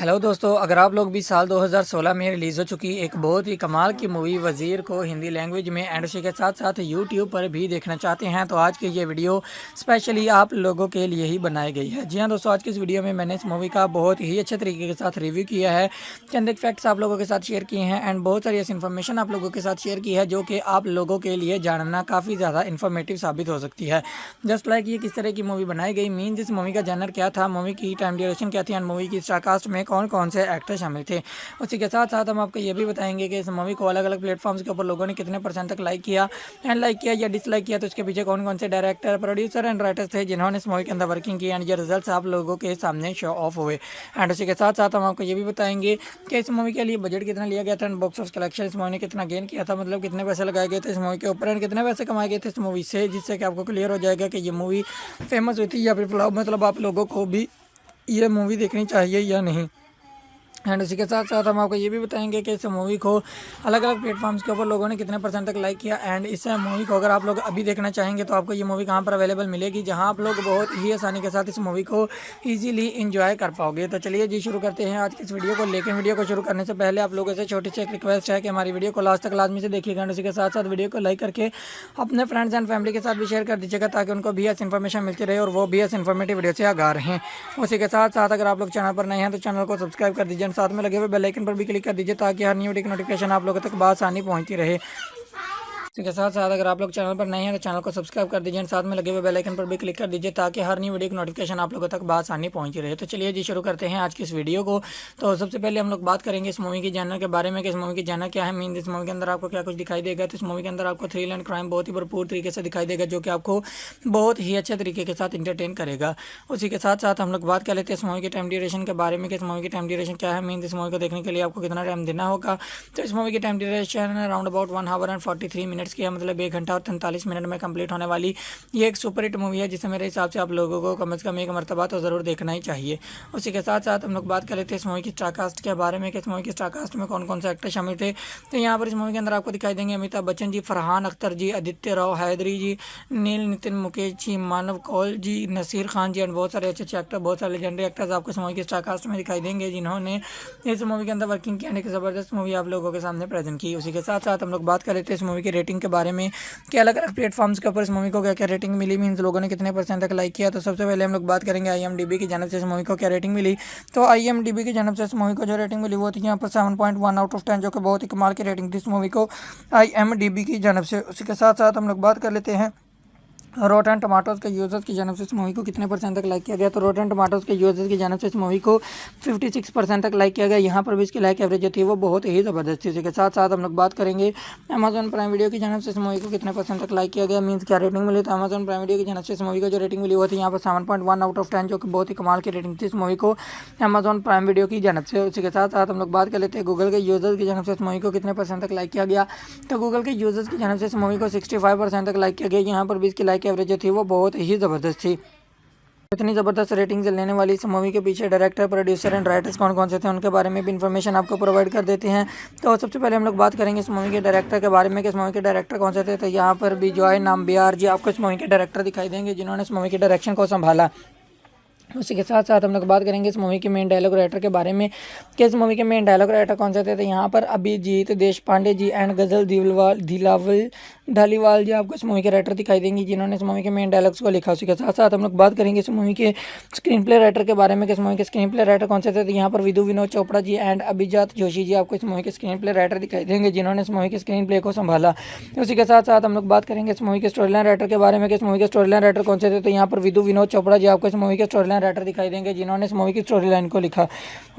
Hello दोस्तों, अगर आप लोग भी साल 2016 में रिलीज़ हो चुकी एक बहुत ही कमाल की मूवी वज़ीर को हिंदी लैंग्वेज में एंड उसी के साथ साथ यूट्यूब पर भी देखना चाहते हैं तो आज की ये वीडियो स्पेशली आप लोगों के लिए ही बनाई गई है। जी हाँ दोस्तों, आज की इस वीडियो में मैंने इस मूवी का बहुत ही अच्छे तरीके के साथ रिव्यू किया है, चंद एक फैक्ट्स आप लोगों के साथ शेयर किए हैं एंड बहुत सारी ऐसी इन्फॉर्मेशन आप लोगों के साथ शेयर की है जो कि आप लोगों के लिए जानना काफ़ी ज़्यादा इन्फॉर्मेटिव साबित हो सकती है। जस्ट लाइक ये किस तरह की मूवी बनाई गई, मीन इस मूवी का जनर क्या था, मूवी की टाइम ड्यूरेशन क्या थी एंड मूवी की स्टारकास्ट में कौन कौन से एक्टर शामिल थे। उसी के साथ साथ हम आपको ये भी बताएंगे कि इस मूवी को अलग अलग प्लेटफॉर्म्स के ऊपर लोगों ने कितने परसेंट तक लाइक किया एंड लाइक किया या डिसलाइक किया, तो इसके पीछे कौन कौन से डायरेक्टर, प्रोड्यूसर एंड राइटर्स थे जिन्होंने इस मूवी के अंदर वर्किंग की एंड ये रिजल्ट्स आप लोगों के सामने शो ऑफ हुए। एंड उसी के साथ साथ हम आपको ये भी बताएंगे कि इस मूवी के लिए बजट कितना लिया गया था एंड बॉक्स ऑफिस कलेक्शन इस मूवी ने कितना गेन किया था, मतलब कितने पैसे लगाए गए थे इस मूवी के ऊपर एंड कितने पैसे कमाए गए थे इस मूवी से, जिससे कि आपको क्लियर हो जाएगा कि ये मूवी फेमस हुई थी या फिर फ्लॉप, मतलब आप लोगों को भी ये मूवी देखनी चाहिए या नहीं। एंड उसी के साथ साथ हम आपको ये भी बताएंगे कि इस मूवी को अलग अलग प्लेटफॉर्म्स के ऊपर लोगों ने कितने परसेंट तक लाइक किया एंड इस मूवी को अगर आप लोग अभी देखना चाहेंगे तो आपको ये मूवी कहाँ पर अवेलेबल मिलेगी, जहाँ आप लोग बहुत ही आसानी के साथ इस मूवी को ईजिली इंजॉय कर पाओगे। तो चलिए जी शुरू करते हैं आज की इस वीडियो को। लेकिन वीडियो को शुरू करने से पहले आप लोगों से छोटी सी एक रिक्वेस्ट है कि हमारी वीडियो को लास्ट तक लाजमी से देखिएगा एंड उसी के साथ साथ वीडियो को लाइक करके अपने फ्रेंड्स एंड फैमिली के साथ भी शेयर कर दीजिएगा ताकि उनको भी ऐसी इन्फॉर्मेशन मिलती रहे और वो भी ऐसी इन्फॉर्मेटिव वीडियो से आगाह रहें। उसी के साथ साथ अगर आप लोग चैनल पर नए हैं तो चैनल को सब्सक्राइब कर दीजिए, साथ में लगे हुए बेल आइकन पर भी क्लिक कर दीजिए ताकि हर न्यू वीडियो की नोटिफिकेशन आप लोगों तक बआसानी पहुंचती रहे। इसी के साथ साथ अगर आप लोग चैनल पर नए हैं तो चैनल को सब्सक्राइब कर दीजिए, साथ में लगे हुए बेल आइकन पर भी क्लिक कर दीजिए ताकि हर न्यू वीडियो की नोटिफिकेशन आप लोगों तक बआसानी पहुंची रहे। तो चलिए जी शुरू करते हैं आज की इस वीडियो को। तो सबसे पहले हम लोग बात करेंगे इस मूवी की जानर के बारे में कि इस मूवी की जानर क्या है, मीन इस मूवी के अंदर आपको क्या कुछ दिखाई देगा। तो इस मूवी के अंदर आपको थ्रिल एंड क्राइम बहुत ही भरपूर तरीके से दिखाई देगा जो कि आपको बहुत ही अच्छे तरीके के साथ इंटरटेन करेगा। उसी के साथ साथ हम लोग बात कर लेते हैं इस मूवी की टाइम ड्यूरेशन के बारे में कि इस मूवी की टाइम ड्यूरेशन क्या है, मीन इस मूवी को देखने के लिए आपको कितना टाइम देना होगा। तो इस मूवी की time duration around about 1 our and 43 minutes की है, मतलब 1 घंटा और 43 मिनट में कंप्लीट होने वाली ये एक सुपर हिट मूवी है जिसे मेरे हिसाब से आप लोगों को कम से कम एक मरतबा तो ज़रूर देखना ही चाहिए। उसी के साथ साथ हम लोग बात कर लेते हैं इस मूवी की स्टारकास्ट के बारे में कि इस मूवी की स्टारकास्ट में कौन कौन से एक्टर शामिल थे। तो यहाँ पर इस मूवी के अंदर आपको दिखाई देंगे अमिताभ बच्चन जी, फरहान अख्तर जी, आदित्य राव हैदरी जी, नील नितिन मुकेश जी, मानव कौल जी, नसीर खान जी एंड बहुत सारे अच्छे अच्छे एक्टर, बहुत सारे लेजेंडरी एक्टर्स आपको इस मूवी की स्टारकास्ट में दिखाई देंगे जिन्होंने इस मूवी के अंदर वर्किंग की एंड एक ज़बरदस्त मूवी आप लोगों के सामने प्रेजेंट की। उसी के साथ साथ हम लोग बात कर लेते हैं इस मूवी की रेटिंग के बारे में कि अलग अलग प्लेटफॉर्म्स के ऊपर इस मूवी को क्या क्या रेटिंग मिली, मीन्स लोगों ने कितने परसेंट तक लाइक किया। तो सबसे पहले हम लोग बात करेंगे IMDb की जानब से इस मूवी को क्या रेटिंग मिली। तो IMDb की जानब से इस मूवी को जो रेटिंग मिली वो थी यहाँ पर 7.1 आउट ऑफ 10, जो कि बहुत ही कमाल की रेटिंग थी इस मूवी को IMDb की जानब से। उसी के साथ साथ हम लोग बात कर लेते हैं रोटन टमाटोज़ के यूज़र्स की जानब से इस मूवी को कितने परसेंट तक लाइक किया गया। तो रोटन टमाटोज़ के यूज़र्स की जानब से इस मूवी को 56% तक लाइक किया गया। यहाँ पर भी इसकी लाइक एवरेज जो थी वो बहुत ही ज़बरदस्त थी। इसी के साथ साथ हम लोग बात करेंगे अमेजॉन प्राइम वीडियो की जानब से इस मूवी को कितने परसेंट तक लाइक किया गया, मीन्स क्या रेटिंग मिली। तो अमेजॉन प्राइम वीडियो की जानब से इस मूवी को जो रेटिंग मिली वो थी यहाँ पर 7.1 आउट ऑफ 10, जो कि बहुत ही कमाल की रेटिंग थी इस मूवी को अमेजॉन प्राइम वीडियो की जानब से। उसी के साथ साथ हम लोग बात कर लेते हैं गूगल के यूज़र्स की जानब से इस मूवी को कितने परसेंट तक लाइक किया गया। तो गूगल के यूज़र्स की जानब से इस मूवी को 65% तक लाइक किया गया। यहाँ पर भी इसकी लाइक एवरेज जो थी वो बहुत ही ज़बरदस्त थी। इतनी ज़बरदस्त रेटिंग लेने वाली इस मूवी के पीछे डायरेक्टर, प्रोड्यूसर एंड राइटर्स कौन कौन से थे उनके बारे में भी इन्फॉर्मेशन आपको प्रोवाइड कर देते हैं। तो सबसे पहले हम लोग बात करेंगे इस मूवी के डायरेक्टर के बारे में कि इस मूवी के डायरेक्टर कौन से थे। तो यहाँ पर भी जॉय नाम्बियार जी आपको इस मूवी के डायरेक्टर दिखाई देंगे जिन्होंने इस मूवी के डायरेक्शन को संभाला। उसी के साथ साथ हम लोग बात करेंगे इस मूवी के मेन डायलॉग राइटर के बारे में कि इस मूवी के मेन डायलॉग राइटर कौन से थे। तो यहाँ पर अभिजीत देशपांडे जी एंड गजल दिलावल धालीवाल जी आपको इस मूवी के राइटर दिखाई देंगी जिन्होंने इस मूवी के मेन डायलॉग्स को लिखा। उसी के साथ साथ हम लोग बात करेंगे इस मूवी के स्क्रीन प्ले राइटर के बारे में कि इस मूवी के स्क्रीन प्ले राइटर कौन से थे। तो यहाँ पर विदु विनोद चोपड़ा जी एंड अभिजात जोशी जी आपको इस मूवी के स्क्रीन प्ले राइटर दिखाई देंगे जिन्होंने इस मूवी के स्क्रीन प्ले को संभाला। उसी के साथ साथ हम लोग बात करेंगे इस मूवी के स्टोरी लाइन राइटर के बारे में कि इस मूवी के स्टोरी लाइन राइटर कौन से थे। तो यहाँ पर विदु विनोद चोपड़ा जी आपको इस मूवी के स्टोरी लाइन राइटर दिखाई देंगे जिन्होंने इस मूवी की स्टोरी लाइन को लिखा।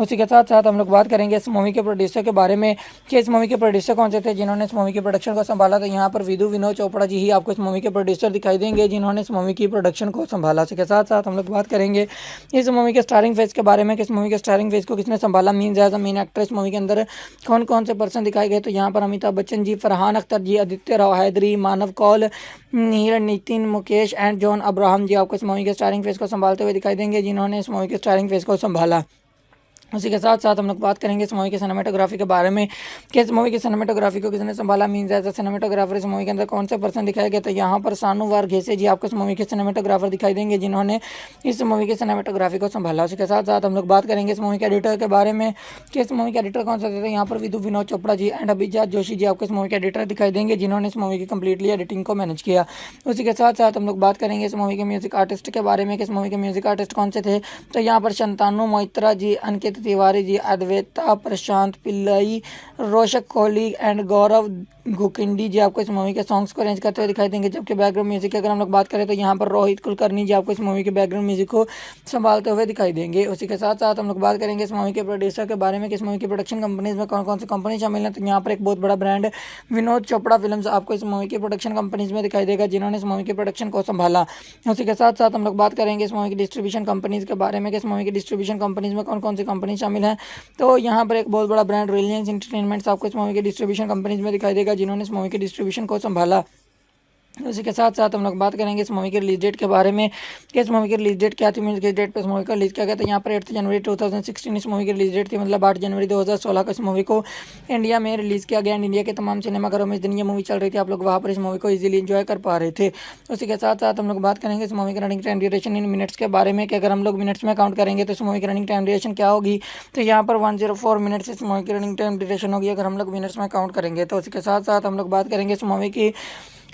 उसी के साथ साथ हम लोग बात करेंगे इस मूवी के प्रोड्यूसर के बारे में कि इस मूवी के प्रोड्यूसर कौन से थे जिन्होंने इस मूवी के प्रोडक्शन को संभाला। तो यहाँ पर विदु विनोद चोपड़ा जी ही आपको इस मूवी के प्रोड्यूसर दिखाई देंगे जिन्होंने इस मूवी की प्रोडक्शन को संभाला। इसके साथ साथ हम लोग बात करेंगे इस मूवी के स्टारिंग फेज के बारे में कि इस मूवी के स्टारिंग फेज को किसने संभाला, mean as a main actor इस मूवी के अंदर कौन कौन से पर्सन दिखाए गए। तो यहाँ पर अमिताभ बच्चन जी, फरहान अख्तर जी, आदित्य राव हैदरी, मानव कौल, नील नितिन मुकेश एंड जॉन अब्राहम जी आपको इस मूवी के स्टारिंग फेज को संभालते हुए दिखाई देंगे जिन्होंने इस मूवी के स्टारिंग फेज को संभाला। उसी के साथ साथ हम लोग बात करेंगे इस मूवी की सिनेमेटोग्राफी के बारे में कि इस मूवी की सिनेमेटोग्राफी को किसने संभाला, मीन्स एज अ सिनेमेटोग्राफर इस मूवी के अंदर कौन से पर्सन दिखाया गया। तो यहाँ पर सानू वारघेसे जी आपको इस मूवी के सिनेमेटोग्राफर दिखाई देंगे जिन्होंने इस मूवी की सिनेमेटोग्राफी को संभाला। उसी के साथ साथ हम लोग बात करेंगे इस मूवी के एडिटर के बारे में कि इस मूवी के एडिटर कौन से थे। यहाँ पर विनोद चोपड़ा जी एंड अभिजात जोशी जी आपको इस मूवी के एडिटर दिखाई देंगे जिन्होंने इस मूवी की कंप्लीटली एडिटिंग को मैनेज किया। उसी के साथ साथ हम लोग बात करेंगे इस मूवी के म्यूजिक आर्टिस्ट के बारे में कि इस मूवी के म्यूजिक आर्टिस्ट कौन से थे। तो यहाँ पर शंतानु मोइत्रा जी, अंकित तिवारी जी, अद्वैता प्रशांत पिल्लई, रोशक कोहली एंड गौरव गुकिंडी जी आपको इस मूवी के सॉन्ग्स को अरेंज करते हुए दिखाई देंगे। जबकि बैकग्राउंड म्यूजिक की अगर हम लोग बात करें तो यहाँ पर रोहित कुलकर्णी जी आपको इस मूवी के बैकग्राउंड म्यूजिक को संभालते हुए दिखाई देंगे। उसी के साथ साथ हम लोग बात करेंगे इस मूवी के प्रोड्यूसर के बारे में कि इस मूवी की प्रोडक्शन कंपनीज में कौन कौन सी कंपनी शामिल है। तो यहाँ पर एक बहुत बड़ा ब्रांड विनोद चोपड़ा फिल्म्स आपको इस मूवी की प्रोडक्शन कंपनीज में दिखाई देगा जिन्होंने इस मूवी की प्रोडक्शन को संभाला। उसी के साथ साथ हम लोग बात करेंगे इस मूवी की डिस्ट्रीब्यूशन कंपनीज के बारे में कि इस मूवी की डिस्ट्रीब्यूशन कंपनीज में कौन कौन सी कंपनी शामिल है। तो यहाँ पर एक बहुत बड़ा ब्रांड रिलायंस एंटरटेनमेंट्स आपको इस मूवी के डिस्ट्रीब्यूशन कंपनीज में दिखाई देगा जिन्होंने इस मूवी की डिस्ट्रीब्यूशन को संभाला। उसी के साथ साथ हम लोग बात करेंगे इस मूवी की रिलीज डेट के बारे में कि इस मूवी की रिलीज डेट क्या थी, मीन किस डेट पे इस मूवी का रिलीज किया गया था। यहाँ पर 8 जनवरी 2016 इस मूवी की रिलीज डेट थी, मतलब 8 जनवरी 2016 को इस मूवी को इंडिया में रिलीज़ किया गया एंड इंडिया के तमाम सिनेमाघरों में इस दिन ये मूवी चल रही थी। आप लोग वहाँ पर इस मूवी को ईजिली इंजॉय कर पा रहे थे। उसी के साथ साथ हम लोग बात करेंगे इस मूवी की रनिंग टाइम ड्यूरेशन इन मिनट्स के बारे में कि अगर हम लोग मिनट्स में काउंट करेंगे तो इस मूवी की रनिंग टाइम ड्यूरेशन क्या होगी। तो यहाँ पर 104 मिनट्स इस मूवी की रनिंग टाइम ड्यूरेशन होगी अगर हम लोग मिनट्स में काउंट करेंगे। तो उसके साथ साथ हम लोग बात करेंगे इस मूवी की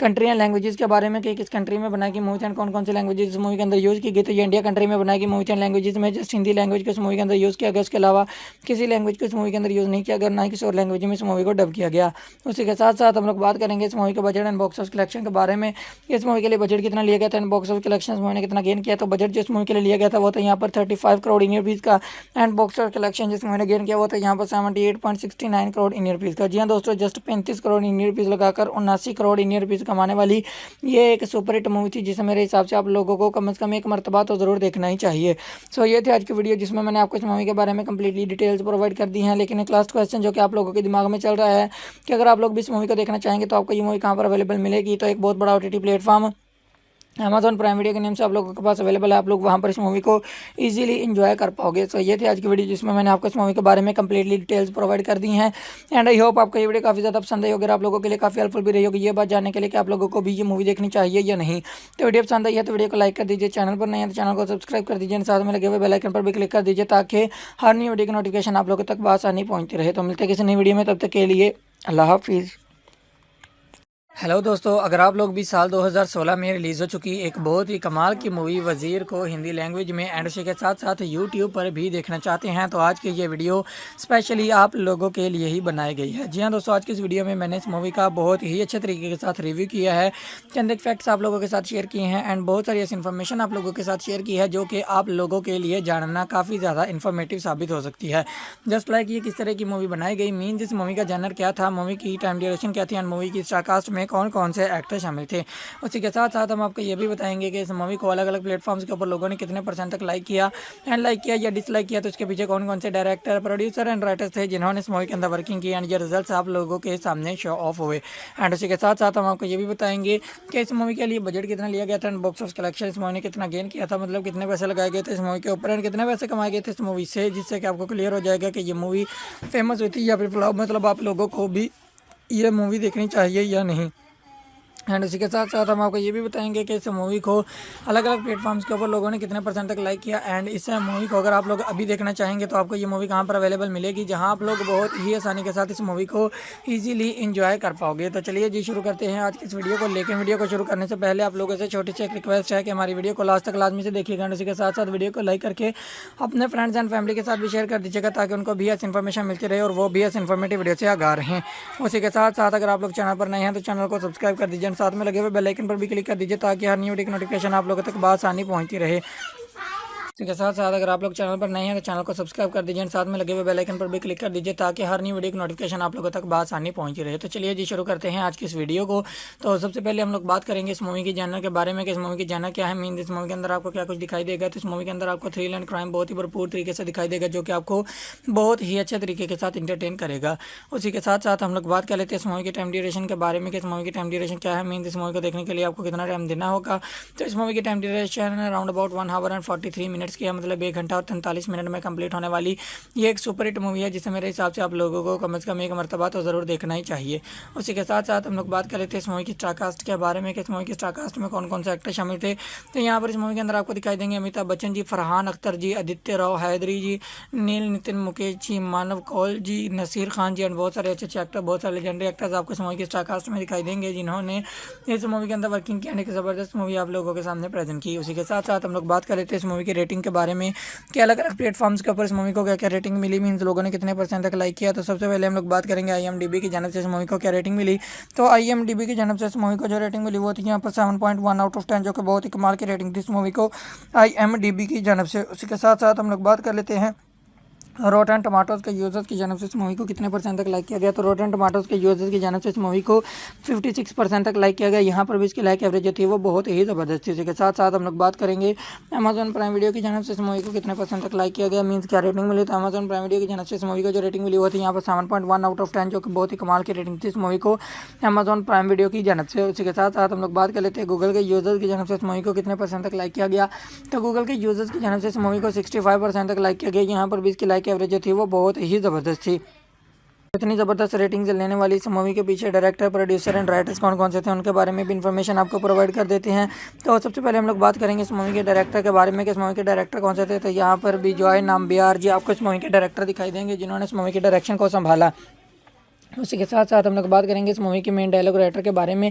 कंट्री एंड लैंग्वेजेस के बारे में कि किस कंट्री में बनाई गई मूवी एंड कौन कौन सी लैंग्वेजेस इस मूवी के अंदर यूज़ की गई। तो ये इंडिया कंट्री में बनाई गई मूवी एंड लैंग्वेजेस में जस्ट हिंदी लैंग्वेज को इस मूवी के अंदर यूज़ किया गया, उसके अलावा किसी लैंग्वेज को इस मूवी के अंदर यूज़ नहीं किया गया, ना ही किसी और लैंग्वेज में इस मूवी को डब किया गया। उसी के साथ साथ हम लोग बात करेंगे इस मूवी के budget and box office collection के बारे में। इस मूवी के लिए बजट कितना लिया गया था एंड बॉक्स ऑफिस कलेक्शन इस मूवी ने कितना गेन किया। तो बजट जो इस मूवी के लिए लिया गया था वो था यहाँ पर 35 करोड़ इंडियन रुपीज़ का एंड बॉक्स ऑफिस कलेक्शन जिस मूवी ने गेन किया वो था यहाँ पर 78.69 करोड़ इंडियन रुपीज़ का। जी हाँ दोस्तों, जस्ट 35 करोड़ इंडियन रुपीज़ लगाकर 79 करोड़ इंडियन रुपीज़ कमाने वाली ये एक सुपर हिट मूवी थी जिसे मेरे हिसाब से आप लोगों को कम से कम एक मर्तबा तो ज़रूर देखना ही चाहिए। सो ये थी आज की वीडियो जिसमें मैंने आपको इस मूवी के बारे में कंप्लीटली डिटेल्स प्रोवाइड कर दी हैं। लेकिन एक लास्ट क्वेश्चन जो कि आप लोगों के दिमाग में चल रहा है कि अगर आप लोग भी इस मूवी को देखना चाहेंगे तो आपको ये मूवी कहाँ पर अवेलेबल मिलेगी। तो एक बहुत बड़ा OTT platform Amazon prime video के नेम से आप लोगों के पास अवेलेबल है। आप लोग वहाँ पर इस मूवी को इजीली एंजॉय कर पाओगे। तो ये थी आज की वीडियो जिसमें मैंने आपको इस मूवी के बारे में कंप्लीटली डिटेल्स प्रोवाइड कर दी हैं एंड आई होप आपको ये वीडियो काफ़ी ज़्यादा पसंद आई होगी, आप लोगों के लिए काफ़ी हेल्पफुल भी रही होगी ये बात जानने के लिए कि आप लोगों को भी ये मूवी देखनी चाहिए या नहीं। तो वीडियो पसंद आई है तो वीडियो को लाइक कर दीजिए, चैनल पर नहीं है तो चैनल को सब्सक्राइब कर दीजिए, साथ में लगे हुए बेल आइकन पर भी क्लिक कर दीजिए ताकि हर नई वीडियो की नोटिफिकेशन आप लोगों तक आसानी पहुँचती रहे। तो मिलते हैं किसी नई वीडियो में, तब तक के लिए अल्लाह हाफिज़। हेलो दोस्तों, अगर आप लोग भी साल 2016 में रिलीज़ हो चुकी एक बहुत ही कमाल की मूवी वज़ीर को हिंदी लैंग्वेज में एंड उसी के साथ साथ यूट्यूब पर भी देखना चाहते हैं तो आज की ये वीडियो स्पेशली आप लोगों के लिए ही बनाई गई है। जी हाँ दोस्तों, आज की इस वीडियो में मैंने इस मूवी का बहुत ही अच्छे तरीके के साथ रिव्यू किया है, चंद एक फैक्ट्स आप लोगों के साथ शेयर किए हैं एंड बहुत सारी ऐसी इन्फॉर्मेशन आप लोगों के साथ शेयर की है जो कि आप लोगों के लिए जानना काफ़ी ज़्यादा इन्फॉर्मेटिव साबित हो सकती है। जस्ट लाइक ये किस तरह की मूवी बनाई गई, मीन इस मूवी का जनर क्या था, मूवी की टाइम ड्यूरेशन क्या थी एंड मूवी की स्टारकास्ट में कौन कौन से एक्टर शामिल थे। उसी के साथ साथ हम आपको ये भी बताएंगे कि इस मूवी को अलग अलग प्लेटफॉर्म्स के ऊपर लोगों ने कितने % तक लाइक किया एंड लाइक किया या डिसलाइक किया, तो उसके पीछे कौन कौन से डायरेक्टर, प्रोड्यूसर एंड राइटर्स थे जिन्होंने इस मूवी के अंदर वर्किंग की एंड ये रिजल्ट्स आप लोगों के सामने शो ऑफ हुए। एंड उसी के साथ साथ हम आपको ये भी बताएंगे कि इस मूवी के लिए बजट कितना लिया गया था एंड बॉक्स ऑफिस कलेक्शन इस मूवी ने कितना गेन किया था, मतलब कितने पैसे लगाए गए थे इस मूवी के ऊपर एंड कितने पैसे कमाए गए थे इस मूवी से, जिससे कि आपको क्लियर हो जाएगा कि ये मूवी फेमस हुई थी या फिर फ्लॉप, मतलब आप लोगों को भी ये मूवी देखनी चाहिए या नहीं। एंड उसी के साथ साथ हम आपको ये भी बताएंगे कि इस मूवी को अलग अलग प्लेटफॉर्म्स के ऊपर लोगों ने कितने % तक लाइक किया एंड इस मूवी को अगर आप लोग अभी देखना चाहेंगे तो आपको ये मूवी कहाँ पर अवेलेबल मिलेगी, जहाँ आप लोग बहुत ही आसानी के साथ इस मूवी को ईजिली इंजॉय कर पाओगे। तो चलिए जी शुरू करते हैं आज की इस वीडियो को। लेकिन वीडियो को शुरू करने से पहले आप लोगों से छोटी सी एक रिक्वेस्ट है कि हमारी वीडियो को लास्ट तक लाजमी से देखिएगा एंड उसी के साथ साथ वीडियो को लाइक करके अपने फ्रेंड्स एंड फैमिली के साथ भी शेयर कर दीजिएगा ताकि उनको भी ऐसी इन्फॉर्मेशन मिलती रहे और वो भी ऐसी इन्फॉर्मेटिव वीडियो से आगाह रहें। उसी के साथ साथ अगर आप लोग चैनल पर नए हैं तो चैनल को सब्सक्राइब कर दीजिए, साथ में लगे हुए बेल आइकन पर भी क्लिक कर दीजिए ताकि हर न्यू वीडियो की नोटिफिकेशन आप लोगों तक आसानी पहुंचती रहे। इसके साथ साथ अगर आप लोग चैनल पर नए हैं तो चैनल को सब्सक्राइब कर दीजिए, साथ में लगे हुए बेल आइकन पर भी क्लिक कर दीजिए ताकि हर नई वीडियो की नोटिफिकेशन आप लोगों तक आसानी पहुंची रहे। तो चलिए जी शुरू करते हैं आज की इस वीडियो को। तो सबसे पहले हम लोग बात करेंगे इस मूवी की जानर के बारे में कि इस मूवी की जानर क्या है, मीन इस मूवी के अंदर आपको क्या कुछ दिखाई देगा। तो इस मूवी के अंदर आपको थ्रिल एंड क्राइम बहुत ही भरपूर तरीके से दिखाई देगा जो कि आपको बहुत ही अच्छे तरीके के साथ इंटरटेन करेगा। उसी के साथ साथ हम लोग बात कर लेते हैं इस मूवी की टाइम ड्यूरेशन के बारे में कि इस मूवी की टाइम ड्यूरेशन क्या है, मीन इस मूवी को देखने के लिए आपको कितना टाइम देना होगा। तो इस मूवी की time duration around about 1 our and 43 minute minutes की है, मतलब 1 घंटा और 43 मिनट में कंप्लीट होने वाली ये एक सुपर हिट मूवी है, जिसे मेरे हिसाब से आप लोगों को कम से कम एक मरतबा तो ज़रूर देखना ही चाहिए। उसी के साथ साथ हम लोग बात कर रहे थे इस मूवी की स्टारकास्ट के बारे में कि इस मूवी की स्टारकास्ट में कौन कौन से एक्टर शामिल थे। तो यहाँ पर इस मूवी के अंदर आपको दिखाई देंगे अमिताभ बच्चन जी, फरहान अख्तर जी, आदित्य राव हैदरी जी, नील नितिन मुकेश जी, मानव कौल जी, नसीर खान जी, एंड बहुत सारे अच्छे अच्छे एक्टर, बहुत सारे लेजेंडरी एक्टर्स आपको इस मूवी की स्टारकास्ट में दिखाई देंगे, जिन्होंने इस मूवी के अंदर वर्किंग किया, एक ज़बरदस्त मूवी आप लोगों के सामने प्रेजेंट की। उसी के साथ साथ हम लोग बात कर रहे थे इस मूवी की रेटिंग के बारे में कि अलग अलग प्लेटफॉर्म्स के ऊपर इस मूवी को क्या क्या रेटिंग मिली, मीन्स लोगों ने कितने परसेंट तक लाइक किया। तो सबसे पहले हम लोग बात करेंगे IMDb की जानब से इस मूवी को क्या रेटिंग मिली। तो IMDb की जानब से इस मूवी को जो रेटिंग मिली वो थी यहाँ पर 7.1 आउट ऑफ 10, जो कि बहुत ही कमाल की रेटिंग थी इस मूवी को IMDb की जानब से। उसी के साथ साथ हम लोग बात कर लेते हैं रोटन टमाटोज़ के यूज़र्स की जानब से इस मूवी को कितने परसेंट तक लाइक किया गया। तो रोटन टमाटोज़ के यूज़र्स की जानब से इस मूवी को 56% तक लाइक किया गया। यहाँ पर भी इसकी लाइक एवरेज जो थी वो बहुत ही ज़बरदस्त थी। इसके साथ साथ हम लोग बात करेंगे अमेजॉन प्राइम वीडियो की जानब से इस मूवी को कितने परसेंट तक लाइक किया गया, मीन्स क्या रेटिंग मिली। तो अमेजॉन प्राइम वीडियो की जानब से इस मूवी को जो रेटिंग मिली वो थी यहाँ पर 7.1 आउट ऑफ 10, जो कि बहुत ही कमाल की रेटिंग थी इस मूवी को अमेजॉन प्राइम वीडियो की जानब से। उसी के साथ साथ हम लोग बात कर लेते हैं गूगल के यूज़र्स की जानब से इस मूवी को कितने परसेंट तक लाइक किया गया। तो गूगल के यूज़र्स की जानब से इस मूवी को 65% तक लाइक किया गया। यहाँ पर भी इसकी लाइक एवरेज जो थी वो बहुत ही ज़बरदस्त थी। इतनी ज़बरदस्त रेटिंग लेने वाली इस मूवी के पीछे डायरेक्टर, प्रोड्यूसर एंड राइटर्स कौन कौन से थे, उनके बारे में भी इन्फॉर्मेशन आपको प्रोवाइड कर देते हैं। तो सबसे पहले हम लोग बात करेंगे इस मूवी के डायरेक्टर के बारे में कि इस मूवी के डायरेक्टर कौन से थे। तो यहाँ पर बिजॉय नाम्बियार जी आपको इस मूवी के डायरेक्टर दिखाई देंगे, जिन्होंने इस मूवी के डायरेक्शन को संभाला। उसी के साथ साथ हम लोग बात करेंगे इस मूवी के मेन डायलॉग राइटर के बारे में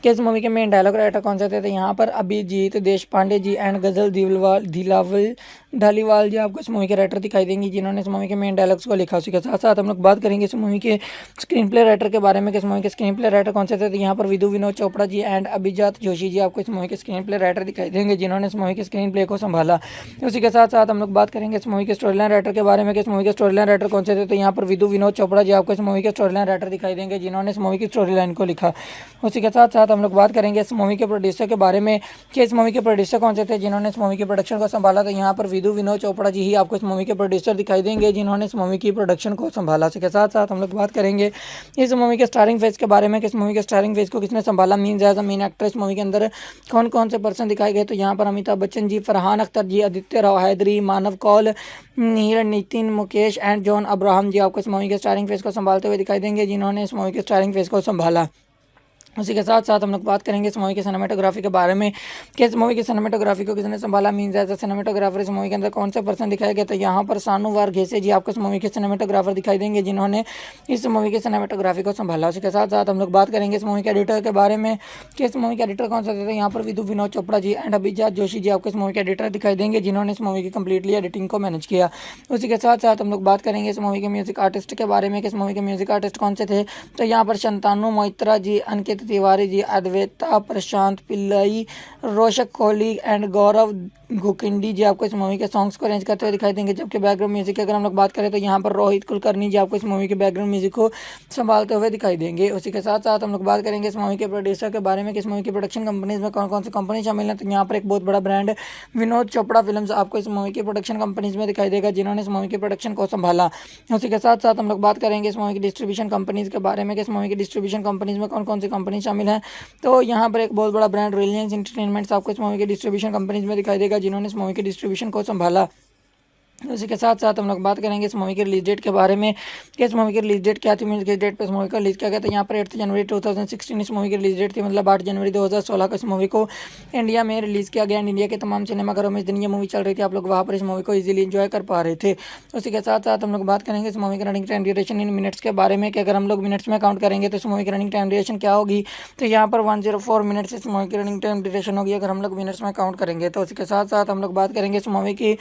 कि इस मूवी के मेन डायलॉग राइटर कौन से थे। तो यहाँ पर अभिजीत देशपांडे जी एंड गजल दिलावल ढालीवाल जी आपको इस मूवी के राइटर दिखाई देंगे, जिन्होंने इस मूवी के मेन डायलॉग्स को लिखा। उसी के साथ साथ हम लोग बात करेंगे इस मूवी के स्क्रीन प्ले राइटर के बारे में कि इस मूवी के स्क्रीन प्ले राइटर कौन से थे। तो यहाँ पर विधु विनोद चोपड़ा जी एंड अभिजात जोशी जी आपको इस मूवी के स्क्रीन प्ले राइटर दिखाई देंगे, जिन्होंने इस मूवी के स्क्रीन प्ले को संभाला। उसी के साथ साथ हम लोग बात करेंगे इस मूवी के स्टोरी लाइन राइटर के बारे में कि इस मूवी के स्टोरी लाइन राइटर कौन से थे। तो यहाँ पर विधु विनोद चोपड़ा जी आपको इस मूवी के स्टोरी लाइन राइटर दिखाई देंगे, जिन्होंने इस मूवी की स्टोरी लाइन को लिखा। उसी के साथ साथ हम लोग बात करेंगे इस मूवी के प्रोड्यूसर के बारे में कि इस मूवी के प्रोड्यूसर कौन से थे, जिन्होंने इस मूवी के प्रोडक्शन को संभाला। तो यहाँ पर विधु विनोद चोपड़ा जी ही आपको इस मूवी के प्रोड्यूसर दिखाई देंगे, जिन्होंने इस मूवी की प्रोडक्शन को संभाला। इसके साथ साथ हम लोग बात करेंगे इस मूवी के स्टारिंग फेज के बारे में कि इस मूवी के स्टारिंग फेज को किसने संभाला, means as a main actor इस मूवी के अंदर कौन कौन से पर्सन दिखाए गए। तो यहाँ पर अमिताभ बच्चन जी, फरहान अख्तर जी, आदित्य राव हैदरी, मानव कौल, नील नितिन मुकेश एंड जॉन अब्राहम जी आपको इस मूवी के स्टारिंग फेज को संभालते हुए दिखाई देंगे, जिन्होंने इस मूवी के स्टारिंग फेज को संभाला। उसी के साथ साथ हम लोग बात करेंगे इस मूवी की सिनेमेटोग्राफी के बारे में कि इस मूवी की सिनेमेटोग्राफी को किसने संभाला, मीन्स एज अ सिनेमेटोग्राफर इस मूवी के अंदर कौन से पर्सन दिखाए गए। तो यहाँ पर सानू वारघेसे जी आपको इस मूवी के सिनेमेटोग्राफर दिखाई देंगे, जिन्होंने इस मूवी की सिनेमेटोग्राफी को संभाला। उसी के साथ साथ हम लोग बात करेंगे इस मूवी के एडिटर के बारे में कि इस मूवी के एडिटर कौन से थे। यहाँ पर विधु विनोद चोपड़ा जी एंड अभिजात जोशी जी आपको इस मूवी के एडिटर दिखाई देंगे, जिन्होंने इस मूवी की कंप्लीटली एडिटिंग को मैनेज किया। उसी के साथ साथ हम लोग बात करेंगे इस मूवी के म्यूजिक आर्टिस्ट के बारे में कि इस मूवी के म्यूजिक आर्टिस्ट कौन से थे। तो यहाँ पर शंतानु मोइत्रा जी, अंकित तिवारी जी, अद्वैता प्रशांत पिल्लई, रोशक कोहली एंड गौरव गुकिंडी जी आपको इस मूवी के सॉन्ग्स को अरेंज करते हुए दिखाई देंगे। जबकि बैकग्राउंड म्यूजिक की अगर हम लोग बात करें तो यहाँ पर रोहित कुलकर्णी जी आपको इस मूवी के बैकग्राउंड म्यूजिक को संभालते हुए दिखाई देंगे। उसी के साथ साथ हम लोग बात करेंगे इस मूवी के प्रोड्यूसर के बारे में कि इस मूवी की प्रोडक्शन कंपनीज में कौन कौन सी कंपनी शामिल है। तो यहाँ पर एक बहुत बड़ा ब्रांड विनोद चोपड़ा फिल्म्स आपको इस मूवी की प्रोडक्शन कंपनीज में दिखाई देगा, जिन्होंने इस मूवी की प्रोडक्शन को संभाला। उसी के साथ साथ हम लोग बात करेंगे इस मूवी की डिस्ट्रीब्यूशन कंपनीज के बारे में कि इस मूवी की डिस्ट्रीब्यूशन कंपनीज में कौन कौन सी कंपनी शामिल है। तो यहाँ पर एक बहुत बड़ा ब्रांड रिलायंस एंटरटेनमेंट्स आपको इस मूवी के डिस्ट्रीब्यूशन कंपनीज में दिखाई देगा, जिन्होंने इस मूवी के डिस्ट्रीब्यूशन को संभाला। उसी के साथ साथ हम लोग बात करेंगे इस मूवी की रिलीज डेट के बारे में कि इस मूवी की रिलीज डेट क्या थी, मीन्स किस डेट पे इस मूवी का रिलीज किया गया। तो यहाँ पर 8 जनवरी 2016 इस मूवी की रिलीज डेट थी, मतलब 8 जनवरी 2016 को इस मूवी को इंडिया में रिलीज किया गया। इंडिया के तमाम सिनेमाघरों में इस दिन ये मूवी चल रही थी, आप लोग वहाँ पर इस मूवी को इजीली एंजॉय कर पा रहे थे। उसी के साथ साथ हम लोग बात करेंगे इस मूवी की रनिंग टाइम ड्यूरेशन इन मिनट्स के बारे में कि अगर हम लोग मिनट्स में काउंट करेंगे तो इस मूवी की रनिंग टाइम ड्यूरेशन क्या होगी। तो यहाँ पर 104 मिनट्स इस मूवी की रनिंग टाइम ड्यूरेशन होगी अगर हम लोग मिनट्स में काउंट करेंगे। तो उसी के साथ साथ हम लोग बात करेंगे इस मूवी की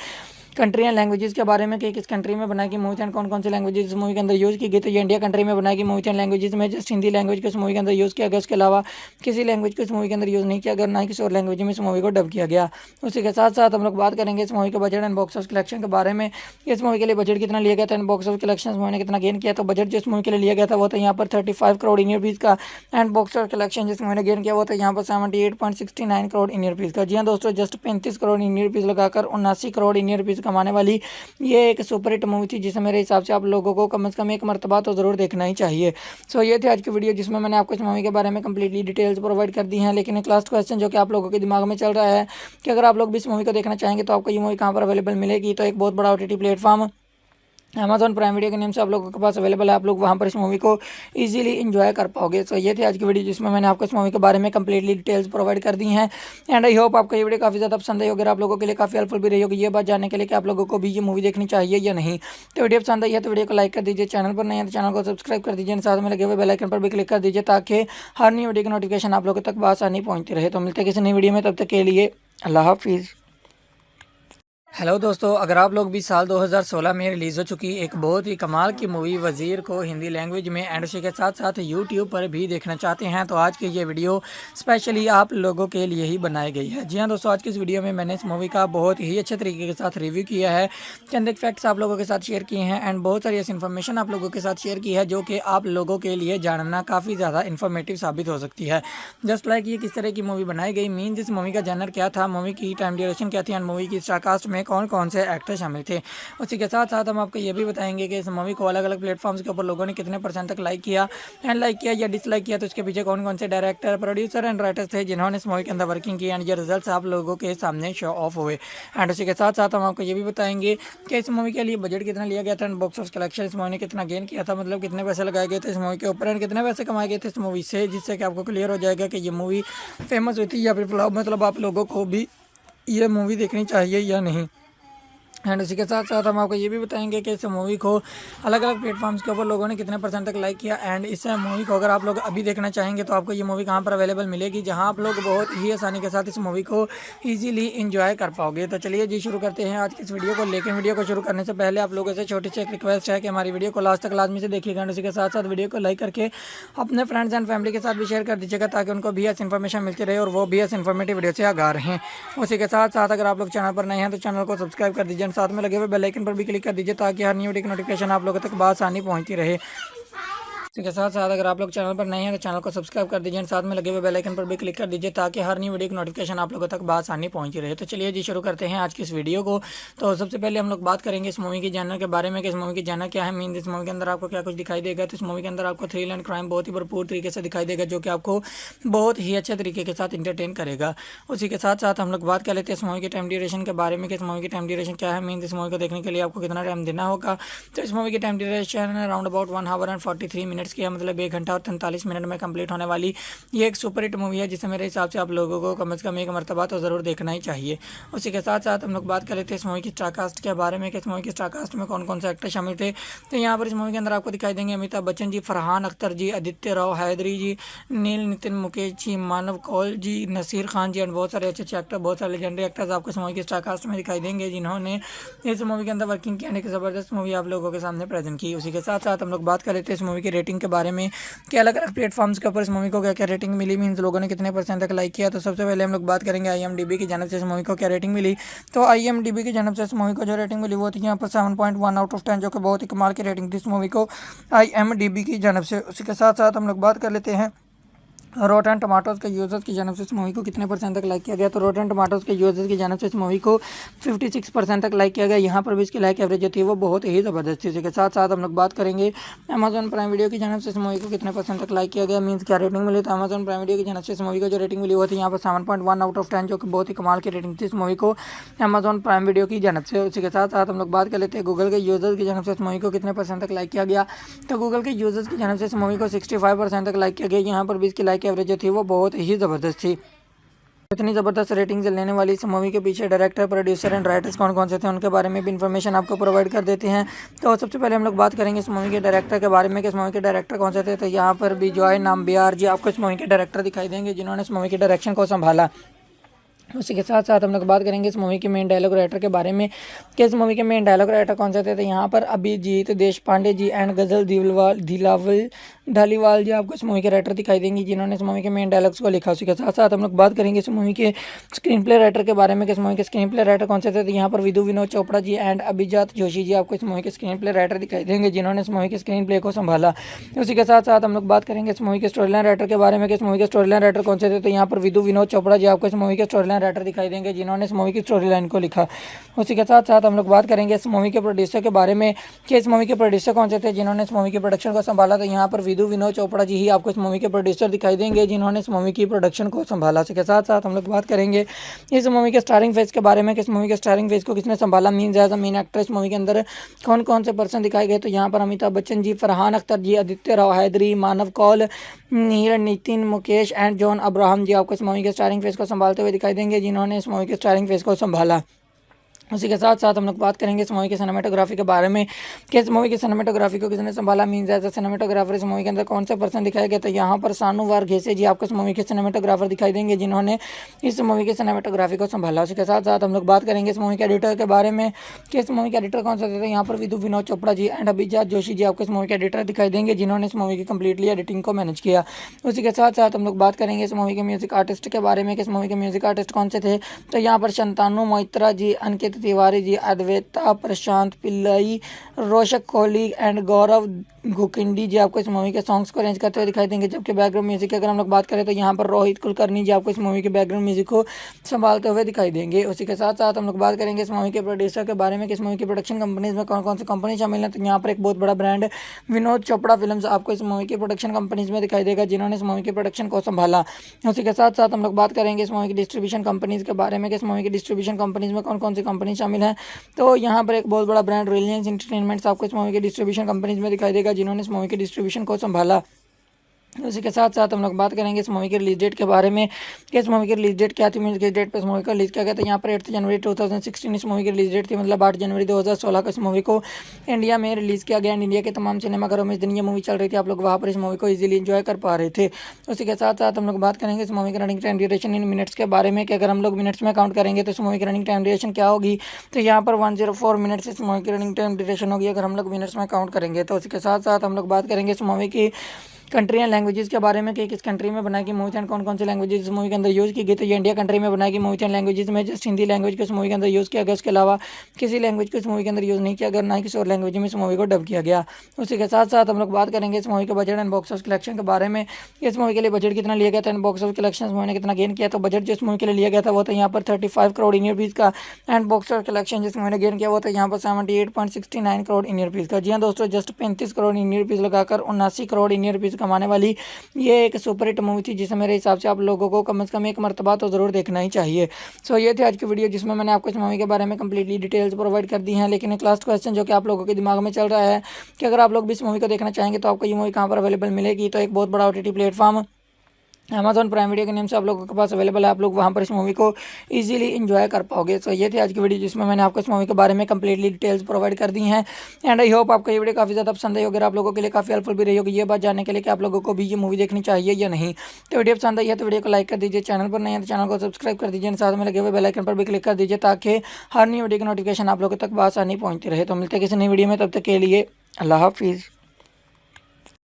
कंट्री एंड लैंग्वेजेस के बारे में कि किस कंट्री में बनाई गई मूवी एंड कौन कौन सी लैंग्वेजेस इस मूवी के अंदर यूज़ की गई। तो ये इंडिया कंट्री में बनाई गई मूवी एंड लैंग्वेजेस में जस्ट हिंदी लैंग्वेज को इस मूवी के अंदर यूज़ किया गया, उसके अलावा किसी लैंग्वेज को इस मूवी के अंदर यूज़ नहीं किया गया, ना ही किसी और लैंग्वेज में इस मूवी को डब किया गया। उसी के साथ साथ हम लोग बात करेंगे इस मूवी के budget and box office collection के बारे में। इस मूवी के लिए बजट कितना लिया गया था and box office collection movie ने कितना गेन किया। तो बजट जिस मूवी के लिए लिया गया था वो था यहाँ पर 35 करोड़ इंडियन रुपीज़ का एंड बॉक्स ऑफिस कलेक्शन जिस मूवी ने गेन किया वो था यहाँ पर 78.69 करोड़ इंडियन रुपीज़ का। जी हाँ दोस्तों, जस्ट 35 करोड़ इंडियन रुपीज़ लगाकर 79 करोड़ इंडियन रुपीज़ करोड़ कमाने वाली ये एक सुपर हिट मूवी थी, जिसे मेरे हिसाब से आप लोगों को कम से कम एक मरतबा तो ज़रूर देखना ही चाहिए। सो ये थी आज की वीडियो, जिसमें मैंने आपको इस मूवी के बारे में कंप्लीटली डिटेल्स प्रोवाइड कर दी हैं। लेकिन एक लास्ट क्वेश्चन जो कि आप लोगों के दिमाग में चल रहा है कि अगर आप लोग भी इस मूवी को देखना चाहेंगे तो आपको ये मूवी कहाँ पर अवेलेबल मिलेगी। तो एक बहुत बड़ा OTT platform Amazon prime video के नेम से आप लोगों के पास अवेलेबल है। आप लोग वहां पर इस मूवी को इजीली एंजॉय कर पाओगे। तो ये थी आज की वीडियो, जिसमें मैंने आपको इस मूवी के बारे में कंप्लीटली डिटेल्स प्रोवाइड कर दी हैं। एंड आई होप आपको ये वीडियो काफ़ी ज़्यादा पसंद आई होगी, आप लोगों के लिए काफ़ी हेल्पफुल भी रही होगी ये बात जानने के लिए कि आप लोगों को भी ये मूवी देखनी चाहिए या नहीं। तो वीडियो पसंद आई है तो वीडियो को लाइक कर दीजिए, चैनल पर नहीं है तो चैनल को सब्सक्राइब कर दीजिए, साथ में लगे हुए बेल आइकन पर भी क्लिक कर दीजिए ताकि हर नई वीडियो की नोटिफिकेशन आप लोगों तक बआसानी पहुँचती रहे। तो मिलते हैं किसी नई वीडियो में, तब तक के लिए अल्लाह हाफिज़। हेलो दोस्तों, अगर आप लोग भी साल 2016 में रिलीज़ हो चुकी एक बहुत ही कमाल की मूवी वज़ीर को हिंदी लैंग्वेज में एंड के साथ साथ यूट्यूब पर भी देखना चाहते हैं तो आज की ये वीडियो स्पेशली आप लोगों के लिए ही बनाई गई है। जी हाँ दोस्तों, आज की इस वीडियो में मैंने इस मूवी का बहुत ही अच्छे तरीके के साथ रिव्यू किया है, चंद एक फैक्ट्स आप लोगों के साथ शेयर किए हैं एंड बहुत सारी ऐसी इन्फॉर्मेशन आप लोगों के साथ शेयर की है जो कि आप लोगों के लिए जानना काफ़ी ज़्यादा इन्फॉर्मेटिव साबित हो सकती है। जस्ट लाइक ये किस तरह की मूवी बनाई गई, मीन्स इस मूवी का जनर क्या था, मूवी की टाइम ड्यूरेशन क्या थी एंड मूवी की स्टारकास्ट में कौन कौन से एक्टर शामिल थे। उसी के साथ साथ हम आपको ये भी बताएंगे कि इस मूवी को अलग अलग प्लेटफॉर्म्स के ऊपर लोगों ने कितने % तक लाइक किया एंड लाइक किया या डिसलाइक किया, तो इसके पीछे कौन कौन से डायरेक्टर, प्रोड्यूसर एंड राइटर्स थे जिन्होंने इस मूवी के अंदर वर्किंग की एंड ये रिजल्ट्स आप लोगों के सामने शो ऑफ हुए। एंड उसी के साथ साथ हम आपको ये भी बताएंगे कि इस मूवी के लिए बजट कितना लिया गया था एंड बॉक्स ऑफिस कलेक्शन इस मूवी ने कितना गेन किया था, मतलब कितने पैसे लगाए गए थे इस मूवी के ऊपर एंड कितने पैसे कमाए गए थे इस मूवी से, जिससे कि आपको क्लियर हो जाएगा कि ये मूवी फेमस हुई थी या फिर फ्लॉप, मतलब आप लोगों को भी ये मूवी देखनी चाहिए या नहीं। एंड उसी के साथ साथ हम आपको ये भी बताएंगे कि इस मूवी को अलग अलग प्लेटफॉर्म्स के ऊपर लोगों ने कितने % तक लाइक किया एंड इस मूवी को अगर आप लोग अभी देखना चाहेंगे तो आपको ये मूवी कहाँ पर अवेलेबल मिलेगी, जहाँ आप लोग बहुत ही आसानी के साथ इस मूवी को इजीली एंजॉय कर पाओगे। तो चलिए जी शुरू करते हैं आज की इस वीडियो को। लेकिन वीडियो को शुरू करने से पहले आप लोगों से छोटी सी एक रिक्वेस्ट है कि हमारी वीडियो को लास्ट तक लाजमी से देखिएगा एंड उसी के साथ साथ वीडियो को लाइक करके अपने फ्रेंड्स एंड फैमिली के साथ भी शेयर कर दीजिएगा ताकि उनको भी ऐसी इन्फॉर्मेशन मिलती रहे और वो भी ऐसी इन्फॉर्मेटिव वीडियो से आगाह रहें। उसी के साथ साथ अगर आप लोग चैनल पर नए हैं तो चैनल को सब्सक्राइब कर दीजिए, साथ में लगे हुए बेल आइकन पर भी क्लिक कर दीजिए ताकि हर न्यू वीडियो की नोटिफिकेशन आप लोगों तक बआसानी पहुंचती रहे। इसी के साथ साथ अगर आप लोग चैनल पर नए हैं तो चैनल को सब्सक्राइब कर दीजिए, साथ में लगे हुए बेल आइकन पर भी क्लिक कर दीजिए ताकि हर नई वीडियो की नोटिफिकेशन आप लोगों तक बआसानी पहुंची रहे। तो चलिए जी शुरू करते हैं आज की इस वीडियो को। तो सबसे पहले हम लोग बात करेंगे इस मूवी की जानर के बारे में कि इस मूवी की जानर क्या है, मीन इस मूवी के अंदर आपको क्या कुछ दिखाई देगा। तो इस मूवी के अंदर आपको थ्रिल एंड क्राइम बहुत ही भरपूर तरीके से दिखाई देगा जो कि आपको बहुत ही अच्छे तरीके के साथ इंटरटेन करेगा। उसी के साथ साथ हम लोग बात कर लेते हैं इस मूवी की टाइम ड्यूरेशन के बारे में कि इस मूवी की टाइम ड्यूरेशन क्या है, मीन इस मूवी को देखने के लिए आपको कितना टाइम देना होगा। तो इस मूवी की time duration around about 1 our and 43 minutes की है, मतलब 1 घंटा और 43 मिनट में कंप्लीट होने वाली ये एक सुपर हिट मूवी है जिसे मेरे हिसाब से आप लोगों को कम से कम एक मरतबा तो ज़रूर देखना ही चाहिए। उसी के साथ साथ हम लोग बात कर लेते हैं इस मूवी की स्टारकास्ट के बारे में कि इस मूवी की स्टारकास्ट में कौन कौन से एक्टर शामिल थे। तो यहाँ पर इस मूवी के अंदर आपको दिखाई देंगे अमिताभ बच्चन जी, फरहान अख्तर जी, आदित्य राव हैदरी जी, नील नितिन मुकेश जी, मानव कौल जी, नसीर खान जी एंड बहुत सारे अच्छे अच्छे एक्टर, बहुत सारे लेजेंडरी एक्टर्स आपको इस मूवी की स्टारकास्ट में दिखाई देंगे जिन्होंने इस मूवी के अंदर वर्किंग की यानी कि ज़बरदस्त मूवी आप लोगों के सामने प्रेजेंट की। उसी के साथ साथ हम लोग बात कर लेते हैं इस मूवी की रेटिंग के बारे में कि अलग अलग प्लेटफॉर्म्स के ऊपर इस मूवी को क्या क्या रेटिंग मिली, मीन्स लोगों ने कितने % तक लाइक किया। तो सबसे पहले हम लोग बात करेंगे IMDb की जानब से इस मूवी को क्या रेटिंग मिली। तो IMDb की जानब से इस मूवी को जो रेटिंग मिली वो थी यहाँ पर 7.1 आउट ऑफ 10, जो कि बहुत ही कमाल की रेटिंग थी इस मूवी को IMDb की जानब से। उसी के साथ साथ हम लोग बात कर लेते हैं रोटन टमाटोज़ के यूज़र्स की जानब से इस मूवी को कितने % तक लाइक किया गया। तो रोटन टमाटोज़ के यूज़र्स की जानब से इस मूवी को 56% तक लाइक किया गया। यहाँ पर भी इसकी लाइक एवरेज जो थी वो बहुत ही ज़बरदस्त थी। इसी के साथ साथ हम लोग बात करेंगे अमेजॉन प्राइम वीडियो की जानब से इस मूवी को कितने % तक लाइक किया गया, मीन्स क्या रेटिंग मिली। तो अमेजॉन प्राइम वीडियो की जानब से इस मूवी को जो रेटिंग मिली वो थी यहाँ पर 7.1 आउट ऑफ 10, जो कि बहुत ही कमाल की रेटिंग थी इस मूवी को अमेजॉन प्राइम वीडियो की जानब से। उसी के साथ साथ हम लोग बात कर लेते हैं गूगल के यूज़र्स की जानब से इस मूवी को कितने % तक लाइक किया गया। तो गूगल के यूज़र्स की जानब से इस मूवी को 65% तक लाइक किया गया। यहाँ पर भी इसकी लाइक एवरेज जो थी वो बहुत ही ज़बरदस्त थी। इतनी ज़बरदस्त रेटिंग से लेने वाली इस मूवी के पीछे डायरेक्टर, प्रोड्यूसर एंड राइटर्स कौन कौन से थे उनके बारे में भी इन्फॉर्मेशन आपको प्रोवाइड कर देते हैं। तो सबसे पहले हम लोग बात करेंगे इस मूवी के डायरेक्टर के बारे में कि इस मूवी के डायरेक्टर कौन से थे। तो यहाँ पर भी जॉय नाम्बियार जी आपको इस मूवी के डायरेक्टर दिखाई देंगे जिन्होंने इस मूवी के डायरेक्शन को संभाला। उसी के साथ साथ हम लोग बात करेंगे इस मूवी के मेन डायलॉग राइटर के बारे में कि इस मूवी के मेन डायलॉग राइटर कौन से थे। तो यहाँ पर अभिजीत देशपांडे जी एंड गजल धालीवाल जी आपको इस मूवी के राइटर दिखाई देंगी जिन्होंने इस मूवी के मेन डायलॉग्स को लिखा। उसी के साथ साथ हम लोग बात करेंगे इस मूवी के स्क्रीन प्ले राइटर के बारे में कि इस मूवी के स्क्रीन प्ले राइटर कौन से थे। तो यहाँ पर विदु विनोद चोपड़ा जी एंड अभिजात जोशी जी आपको इस मूवी के स्क्रीन प्ले राइटर दिखाई देंगे जिन्होंने इस मूवी के स्क्रीन प्ले को संभाला। उसी के साथ साथ हम लोग बात करेंगे इस मूवी के स्टोरी लाइन राइटर के बारे में कि इस मूवी के स्टोरी लाइन राइटर कौन से थे। तो यहाँ पर विदु विनोद चोपड़ा जी आपको इस मूवी के स्टोरी लाइन राइटर दिखाई देंगे जिन्होंने इस मूवी की स्टोरी लाइन को लिखा। उसी के साथ साथ हम लोग बात करेंगे इस मूवी के प्रोड्यूसर के बारे में कि इस मूवी के प्रोड्यूसर कौन से थे जिन्होंने इस मूवी के प्रोडक्शन को संभाला। तो यहाँ पर विनोद चोपड़ा जी ही आपको इस मूवी के प्रोड्यूसर दिखाई देंगे जिन्होंने इस मूवी की प्रोडक्शन को संभाला। इसके साथ साथ हम लोग बात करेंगे इस मूवी के स्टारिंग फेज के बारे में कि इस मूवी के स्टारिंग फेज को किसने संभाला, mean as a main actor इस मूवी के अंदर कौन कौन से पर्सन दिखाए गए। तो यहाँ पर अमिताभ बच्चन जी, फरहान अख्तर जी, आदित्य राव हैदरी, मानव कौल, नीर, नितिन, मुकेश एंड जॉन अब्राहम जी आपको इस मूवी के स्टारिंग फेज को संभालते हुए दिखाई देंगे जिन्होंने इस मूवी के स्टारिंग फेज को संभाला। उसी के साथ साथ हम लोग बात करेंगे इस मूवी की सिनेमेटोग्राफी के बारे में कि इस मूवी की सिनेमेटोग्राफी को किसने संभाला, मीन एज अ सिनेमेटोग्राफर इस मूवी के अंदर कौन से पर्सन दिखाए गए। तो यहाँ पर सानू वारघेसे जी आपको इस मूवी के सिनेमेटोग्राफर दिखाई देंगे जिन्होंने इस मूवी की सिनेमेटोग्राफी को संभाला। उसी के साथ साथ हम लोग बात करेंगे इस मूवी के एडिटर के बारे में कि इस मूवी के एडिटर कौन से थे। यहाँ पर विनोद चोपड़ा जी एंड अभिजात जोशी जी आपको इस मूवी के एडिटर दिखाई देंगे जिन्होंने इस मूवी की कंप्लीटली एडिटिंग को मैनेज किया। उसी के साथ साथ हम लोग बात करेंगे इस मूवी के म्यूजिक आर्टिस्ट के बारे में कि इस मूवी के म्यूजिक आर्टिस्ट कौन से थे। तो यहाँ पर शंतानु मोइत्रा जी, अंकित तिवारी जी, अद्वैता, प्रशांत पिल्लई, रोशक कोहली एंड गौरव गुकिंडी जी आपको इस मूवी के सॉन्ग्स को अरेंज करते हुए दिखाई देंगे। जबकि बैकग्राउंड म्यूजिक की अगर हम लोग बात करें तो यहाँ पर रोहित कुलकर्णी जी आपको इस मूवी के बैकग्राउंड म्यूजिक को संभालते हुए दिखाई देंगे। उसी के साथ साथ हम लोग बात करेंगे इस मूवी के प्रोड्यूसर के बारे में कि इस मूवी की प्रोडक्शन कंपनीज में कौन कौन सी कंपनी शामिल है। तो यहाँ पर एक बहुत बड़ा ब्रांड विनोद चोपड़ा फिल्म्स आपको इस मूवी की प्रोडक्शन कंपनीज में दिखाई देगा जिन्होंने इस मूवी की प्रोडक्शन को संभाला। उसी के साथ साथ हम लोग बात करेंगे इस मूवी की डिस्ट्रीब्यूशन कंपनीज के बारे में कि इस मूवी की डिस्ट्रीब्यूशन कंपनीज में कौन कौन सी कंपनी शामिल है। तो यहाँ पर एक बहुत बड़ा ब्रांड रिलायंस एंटरटेनमेंट्स आपको इस मूवी के डिस्ट्रीब्यूशन कंपनीज में दिखाई देगा जिन्होंने इस मूवी के डिस्ट्रीब्यूशन को संभाला। उसी के साथ साथ हम लोग बात करेंगे इस मूवी के रिलीज डेट के बारे में कि इस मूवी की रिलीज डेट क्या थी, मीन किस डेट पे इस मूवी का रिलीज किया गया था। यहाँ पर 8 जनवरी 2016 इस मूवी की रिलीज डेट थी, मतलब 8 जनवरी 2016 को इस मूवी को इंडिया में रिलीज़ किया गया एंड इंडिया के तमाम सिनेमाघरों में इस दिन ये मूवी चल रही थी। आप लोग वहाँ पर इस मूवी को ईजिली इंजॉय कर पा रहे थे। उसी के साथ साथ हम लोग बात करेंगे इस मूवी की रनिंग टाइम ड्यूरेशन इन मिनट्स के बारे में कि अगर हम लोग मिनट्स में काउंट करेंगे तो इस मूवी की रनिंग टाइम ड्यूरेशन क्या होगी। तो यहाँ पर 104 मिनट्स इस मूवी की रनिंग टाइम ड्यूरेशन होगी अगर हम लोग मिनट्स में काउंट करेंगे। तो उसी के साथ साथ हम लोग बात करेंगे इस मूवी की कंट्री एंड लैंग्वेजेस के बारे में कि किस कंट्री में बनाई गई मूवी एंड कौन कौन सी लैंग्वेजेस इस मूवी के अंदर यूज़ की गई। तो ये इंडिया कंट्री में बनाई गई मूवी एंड लैंग्वेजेस में जस्ट हिंदी लैंग्वेज को इस मूवी के अंदर यूज़ किया गया, उसके अलावा किसी लैंग्वेज को इस मूवी के अंदर यूज़ नहीं किया गया, ना ही किसी और लैंग्वेज में इस मूवी को डब किया गया। उसी के साथ साथ हम लोग बात करेंगे इस मूवी के budget and box office collection के बारे में। इस मूवी के लिए बजट कितना लिया गया था एंड बॉक्स ऑफिस कलेक्शन इस मूवी ने कितना गेन किया। तो बजट जो इस मूवी के लिए लिया गया था वो था यहाँ पर 35 करोड़ इंडियन रुपीज़ का एंड बॉक्स ऑफिस कलेक्शन जिस मूवी ने गेन किया वो था यहाँ पर 78.69 करोड़ इंडियन रुपीज़ का। जी हाँ दोस्तों, जस्ट 35 करोड़ इंडियन रुपीज़ लगाकर 79 करोड़ इंडियन रुपीज़ कमाने वाली ये एक सुपर हिट मूवी थी जिसे मेरे हिसाब से आप लोगों को कम से कम एक मर्तबा तो ज़रूर देखना ही चाहिए। सो ये थी आज की वीडियो जिसमें मैंने आपको इस मूवी के बारे में कंप्लीटली डिटेल्स प्रोवाइड कर दी हैं। लेकिन एक लास्ट क्वेश्चन जो कि आप लोगों के दिमाग में चल रहा है कि अगर आप लोग भी इस मूवी को देखना चाहेंगे तो आपको ये मूवी कहाँ पर अवेलेबल मिलेगी। तो एक बहुत बड़ा OTT platform Amazon prime video के नेम से आप लोगों के पास अवेलेबल है। आप लोग वहां पर इस मूवी को इजीली एंजॉय कर पाओगे। तो ये थी आज की वीडियो जिसमें मैंने आपको इस मूवी के बारे में कंप्लीटली डिटेल्स प्रोवाइड कर दी हैं एंड आई होप आपको ये वीडियो काफ़ी ज़्यादा पसंद आई होगी, आप लोगों के लिए काफ़ी हेल्पफुल भी रही होगी ये बात जानने के लिए कि आप लोगों को भी ये मूवी देखनी चाहिए या नहीं। तो वीडियो पसंद आई है तो वीडियो को लाइक कर दीजिए, चैनल पर नहीं है तो चैनल को सब्सक्राइब कर दीजिए, साथ में लगे हुए बेल आइकन पर भी क्लिक कर दीजिए ताकि हर नई वीडियो की नोटिफिकेशन आप लोगों तक आसानी पहुँचती रहे। तो मिलते हैं किसी नई वीडियो में, तब तक के लिए अल्लाह हाफिज़।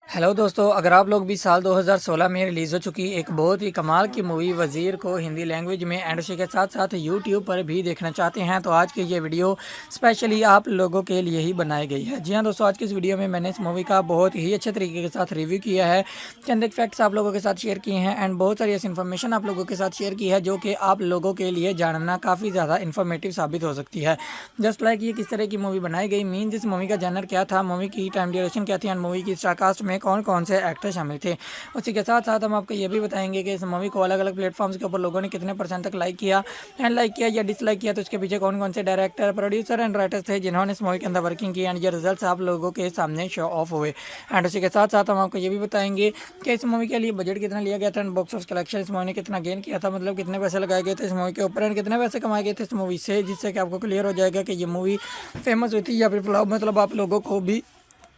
हेलो दोस्तों, अगर आप लोग भी साल 2016 में रिलीज़ हो चुकी एक बहुत ही कमाल की मूवी वज़ीर को हिंदी लैंग्वेज में एंड उसी के साथ साथ यूट्यूब पर भी देखना चाहते हैं तो आज की ये वीडियो स्पेशली आप लोगों के लिए ही बनाई गई है। जी हाँ दोस्तों, आज की इस वीडियो में मैंने इस मूवी का बहुत ही अच्छे तरीके के साथ रिव्यू किया है, चंद एक फैक्ट्स आप लोगों के साथ शेयर किए हैं एंड बहुत सारी ऐसी इन्फॉर्मेशन आप लोगों के साथ शेयर की है जो कि आप लोगों के लिए जानना काफ़ी ज़्यादा इन्फॉर्मेटिव साबित हो सकती है। जस्ट लाइक ये किस तरह की मूवी बनाई गई, मीन जिस मूवी का जनर क्या था, मूवी की टाइम ड्यूरेशन क्या थी एंड मूवी की स्टारकास्ट में कौन कौन से एक्टर शामिल थे। उसी के साथ साथ हम आपको ये भी बताएंगे कि इस मूवी को अलग अलग प्लेटफॉर्म्स के ऊपर लोगों ने कितने % तक लाइक किया एंड लाइक किया या डिसलाइक किया, तो इसके पीछे कौन कौन से डायरेक्टर, प्रोड्यूसर एंड राइटर्स थे जिन्होंने इस मूवी के अंदर वर्किंग की एंड ये रिजल्ट्स आप लोगों के सामने शो ऑफ हुए। एंड उसी के साथ साथ हम आपको ये भी बताएंगे कि इस मूवी के लिए बजट कितना लिया गया था एंड बॉक्स ऑफिस कलेक्शन इस मूवी ने कितना गेन किया था, मतलब कितने पैसे लगाए गए थे इस मूवी के ऊपर एंड कितने पैसे कमाए गए थे इस मूवी से, जिससे कि आपको क्लियर हो जाएगा कि ये मूवी फेमस हुई थी या फिर फ्लॉप, मतलब आप लोगों को भी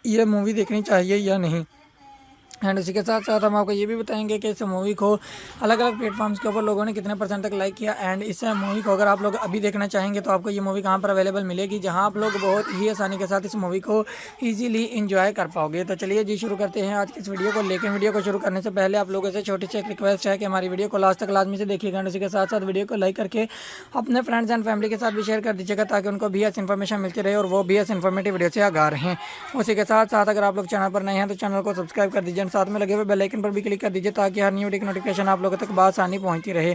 ये मूवी देखनी चाहिए या नहीं। एंड उसी के साथ साथ हम आपको ये भी बताएंगे कि इस मूवी को अलग अलग प्लेटफॉर्म्स के ऊपर लोगों ने कितने % तक लाइक किया एंड इस मूवी को अगर आप लोग अभी देखना चाहेंगे तो आपको ये मूवी कहाँ पर अवेलेबल मिलेगी, जहाँ आप लोग बहुत ही आसानी के साथ इस मूवी को ईजिली इंजॉय कर पाओगे। तो चलिए जी शुरू करते हैं आज की इस वीडियो को। लेकिन वीडियो को शुरू करने से पहले आप लोगों से छोटी सी एक रिक्वेस्ट है कि हमारी वीडियो को लास्ट तक लाजमी से देखिएगा एंड उसी के साथ साथ वीडियो को लाइक करके अपने फ्रेंड्स एंड फैमिली के साथ भी शेयर कर दीजिएगा ताकि उनको भी ऐसी इन्फॉर्मेशन मिलती रहे और वो भी ऐसी इन्फॉर्मेटिव वीडियो से आगाह रहें। उसी के साथ साथ अगर आप लोग चैनल पर नए हैं तो चैनल को सब्सक्राइब कर दीजिए, साथ में लगे हुए बेल आइकन पर भी क्लिक कर दीजिए ताकि हर न्यू वीडियो की नोटिफिकेशन आप लोगों तक आसानी पहुंचती रहे।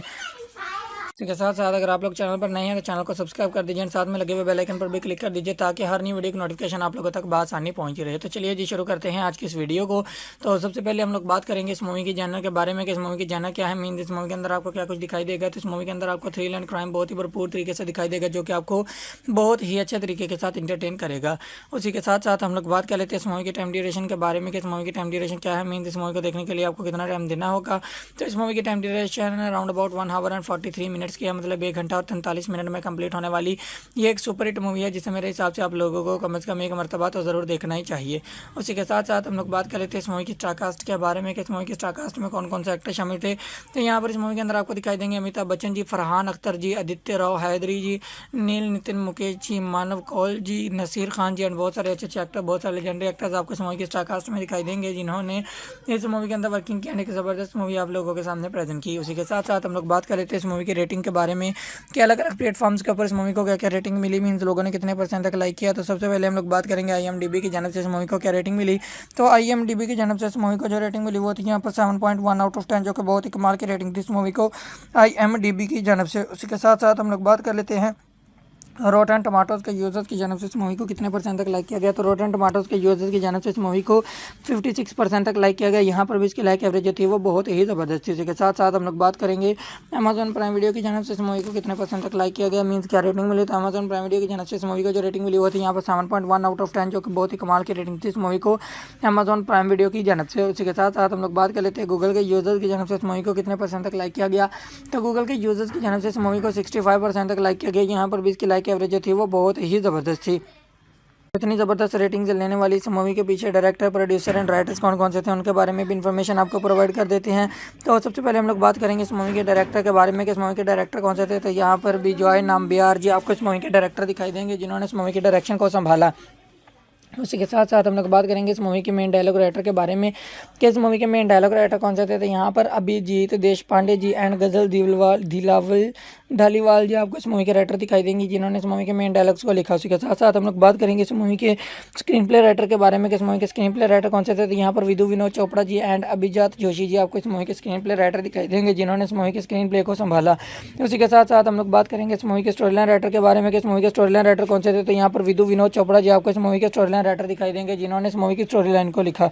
इसके साथ साथ अगर आप लोग चैनल पर नए हैं तो चैनल को सब्सक्राइब कर दीजिए, साथ में लगे हुए बेल आइकन पर भी क्लिक कर दीजिए ताकि हर नई वीडियो की नोटिफिकेशन आप लोगों तक आसानी पहुंची रहे। तो चलिए जी शुरू करते हैं आज की इस वीडियो को। तो सबसे पहले हम लोग बात करेंगे इस मूवी की जनर के बारे में कि इस मूवी की जनर क्या है, मीन इस मूवी के अंदर आपको क्या कुछ दिखाई देगा। तो इस मूवी के अंदर आपको थ्रिल एंड क्राइम बहुत ही भरपूर तरीके से दिखाई देगा जो कि आपको बहुत ही अच्छे तरीके के साथ इंटरटेन करेगा। उसी के साथ साथ हम लोग बात कर लेते हैं इस मूवी की टाइम ड्यूरेशन के बारे में कि इस मूवी की टाइम ड्यूरेशन क्या है, मीन इस मूवी को देखने के लिए आपको कितना टाइम देना होगा। तो इस मूवी की time duration around about 1 our and 43 minutes की है, मतलब 1 घंटा और 43 मिनट में कंप्लीट होने वाली ये एक सुपर हिट मूवी है जिसे मेरे हिसाब से आप लोगों को कम से कम एक मरतबा तो ज़रूर देखना ही चाहिए। उसी के साथ साथ हम लोग बात कर लेते हैं इस मूवी की स्टारकास्ट के बारे में कि इस मूवी की स्टारकास्ट में कौन कौन से एक्टर शामिल थे। तो यहाँ पर इस मूवी के अंदर आपको दिखाई देंगे अमिताभ बच्चन जी, फरहान अख्तर जी, आदित्य राव हैदरी जी, नील नितिन मुकेश जी, मानव कौल जी, नसीर खान जी एंड बहुत सारे अच्छे अच्छे एक्टर, बहुत सारे लेजेंडरी एक्टर्स आपको इस मूवी की स्टारकास्ट में दिखाई देंगे जिन्होंने इस मूवी के अंदर वर्किंग किया, एक ज़बरदस्त मूवी आप लोगों के सामने प्रेजेंट की। उसी के साथ साथ हम लोग बात कर लेते हैं इस मूवी की रेटिंग के बारे में कि अलग अलग प्लेटफॉर्म्स के ऊपर इस मूवी को क्या क्या रेटिंग मिली, मीन्स लोगों ने कितने परसेंट तक लाइक किया। तो सबसे पहले हम लोग बात करेंगे IMDb की जानब से इस मूवी को क्या रेटिंग मिली। तो IMDb की जानब से इस मूवी को जो रेटिंग मिली वो थी यहाँ पर 7.1 आउट ऑफ 10, जो कि बहुत ही कमाल की रेटिंग थी इस मूवी को IMDb की जानब से। उसी के साथ साथ हम लोग बात कर लेते हैं रोटन टमाटोज़ के यूज़र्स की जानब से इस मूवी को कितने परसेंट तक लाइक किया गया। तो रोटन टमाटोज़ के यूज़र्स की जानब से इस मूवी को 56% तक लाइक किया गया। यहाँ पर भी इसकी लाइक एवरेज जो थी वो बहुत ही ज़बरदस्त थी। इसके साथ साथ हम लोग बात करेंगे अमेजॉन प्राइम वीडियो की जानब से इस मूवी को कितने परसेंट तक लाइक किया गया, मीन्स क्या रेटिंग मिली। तो अमेजॉन प्राइम वीडियो की जानब से इस मूवी को जो रेटिंग मिली वो थी यहाँ पर 7.1 आउट ऑफ 10, जो कि बहुत ही कमाल की रेटिंग थी इस मूवी को अमेजॉन प्राइम वीडियो की जानब से। उसी के साथ साथ हम लोग बात कर लेते हैं गूगल के यूज़र्स की जानब से इस मूवी को कितने परसेंट तक लाइक किया गया। तो गूगल के यूज़र्स की जानब से इस मूवी को 65% तक लाइक किया गया। यहाँ पर भी इसकी लाइक एवरेज जो थी वो बहुत ही ज़बरदस्त थी। इतनी ज़बरदस्त रेटिंग लेने वाली इस मूवी के पीछे डायरेक्टर, प्रोड्यूसर एंड राइटर्स कौन कौन से थे उनके बारे में भी इन्फॉर्मेशन आपको प्रोवाइड कर देते हैं। तो सबसे पहले हम लोग बात करेंगे इस मूवी के डायरेक्टर के बारे में कि इस मूवी के डायरेक्टर कौन से थे। तो यहाँ पर बिजॉय नाम्बियार जी आपको इस मूवी के डायरेक्टर दिखाई देंगे जिन्होंने इस मूवी के डायरेक्शन को संभाला। उसी के साथ साथ हम लोग बात करेंगे इस मूवी के मेन डायलॉग राइटर के बारे में कि इस मूवी के मेन डायलॉग राइटर कौन से थे। तो यहाँ पर अभिजीत देशपांडे जी एंड गजल दिलावल धालीवाल जी आपको इस मूवी के राइटर दिखाई देंगे जिन्होंने इस मूवी के मेन डायलॉग्स को लिखा। उसी के साथ साथ हम लोग बात करेंगे इस मूवी के स्क्रीन प्ले राइटर के बारे में कि इस मूवी के स्क्रीन प्ले राइटर कौन से थे। तो यहाँ पर विधु विनोद चोपड़ा जी एंड अभिजात जोशी जी आपको इस मूवी के स्क्रीन प्ले राइटर दिखाई देंगे जिन्होंने इस मूवी के स्क्रीन प्ले को संभाला। उसी के साथ साथ हम लोग बात करेंगे इस मूवी के स्टोरी लाइन राइटर के बारे में कि इस मूवी के स्टोरी लाइन राइटर कौन से थे। तो यहाँ पर विधु विनोद चोपड़ा जी आपको इस मूवी के स्टोरी लाइन राइटर दिखाई देंगे जिन्होंने इस मूवी की स्टोरी लाइन को लिखा।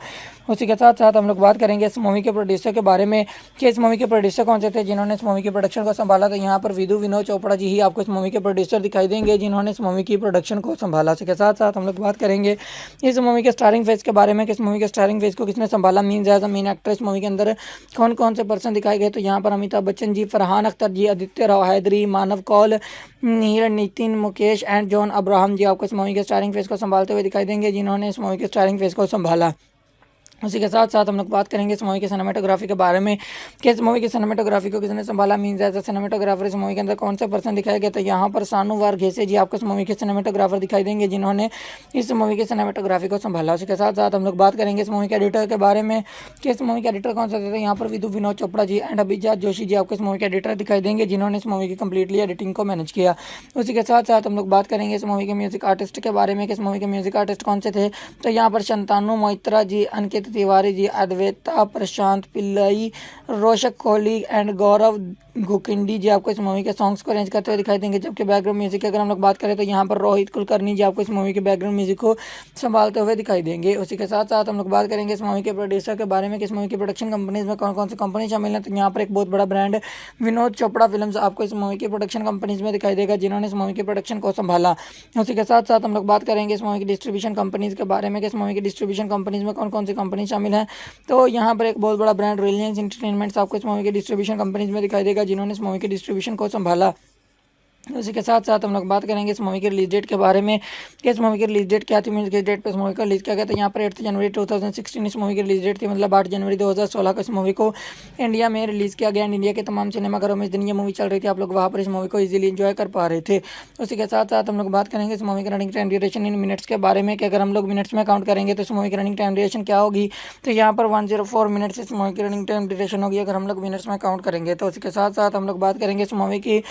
उसी के साथ साथ हम लोग बात करेंगे इस मूवी के प्रोड्यूसर के बारे में कि इस मूवी के प्रोड्यूसर कौन से थे जिन्होंने इस मूवी के प्रोडक्शन को संभाला। तो यहाँ पर विधु विनोद चोपड़ा जी ही आपको इस मूवी के प्रोड्यूसर दिखाई देंगे जिन्होंने इस मूवी की प्रोडक्शन को संभाला। इसके साथ साथ हम लोग बात करेंगे इस मूवी के स्टारिंग फेज के बारे में कि इस मूवी के स्टारिंग फेज को किसने संभाला, means as a main actor इस मूवी के अंदर कौन कौन से पर्सन दिखाए गए। तो यहाँ पर अमिताभ बच्चन जी, फरहान अख्तर जी, आदित्य राव हैदरी, मानव कौल, नील नितिन मुकेश एंड जॉन अब्राहम जी आपको इस मूवी के स्टारिंग फेज को संभालते हुए दिखाई देंगे जिन्होंने इस मूवी के स्टारिंग फेज को संभाला। उसी के साथ साथ हम लोग बात करेंगे इस मूवी की सिनेमेटोग्राफी के बारे में कि इस मूवी की सिनेमेटोग्राफी को किसने संभाला, मीन्स एज अ सिनेमेटोग्राफर इस मूवी के अंदर कौन से पर्सन दिखाए गए। तो यहाँ पर सानू वारघेसे जी आपको इस मूवी के सिनेमेटोग्राफर दिखाई देंगे जिन्होंने इस मूवी की सिनेमेटोग्राफी को संभाला। उसी के साथ साथ हम लोग बात करेंगे इस मूवी के एडिटर के बारे में कि इस मूवी के एडिटर कौन से थे। यहाँ पर विधु विनोद चोपड़ा जी एंड अभिजात जोशी जी आपको इस मूवी के एडिटर दिखाई देंगे जिन्होंने इस मूवी की कंप्लीटली एडिटिंग को मैनेज किया। उसी के साथ साथ हम लोग बात करेंगे इस मूवी के म्यूजिक आर्टिस्ट के बारे में कि इस मूवी के म्यूजिक आर्टिस्ट कौन से थे। तो यहाँ पर शंतानु मोइत्रा जी, अंकित तिवारी जी, अद्वैता प्रशांत पिल्लई, रोशक कोहली एंड गौरव गुकिंडी जी आपको इस मूवी के सॉन्ग्स को अरेंज करते हुए दिखाई देंगे। जबकि बैकग्राउंड म्यूजिक की अगर हम लोग बात करें तो यहाँ पर रोहित कुलकर्णी जी आपको इस मूवी के बैकग्राउंड म्यूजिक को संभालते हुए दिखाई देंगे। उसी के साथ साथ हम लोग बात करेंगे इस मूवी के प्रोड्यूसर के बारे में कि इस मूवी की प्रोडक्शन कंपनीज में कौन कौन सी कंपनी शामिल है। तो यहाँ पर एक बहुत बड़ा ब्रांड विनोद चोपड़ा फिल्म्स आपको इस मूवी की प्रोडक्शन कंपनीज में दिखाई देगा जिन्होंने इस मूवी की प्रोडक्शन को संभाला। उसी के साथ साथ हम लोग बात करेंगे इस मूवी की डिस्ट्रीब्यूशन कंपनीज के बारे में कि इस मूवी की डिस्ट्रीब्यूशन कंपनीज में कौन कौन सी कंपनी शामिल है। तो यहाँ पर एक बहुत बड़ा ब्रांड रिलायंस एंटरटेनमेंट्स आपको इस मूवी के डिस्ट्रीब्यूशन कंपनीज में दिखाई देगा जिन्होंने इस मूवी की डिस्ट्रीब्यूशन को संभाला। उसी के साथ साथ हम लोग बात करेंगे इस मूवी की रिलीज डेट के बारे में कि इस मूवी की रिलीज डेट क्या थी, मीन किस डेट पे इस मूवी का रिलीज किया गया। तो यहाँ पर 8 जनवरी 2016 इस मूवी की रिलीज डेट थी, मतलब 8 जनवरी 2016 को इस मूवी को इंडिया में रिलीज़ किया गया। इंडिया के तमाम सिनेमाघरों में इस दिन ये मूवी चल रही थी, आप लोग वहाँ पर इस मूवी को ईजिली इंजॉय कर पा रहे थे। उसी के साथ साथ हम लोग बात करेंगे इस मूवी की रनिंग टाइम ड्यूरेशन इन मिनट्स के बारे में कि अगर हम लोग मिनट्स में काउंट करेंगे तो इस मूवी की रनिंग टाइम ड्यूरेशन क्या होगी। तो यहाँ पर 104 मिनट्स इस मूवी की रनिंग टाइम ड्यूरेशन होगी अगर हम लोग मिनट्स में काउंट करेंगे। तो उसी के साथ साथ हम लोग बात करेंगे इस मूवी की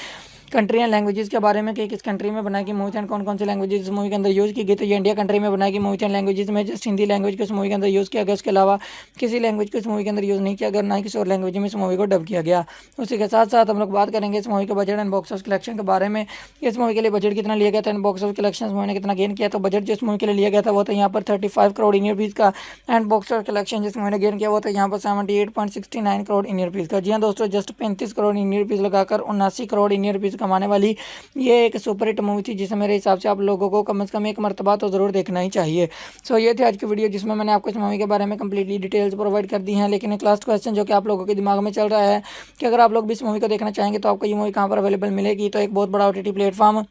कंट्री एंड लैंग्वेजेस के बारे में कि किस कंट्री में बनाई गई मूवी एंड कौन कौन सी लैंग्वेजेस इस मूवी के अंदर यूज़ की गई। तो ये इंडिया कंट्री में बनाई गई मूवी एंड लैंग्वेजेस में जस्ट हिंदी लैंग्वेज को इस मूवी के अंदर यूज़ किया गया, उसके अलावा किसी लैंग्वेज को इस मूवी के अंदर यूज़ नहीं किया गया, ना ही किसी और लैंग्वेज में इस मूवी को डब किया गया। उसी के साथ साथ हम लोग बात करेंगे इस मूवी के budget and box office collection के बारे में। इस मूवी के लिए बजट कितना लिया गया था and box office collection movie ने कितना गेन किया। तो बजट जिस मूवी के लिए लिया गया था वो था यहाँ पर 35 करोड़ इंडियन रुपीज़ का एंड बॉक्स ऑफिस कलेक्शन जिस मूवी ने गेन किया वो था यहाँ पर 78.69 करोड़ इंडियन रुपीज़ का। जी हाँ दोस्तों, जस्ट 35 करोड़ इंडियन रुपीज़ लगाकर 79 करोड़ इंडियन रुपीज़ कमाने वाली ये एक सुपर हिट मूवी थी, जिसे मेरे हिसाब से आप लोगों को कम से कम एक मरतबा तो ज़रूर देखना ही चाहिए। सो ये थी आज की वीडियो जिसमें मैंने आपको इस मूवी के बारे में कंप्लीटली डिटेल्स प्रोवाइड कर दी हैं। लेकिन एक लास्ट क्वेश्चन जो कि आप लोगों के दिमाग में चल रहा है कि अगर आप लोग भी इस मूवी को देखना चाहेंगे तो आपको ये मूवी कहाँ पर अवेलेबल मिलेगी। तो एक बहुत बड़ा OTT platform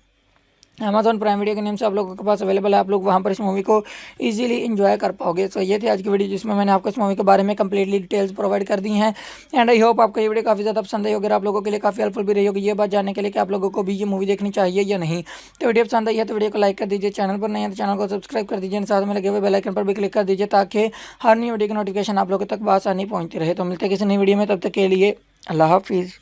Amazon prime video के नेम से आप लोगों के पास अवेलेबल है। आप लोग वहां पर इस मूवी को इजीली एंजॉय कर पाओगे। तो ये थी आज की वीडियो जिसमें मैंने आपको इस मूवी के बारे में कंप्लीटली डिटेल्स प्रोवाइड कर दी हैं एंड आई होप आपको ये वीडियो काफ़ी ज़्यादा पसंद आई होगी, आप लोगों के लिए काफ़ी हेल्पफुल भी रही होगी ये बात जानने के लिए कि आप लोगों को भी ये मूवी देखनी चाहिए या नहीं। तो वीडियो पसंद आई है तो वीडियो को लाइक कर दीजिए, चैनल पर नहीं है तो चैनल को सब्सक्राइब कर दीजिए, साथ में लगे हुए बेल आइकन पर भी क्लिक कर दीजिए ताकि हर नई वीडियो की नोटिफिकेशन आप लोगों तक बआसानी पहुँचती रहे। तो मिलते हैं किसी नई वीडियो में, तब तक के लिए अल्लाह हाफिज़।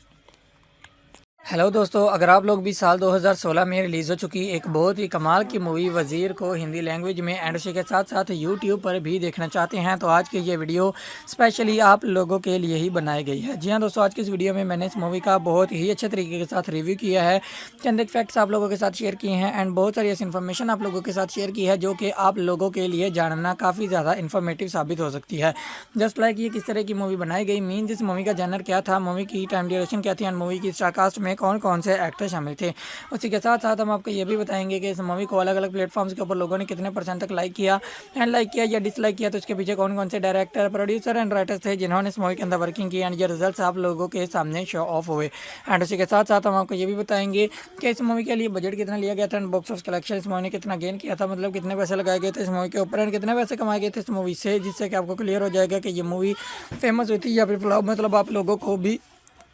हेलो दोस्तों, अगर आप लोग भी साल 2016 में रिलीज़ हो चुकी एक बहुत ही कमाल की मूवी वज़ीर को हिंदी लैंग्वेज में एंड उसी के साथ साथ यूट्यूब पर भी देखना चाहते हैं तो आज की ये वीडियो स्पेशली आप लोगों के लिए ही बनाई गई है। जी हाँ दोस्तों, आज की इस वीडियो में मैंने इस मूवी का बहुत ही अच्छे तरीके के साथ रिव्यू किया है, चंद एक फैक्ट्स आप लोगों के साथ शेयर किए हैं एंड बहुत सारी ऐसी इन्फॉर्मेशन आप लोगों के साथ शेयर की है जो कि आप लोगों के लिए जानना काफ़ी ज़्यादा इन्फॉर्मेटिव साबित हो सकती है। जस्ट लाइक ये किस तरह की मूवी बनाई गई, मीन इस मूवी का जनर क्या था, मूवी की टाइम ड्यूरेशन क्या थी एंड मूवी की स्टारकास्ट में कौन कौन से एक्टर शामिल थे। उसी के साथ साथ हम आपको ये भी बताएंगे कि इस मूवी को अलग अलग प्लेटफॉर्म्स के ऊपर लोगों ने कितने % तक लाइक किया एंड लाइक किया या डिसलाइक किया, तो इसके पीछे कौन कौन से डायरेक्टर, प्रोड्यूसर एंड राइटर्स थे जिन्होंने इस मूवी के अंदर वर्किंग की एंड ये रिजल्ट्स आप लोगों के सामने शो ऑफ हुए। एंड उसी के साथ साथ हम आपको ये भी बताएंगे कि इस मूवी के लिए बजट कितना लिया गया था एंड बॉक्स ऑफिस कलेक्शन इस मूवी ने कितना गेन किया था, मतलब कितने पैसे लगाए गए थे इस मूवी के ऊपर एंड कितने पैसे कमाए गए थे इस मूवी से, जिससे कि आपको क्लियर हो जाएगा कि ये मूवी फेमस हुई थी या फिर फ्लॉप, मतलब आप लोगों को भी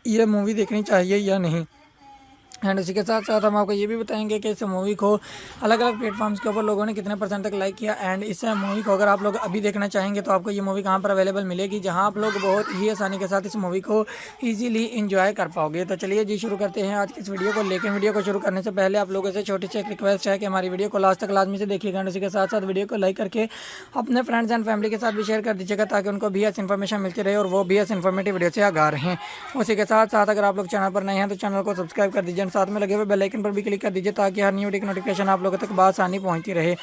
ये मूवी देखनी चाहिए या नहीं। एंड उसी के साथ साथ हम आपको ये भी बताएंगे कि इस मूवी को अलग अलग प्लेटफॉर्म्स के ऊपर लोगों ने कितने % तक लाइक किया एंड इस मूवी को अगर आप लोग अभी देखना चाहेंगे तो आपको ये मूवी कहाँ पर अवेलेबल मिलेगी, जहाँ आप लोग बहुत ही आसानी के साथ इस मूवी को इजीली एंजॉय कर पाओगे। तो चलिए जी शुरू करते हैं आज की इस वीडियो को। लेकिन वीडियो को शुरू करने से पहले आप लोगों से छोटी सी एक रिक्वेस्ट है कि हमारी वीडियो को लास्ट तक लाजमी से देखिएगा एंड उसी के साथ साथ वीडियो को लाइक करके अपने फ्रेंड्स एंड फैमिली के साथ भी शेयर कर दीजिएगा ताकि उनको भी ऐसी इन्फॉर्मेशन मिलती रहे और वो भी ऐसी इन्फॉर्मेटिव वीडियो से आगाह रहें। उसी के साथ साथ अगर आप लोग चैनल पर नए हैं तो चैनल को सब्सक्राइब कर दीजिए, साथ में लगे हुए बेल आइकन पर भी क्लिक कर दीजिए ताकि हर न्यू वीडियो की नोटिफिकेशन आप लोगों तक बआसानी पहुंचती रहे।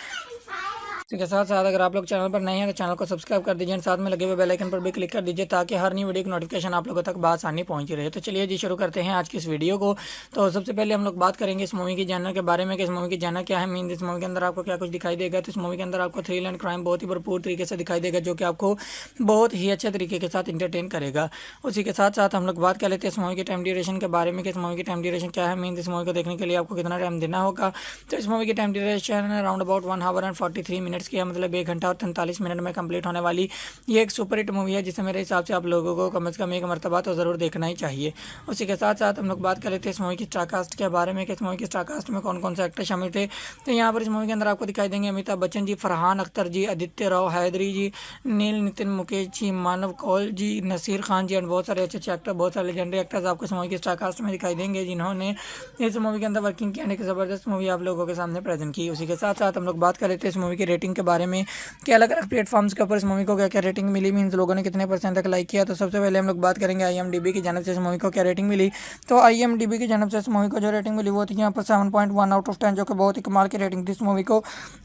इसके साथ साथ अगर आप लोग चैनल पर नए हैं तो चैनल को सब्सक्राइब कर दीजिए, साथ में लगे हुए बेल आइकन पर भी क्लिक कर दीजिए ताकि हर नई वीडियो की नोटिफिकेशन आप लोगों तक बआसानी पहुंची रहे। तो चलिए जी शुरू करते हैं आज की इस वीडियो को। तो सबसे पहले हम लोग बात करेंगे इस मूवी की जानर के बारे में कि इस मूवी की जानर क्या है, मीन इस मूवी के अंदर आपको क्या कुछ दिखाई देगा। तो इस मूवी के अंदर आपको थ्रिल एंड क्राइम बहुत ही भरपूर तरीके से दिखाई देगा जो कि आपको बहुत ही अच्छे तरीके के साथ इंटरटेन करेगा। उसी के साथ साथ हम लोग बात कर लेते हैं इस मूवी की टाइम ड्यूरेशन के बारे में कि इस मूवी की टाइम ड्यूरेशन क्या है, मीन इस मूवी को देखने के लिए आपको कितना टाइम देना होगा। तो इस मूवी की time duration around about 1 our and 43 minutes की है, मतलब 1 घंटा और 43 मिनट में कंप्लीट होने वाली ये एक सुपर हिट मूवी है जिसे मेरे हिसाब से आप लोगों को कम से कम एक मरतबा तो ज़रूर देखना ही चाहिए। उसी के साथ साथ हम लोग बात कर लेते हैं इस मूवी की स्टारकास्ट के बारे में कि इस मूवी की स्टारकास्ट में कौन कौन से एक्टर शामिल थे। तो यहाँ पर इस मूवी के अंदर आपको दिखाई देंगे अमिताभ बच्चन जी, फरहान अख्तर जी, आदित्य राव हैदरी जी, नील नितिन मुकेश जी, मानव कौल जी, नसीर खान जी एंड बहुत सारे अच्छे अच्छे एक्टर, बहुत सारे लेजेंडरी एक्टर्स आपको इस मूवी की स्टारकास्ट में दिखाई देंगे जिन्होंने इस मूवी के अंदर वर्किंग की, एक ज़बरदस्त मूवी आप लोगों के सामने प्रेजेंट की। उसी के साथ साथ हम लोग बात कर लेते हैं इस मूवी की रेटिंग के बारे में कि अलग अलग प्लेटफॉर्म्स के ऊपर इस मूवी को क्या क्या रेटिंग मिली, मीन्स लोगों ने कितने % तक लाइक किया। तो सबसे पहले हम लोग बात करेंगे IMDb की जानब से इस मूवी को क्या रेटिंग मिली। तो IMDb की जानब से इस मूवी को जो रेटिंग मिली वो थी यहाँ पर 7.1 आउट ऑफ 10, जो कि बहुत ही कमाल की रेटिंग थी इस मूवी को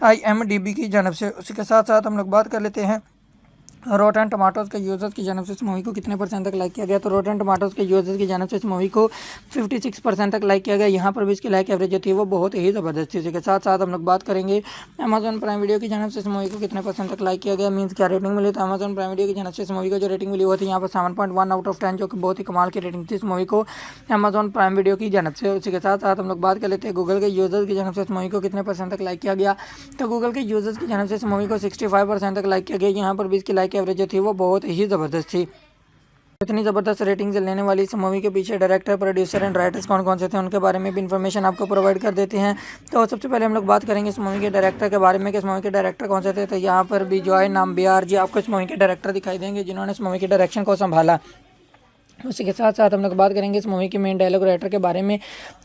IMDb की जानब से। उसी के साथ साथ हम लोग बात कर लेते हैं रोटन टमाटोज़ के यूज़र्स की जानब से इस मूवी को कितने % तक लाइक किया गया। तो रोटन टमाटोज़ के यूज़र्स की जानब से इस मूवी को 56% तक लाइक किया गया। यहाँ पर भी इसकी लाइक एवरेज जो थी वो बहुत ही ज़बरदस्त थी। इसी के साथ साथ हम लोग बात करेंगे अमेजॉन प्राइम वीडियो की जानब से इस मूवी को कितने % तक लाइक किया गया, मीन्स क्या रेटिंग मिली। तो अमेजॉन प्राइम वीडियो की जानब से इस मूवी को जो रेटिंग मिली वो थी यहाँ पर 7.1 आउट ऑफ 10, जो कि बहुत ही कमाल की रेटिंग थी इस मूवी को अमेजॉन प्राइम वीडियो की जानब से। उसी के साथ साथ हम लोग बात कर लेते हैं गूगल के यूज़र्स की जानब से इस मूवी को कितने % तक लाइक किया गया। तो गूगल के यूज़र्स की जानब से इस मूवी को 65% तक लाइक किया गया। यहाँ पर भी इसकी लाइक एवरेज जो थी वो बहुत ही ज़बरदस्त थी। इतनी ज़बरदस्त रेटिंग्स लेने वाली इस मूवी के पीछे डायरेक्टर, प्रोड्यूसर एंड राइटर्स कौन कौन से थे उनके बारे में भी इन्फॉर्मेशन आपको प्रोवाइड कर देते हैं। तो सबसे पहले हम लोग बात करेंगे इस मूवी के डायरेक्टर के बारे में कि इस मूवी के डायरेक्टर कौन से थे। तो यहाँ पर भी जॉय नाम्बियार जी आपको इस मूवी के डायरेक्टर दिखाई देंगे जिन्होंने इस मूवी के डायरेक्शन को संभाला। उसी के साथ साथ हम लोग बात करेंगे इस मूवी के मेन डायलॉग राइटर के बारे में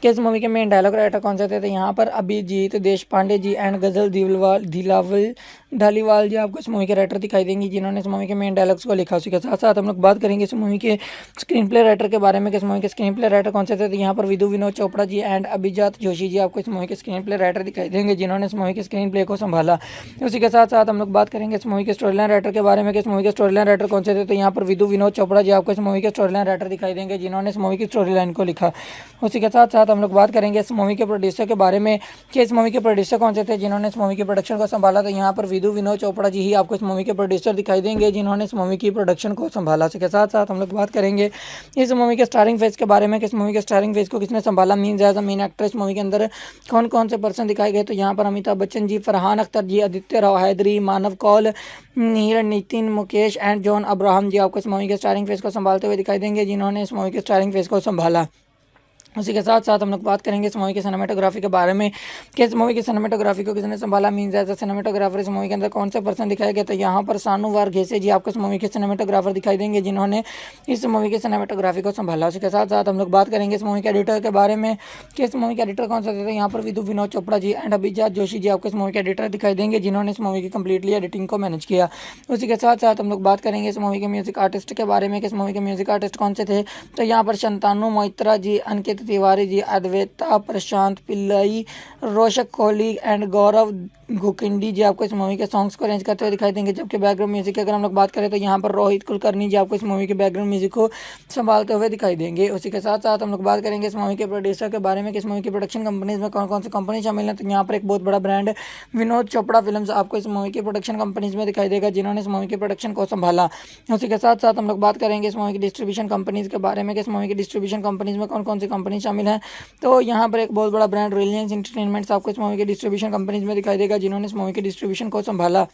कि इस मूवी के मेन डायलॉग राइटर कौन से थे। तो यहाँ पर अभिजीत देशपांडे जी एंड गजल दिलावल धालीवाल जी आपको इस मूवी के राइटर दिखाई देंगी, जिन्होंने इस मूवी के मेन डायलॉग्स को लिखा। उसी के साथ साथ हम लोग बात करेंगे इस मूवी के स्क्रीन प्ले राइटर के बारे में कि इस मूवी के स्क्रीन प्ले राइटर कौन से थे। तो यहाँ पर विधु विनोद चोपड़ा जी एंड अभिजात जोशी जी आपको इस मूवी के स्क्रीन प्ले राइटर दिखाई देंगे, जिन्होंने इस मूवी के स्क्रीन प्ले को संभाला। उसी के साथ साथ हम लोग बात करेंगे इस मूवी के स्टोरी लाइन राइटर के बारे में कि इस मूवी के स्टोरी लाइन राइटर कौन से थे। तो यहाँ पर विधु विनोद चोपड़ा जी आपको इस मूवी के स्टोरी लाइन राइटर दिखाई देंगे, जिन्होंने इस मूवी की स्टोरी लाइन को लिखा। उसी के साथ साथ हम लोग बात करेंगे इस मूवी के प्रोड्यूसर के बारे में कि इस मूवी के प्रोड्यूसर कौन से थे, जिन्होंने इस मूवी के प्रोडक्शन को संभाला। तो यहाँ पर विधु विनोद चोपड़ा जी ही आपको इस मूवी के प्रोड्यूसर दिखाई देंगे, जिन्होंने इस मूवी की प्रोडक्शन को संभाला। इसके साथ साथ हम लोग बात करेंगे इस मूवी के स्टारिंग फेज के बारे में कि इस मूवी के स्टारिंग फेज को किसने संभाला, mean as a main actor इस मूवी के अंदर कौन कौन से पर्सन दिखाए गए। तो यहाँ पर अमिताभ बच्चन जी, फरहान अख्तर जी, आदित्य राव हैदरी, मानव कौल, नीर, नितिन मुकेश एंड जॉन अब्राहम जी आपको इस मूवी के स्टारिंग फेज को संभालते हुए दिखाई देंगे, जिन्होंने इस मूवी के स्टारिंग फेज को संभाला। उसी के साथ साथ हम लोग बात करेंगे इस मूवी के सिनेमेटोग्राफी के बारे में कि इस मूवी की सिनेमेटोग्राफी को किसने संभाला, मीन्स एज अ सिनेमेटोग्राफर इस मूवी के अंदर कौन से पर्सन दिखाए गए। तो यहाँ पर सानू वारघेसे जी आपको इस मूवी के सिनेमेटोग्राफर दिखाई देंगे, जिन्होंने इस मूवी की सिनेमेटोग्राफी को संभाला। उसी के साथ साथ हम लोग बात करेंगे इस मूवी के एडिटर के बारे में कि इस मूवी के एडिटर कौन से थे। यहाँ पर विधु विनोद चोपड़ा जी एंड अभिजात जोशी जी आपको इस मूवी के एडिटर दिखाई देंगे, जिन्होंने इस मूवी की कंप्लीटली एडिटिंग को मैनेज किया। उसी के साथ साथ हम लोग बात करेंगे इस मूवी के म्यूजिक आर्टिस्ट के बारे में कि इस मूवी के म्यूजिक आर्टिस्ट कौन से थे। तो यहाँ पर शंतानु मोइत्रा जी, अंकित तिवारी जी, अद्वैता प्रशांत पिल्लई, रोशक कोहली एंड गौरव गुकिंडी जी आपको इस मूवी के सॉन्ग्स को अरेंज करते हुए दिखाई देंगे। जबकि बैकग्राउंड म्यूजिक की अगर हम लोग बात करें तो यहाँ पर रोहित कुलकर्णी जी आपको इस मूवी के बैकग्राउंड म्यूजिक को संभालते हुए दिखाई देंगे। उसी के साथ साथ हम लोग बात करेंगे इस मूवी के प्रोड्यूसर के बारे में कि इस मूवी की प्रोडक्शन कंपनीज में कौन कौन सी कंपनी शामिल है। तो यहाँ पर एक बहुत बड़ा ब्रांड विनोद चोपड़ा फिल्म्स आपको इस मूवी की प्रोडक्शन कंपनीज में दिखाई देगा, जिन्होंने इस मूवी की प्रोडक्शन को संभाला। उसी के साथ साथ हम लोग बात करेंगे इस मूवी की डिस्ट्रीब्यूशन कंपनीज के बारे में कि इस मूवी की डिस्ट्रीब्यूशन कंपनीज में कौन कौन सी कंपनी शामिल है। तो यहाँ पर एक बहुत बड़ा ब्रांड रिलायंस एंटरटेनमेंट्स आपको इस मूवी के डिस्ट्रीब्यूशन कंपनीज में दिखाई देगा, जिन्होंने इस मूवी की डिस्ट्रीब्यूशन को संभाला।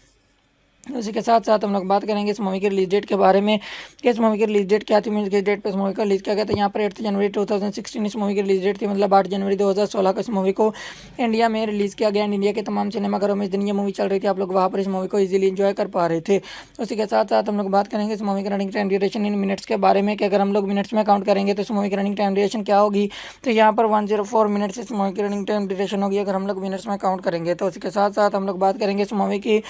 उसी के साथ साथ हम लोग बात करेंगे इस मूवी की रिलीज डेट के बारे में कि इस मूवी की रिलीज डेट क्या थी, मीन किस डेट पे इस मूवी का रिलीज किया गया था। यहाँ पर 8 जनवरी 2016 इस मूवी की रिलीज डेट थी, मतलब 8 जनवरी 2016 को इस मूवी को इंडिया में रिलीज़ किया गया एंड इंडिया के तमाम सिनेमाघरों में इस दिन ये मूवी चल रही थी, आप लोग वहाँ पर इस मूवी को ईजिली इंजॉय कर पा रहे थे। उसी के साथ साथ हम लोग बात करेंगे इस मूवी की रनिंग टाइम ड्यूरेशन इन मिनट्स के बारे में कि अगर हम लोग मिनट्स में काउंट करेंगे तो इस मूवी की रनिंग टाइम ड्यूरेशन क्या होगी। तो यहाँ पर 104 मिनट्स इस मूवी की रनिंग टाइम ड्यूरेशन होगी अगर हम लोग मिनट्स में काउंट करेंगे। तो उसी के साथ साथ हम लोग बात करेंगे इस मूवी की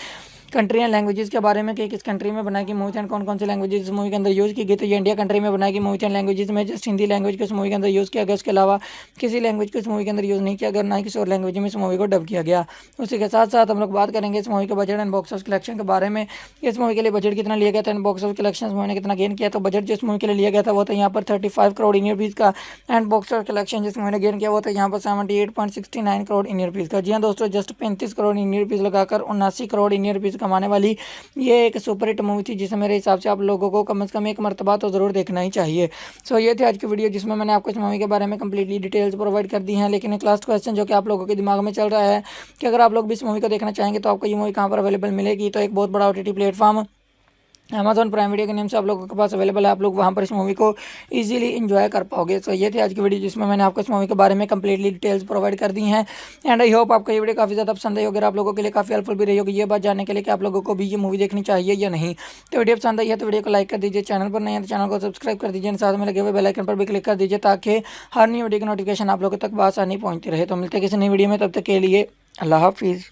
कंट्री एंड लैंग्वेजेस के बारे में कि किस कंट्री में बनाई गई मूवी एंड कौन कौन सी लैंग्वेजेस इस मूवी के अंदर यूज़ की गई। तो ये इंडिया कंट्री में बनाई गई मूवी एंड लैंग्वेजेस में जस्ट हिंदी लैंग्वेज को इस मूवी के अंदर यूज़ किया गया, उसके अलावा किसी लैंग्वेज को इस मूवी के अंदर यूज़ नहीं किया गया, ना ही किसी और लैंग्वेज में इस मूवी को डब किया गया। उसी के साथ साथ हम लोग बात करेंगे इस मूवी के budget and box office collection के बारे में। इस मूवी के लिए बजट कितना लिया गया था एंड बॉक्स ऑफिस कलेक्शन इस मूवी ने कितना गेन किया। तो बजट जो इस मूवी के लिए लिया गया था वो था यहाँ पर 35 करोड़ इंडियन रुपीज़ का एंड बॉक्स ऑफिस कलेक्शन जिस मूवी ने गेन किया वो था यहाँ पर 78.69 करोड़ इंडियन रुपीज़ का। जी हाँ दोस्तों, जस्ट 35 करोड़ इंडियन रुपीज़ लगाकर 79 करोड़ इंडियन रुपीज़ कमाने वाली ये एक सुपरहिट मूवी थी, जिसे मेरे हिसाब से आप लोगों को कम से कम एक मरतबा तो ज़रूर देखना ही चाहिए। सो ये थी आज की वीडियो जिसमें मैंने आपको इस मूवी के बारे में कंप्लीटली डिटेल्स प्रोवाइड कर दी हैं। लेकिन एक लास्ट क्वेश्चन जो कि आप लोगों के दिमाग में चल रहा है कि अगर आप लोग भी इस मूवी को देखना चाहेंगे तो आपको ये मूवी कहाँ पर अवेलेबल मिलेगी। तो एक बहुत बड़ा OTT platform Amazon prime video के नेम से आप लोगों के पास अवेलेबल है, आप लोग वहाँ पर इस मूवी को इजीली एंजॉय कर पाओगे। तो ये थी आज की वीडियो जिसमें मैंने आपको इस मूवी के बारे में कंप्लीटली डिटेल्स प्रोवाइड कर दी हैं एंड आई होप आपको ये वीडियो काफ़ी ज़्यादा पसंद आई होगी, आप लोगों के लिए काफ़ी हेल्पफुल भी रही होगी ये बात जानने के लिए कि आप लोगों को भी ये मूवी देखनी चाहिए या नहीं। तो वीडियो पसंद आई है तो वीडियो को लाइक कर दीजिए, चैनल पर नहीं है तो चैनल को सब्सक्राइब कर दीजिए, साथ में लगे हुए बेल आइकन पर भी क्लिक कर दीजिए ताकि हर नई वीडियो की नोटिफिकेशन आप लोगों तक आसानी पहुँचती रहे। तो मिलते हैं किसी नई वीडियो में, तब तक के लिए अल्लाह हाफिज़।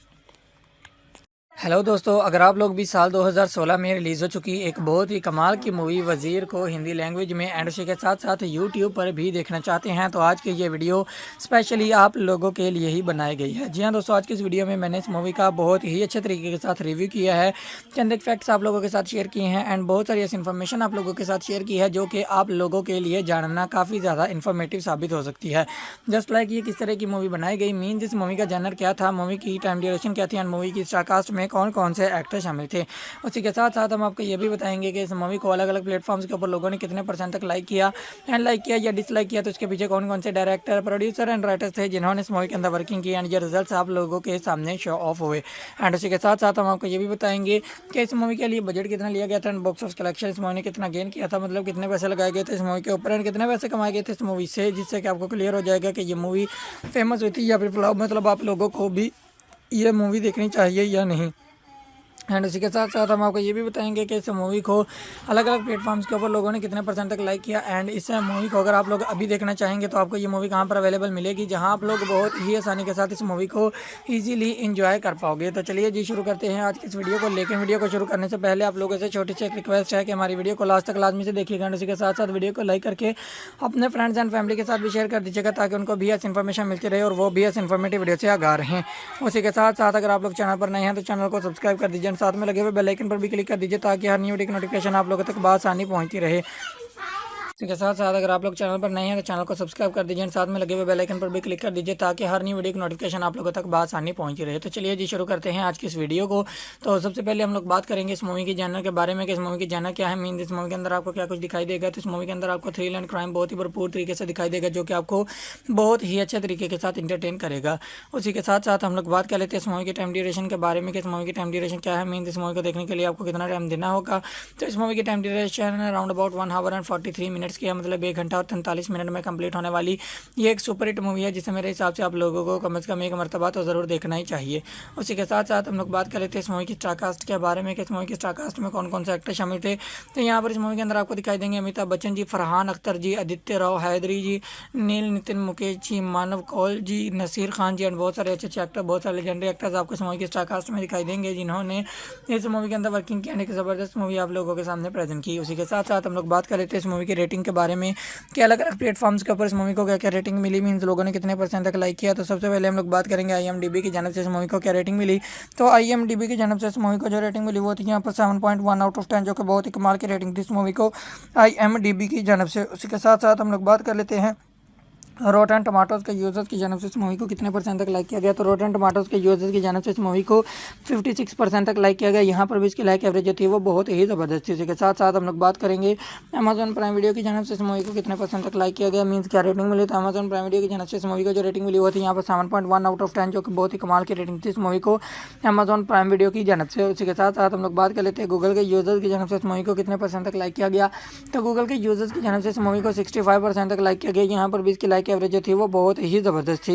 हेलो दोस्तों, अगर आप लोग भी साल 2016 में रिलीज़ हो चुकी एक बहुत ही कमाल की मूवी वज़ीर को हिंदी लैंग्वेज में एंड उसी के साथ साथ यूट्यूब पर भी देखना चाहते हैं तो आज की ये वीडियो स्पेशली आप लोगों के लिए ही बनाई गई है। जी हाँ दोस्तों, आज की इस वीडियो में मैंने इस मूवी का बहुत ही अच्छे तरीके के साथ रिव्यू किया है, चंद एक फैक्ट्स आप लोगों के साथ शेयर किए हैं एंड बहुत सारी ऐसी इन्फॉर्मेशन आप लोगों के साथ शेयर की है जो कि आप लोगों के लिए जानना काफ़ी ज़्यादा इन्फॉर्मेटिव साबित हो सकती है। जस्ट लाइक ये किस तरह की मूवी बनाई गई, मीन इस मूवी का जनर क्या था, मूवी की टाइम ड्यूरेशन क्या थी एंड मूवी की स्टारकास्ट में कौन कौन से एक्टर शामिल थे। उसी के साथ साथ हम आपको ये भी बताएंगे कि इस मूवी को अलग अलग प्लेटफॉर्म्स के ऊपर लोगों ने कितने % तक लाइक किया एंड लाइक किया या डिसलाइक किया, तो उसके पीछे कौन कौन से डायरेक्टर, प्रोड्यूसर एंड राइटर्स थे जिन्होंने इस मूवी के अंदर वर्किंग की एंड ये रिजल्ट्स आप लोगों के सामने शो ऑफ हुए। एंड उसी के साथ साथ हम आपको ये भी बताएंगे कि इस मूवी के लिए बजट कितना लिया गया था एंड बॉक्स ऑफिस कलेक्शन इस मूवी ने कितना गेन किया था, मतलब कितने पैसे लगाए गए थे इस मूवी के ऊपर एंड कितने पैसे कमाए गए थे इस मूवी से, जिससे कि आपको क्लियर हो जाएगा कि ये मूवी फेमस हुई थी या फिर फ्लॉप, मतलब आप लोगों को भी ये मूवी देखनी चाहिए या नहीं। एंड इसी के साथ साथ हम आपको ये भी बताएंगे कि इस मूवी को अलग अलग प्लेटफॉर्म्स के ऊपर लोगों ने कितने परसेंट तक लाइक किया। एंड इस मूवी को अगर आप लोग अभी देखना चाहेंगे तो आपको ये मूवी कहाँ पर अवेलेबल मिलेगी, जहाँ आप लोग बहुत ही आसानी के साथ इस मूवी को ईजिली इंजॉय कर पाओगे। तो चलिए जी शुरू करते हैं आज की इस वीडियो को। लेकिन वीडियो को शुरू करने से पहले आप लोगों से छोटी सी एक रिक्वेस्ट है कि हमारी वीडियो को लास्ट तक लाजमी से देखिएगा। एंड इसी के साथ साथ वीडियो को लाइक करके अपने फ्रेंड्स एंड फैमिली के साथ भी शेयर कर दीजिएगा, ताकि उनको भी ऐसी इन्फॉर्मेशन मिलती रहे और वो भी ऐसी इन्फॉर्मेटिव वीडियो से आगाह रहें। उसी के साथ साथ अगर आप लोग चैनल पर नए हैं तो चैनल को सब्सक्राइब कर दीजिए, साथ में लगे हुए बेल आइकन पर भी क्लिक कर दीजिए, ताकि हर न्यू वीडियो की नोटिफिकेशन आप लोगों तक बआसानी पहुंचती रहे। इसके साथ साथ अगर आप लोग चैनल पर नए हैं तो चैनल को सब्सक्राइब कर दीजिए, साथ में लगे हुए बेल आइकन पर भी क्लिक कर दीजिए, ताकि हर न्यू वीडियो की नोटिफिकेशन आप लोगों तक बआसानी पहुंची रहे। तो चलिए जी शुरू करते हैं आज की इस वीडियो को। तो सबसे पहले हम लोग बात करेंगे इस मूवी की जॉनर के बारे में कि इस मूवी की जॉनर क्या है, मीन इस मूवी के अंदर आपको क्या कुछ दिखाई देगा। तो इस मूवी के अंदर आपको थ्रिल एंड क्राइम बहुत ही भरपूर तरीके से दिखाई देगा, जो कि आपको बहुत ही अच्छे तरीके के साथ इंटरटेन करेगा। उसी के साथ साथ हम लोग बात कर लेते हैं इस मूवी की टाइम ड्यूरेशन के बारे में कि इस मूवी की टाइम ड्यूरेशन क्या है, मीन इस मूवी को देखने के लिए आपको कितना टाइम देना होगा। तो इस मूवी की time duration around about 1 our and 43 minutes की है, मतलब 1 घंटा और 43 मिनट में कंप्लीट होने वाली ये एक सुपर हिट मूवी है, जिसे मेरे हिसाब से आप लोगों को कम से कम एक मरतबा तो ज़रूर देखना ही चाहिए। उसी के साथ साथ हम लोग बात कर लेते हैं इस मूवी की स्टारकास्ट के बारे में कि इस मूवी की स्टारकास्ट में कौन कौन से एक्टर शामिल थे। तो यहाँ पर इस मूवी के अंदर आपको दिखाई देंगे अमिताभ बच्चन जी, फरहान अख्तर जी, आदित्य राव हैदरी जी, नील नितिन मुकेश जी, मानव कौल जी, नसीर खान जी, एंड बहुत सारे अच्छे अच्छे एक्टर, बहुत सारे लेजेंडरी एक्टर्स आपको इस मूवी की स्टारकास्ट में दिखाई देंगे, जिन्होंने इस मूवी के अंदर वर्किंग किया, एक ज़बरदस्त मूवी आप लोगों के सामने प्रेजेंट की। उसी के साथ साथ हम लोग बात कर लेते हैं इस मूवी की रेटिंग के बारे में कि अलग अलग प्लेटफॉर्म्स के ऊपर इस मूवी को क्या क्या रेटिंग मिली, मीन्स लोगों ने कितने परसेंट तक लाइक किया। तो सबसे पहले हम लोग बात करेंगे IMDb की जानब से इस मूवी को क्या रेटिंग मिली। तो IMDb की जानब से इस मूवी को जो रेटिंग मिली वो थी यहाँ पर 7.1 आउट ऑफ 10, जो कि बहुत ही कमाल की रेटिंग थी इस मूवी को IMDb की जानब से। उसी के साथ साथ हम लोग बात कर लेते हैं रोटन टमाटोज़ के यूज़र्स की जानब से इस मूवी को कितने परसेंट तक लाइक किया गया। तो रोटन टमाटोज़ के यूज़र्स की जानब से इस मूवी को 56% तक लाइक किया गया। यहाँ पर भी इसकी लाइक एवरेज जो थी वो बहुत ही ज़बरदस्त थी। इसके साथ साथ हम लोग बात करेंगे अमेजॉन प्राइम वीडियो की जानब से इस मूवी को कितने परसेंट तक लाइक किया गया, मीन्स क्या रेटिंग मिली। तो अमेजॉन प्राइम वीडियो की जानब से इस मूवी को जो रेटिंग मिली वो थी यहाँ पर 7.1 आउट ऑफ 10, जो कि बहुत ही कमाल की रेटिंग थी इस मूवी को अमेजॉन प्राइम वीडियो की जानब से। उसी के साथ साथ हम लोग बात कर लेते हैं गूगल के यूज़र्स की जानब से इस मूवी को कितने परसेंट तक लाइक किया गया। तो गूगल के यूज़र्स की जानब से इस मूवी को 65% तक लाइक किया गया। यहाँ पर भी इसकी लाइक एवरेज जो थी वो बहुत ही ज़बरदस्त थी।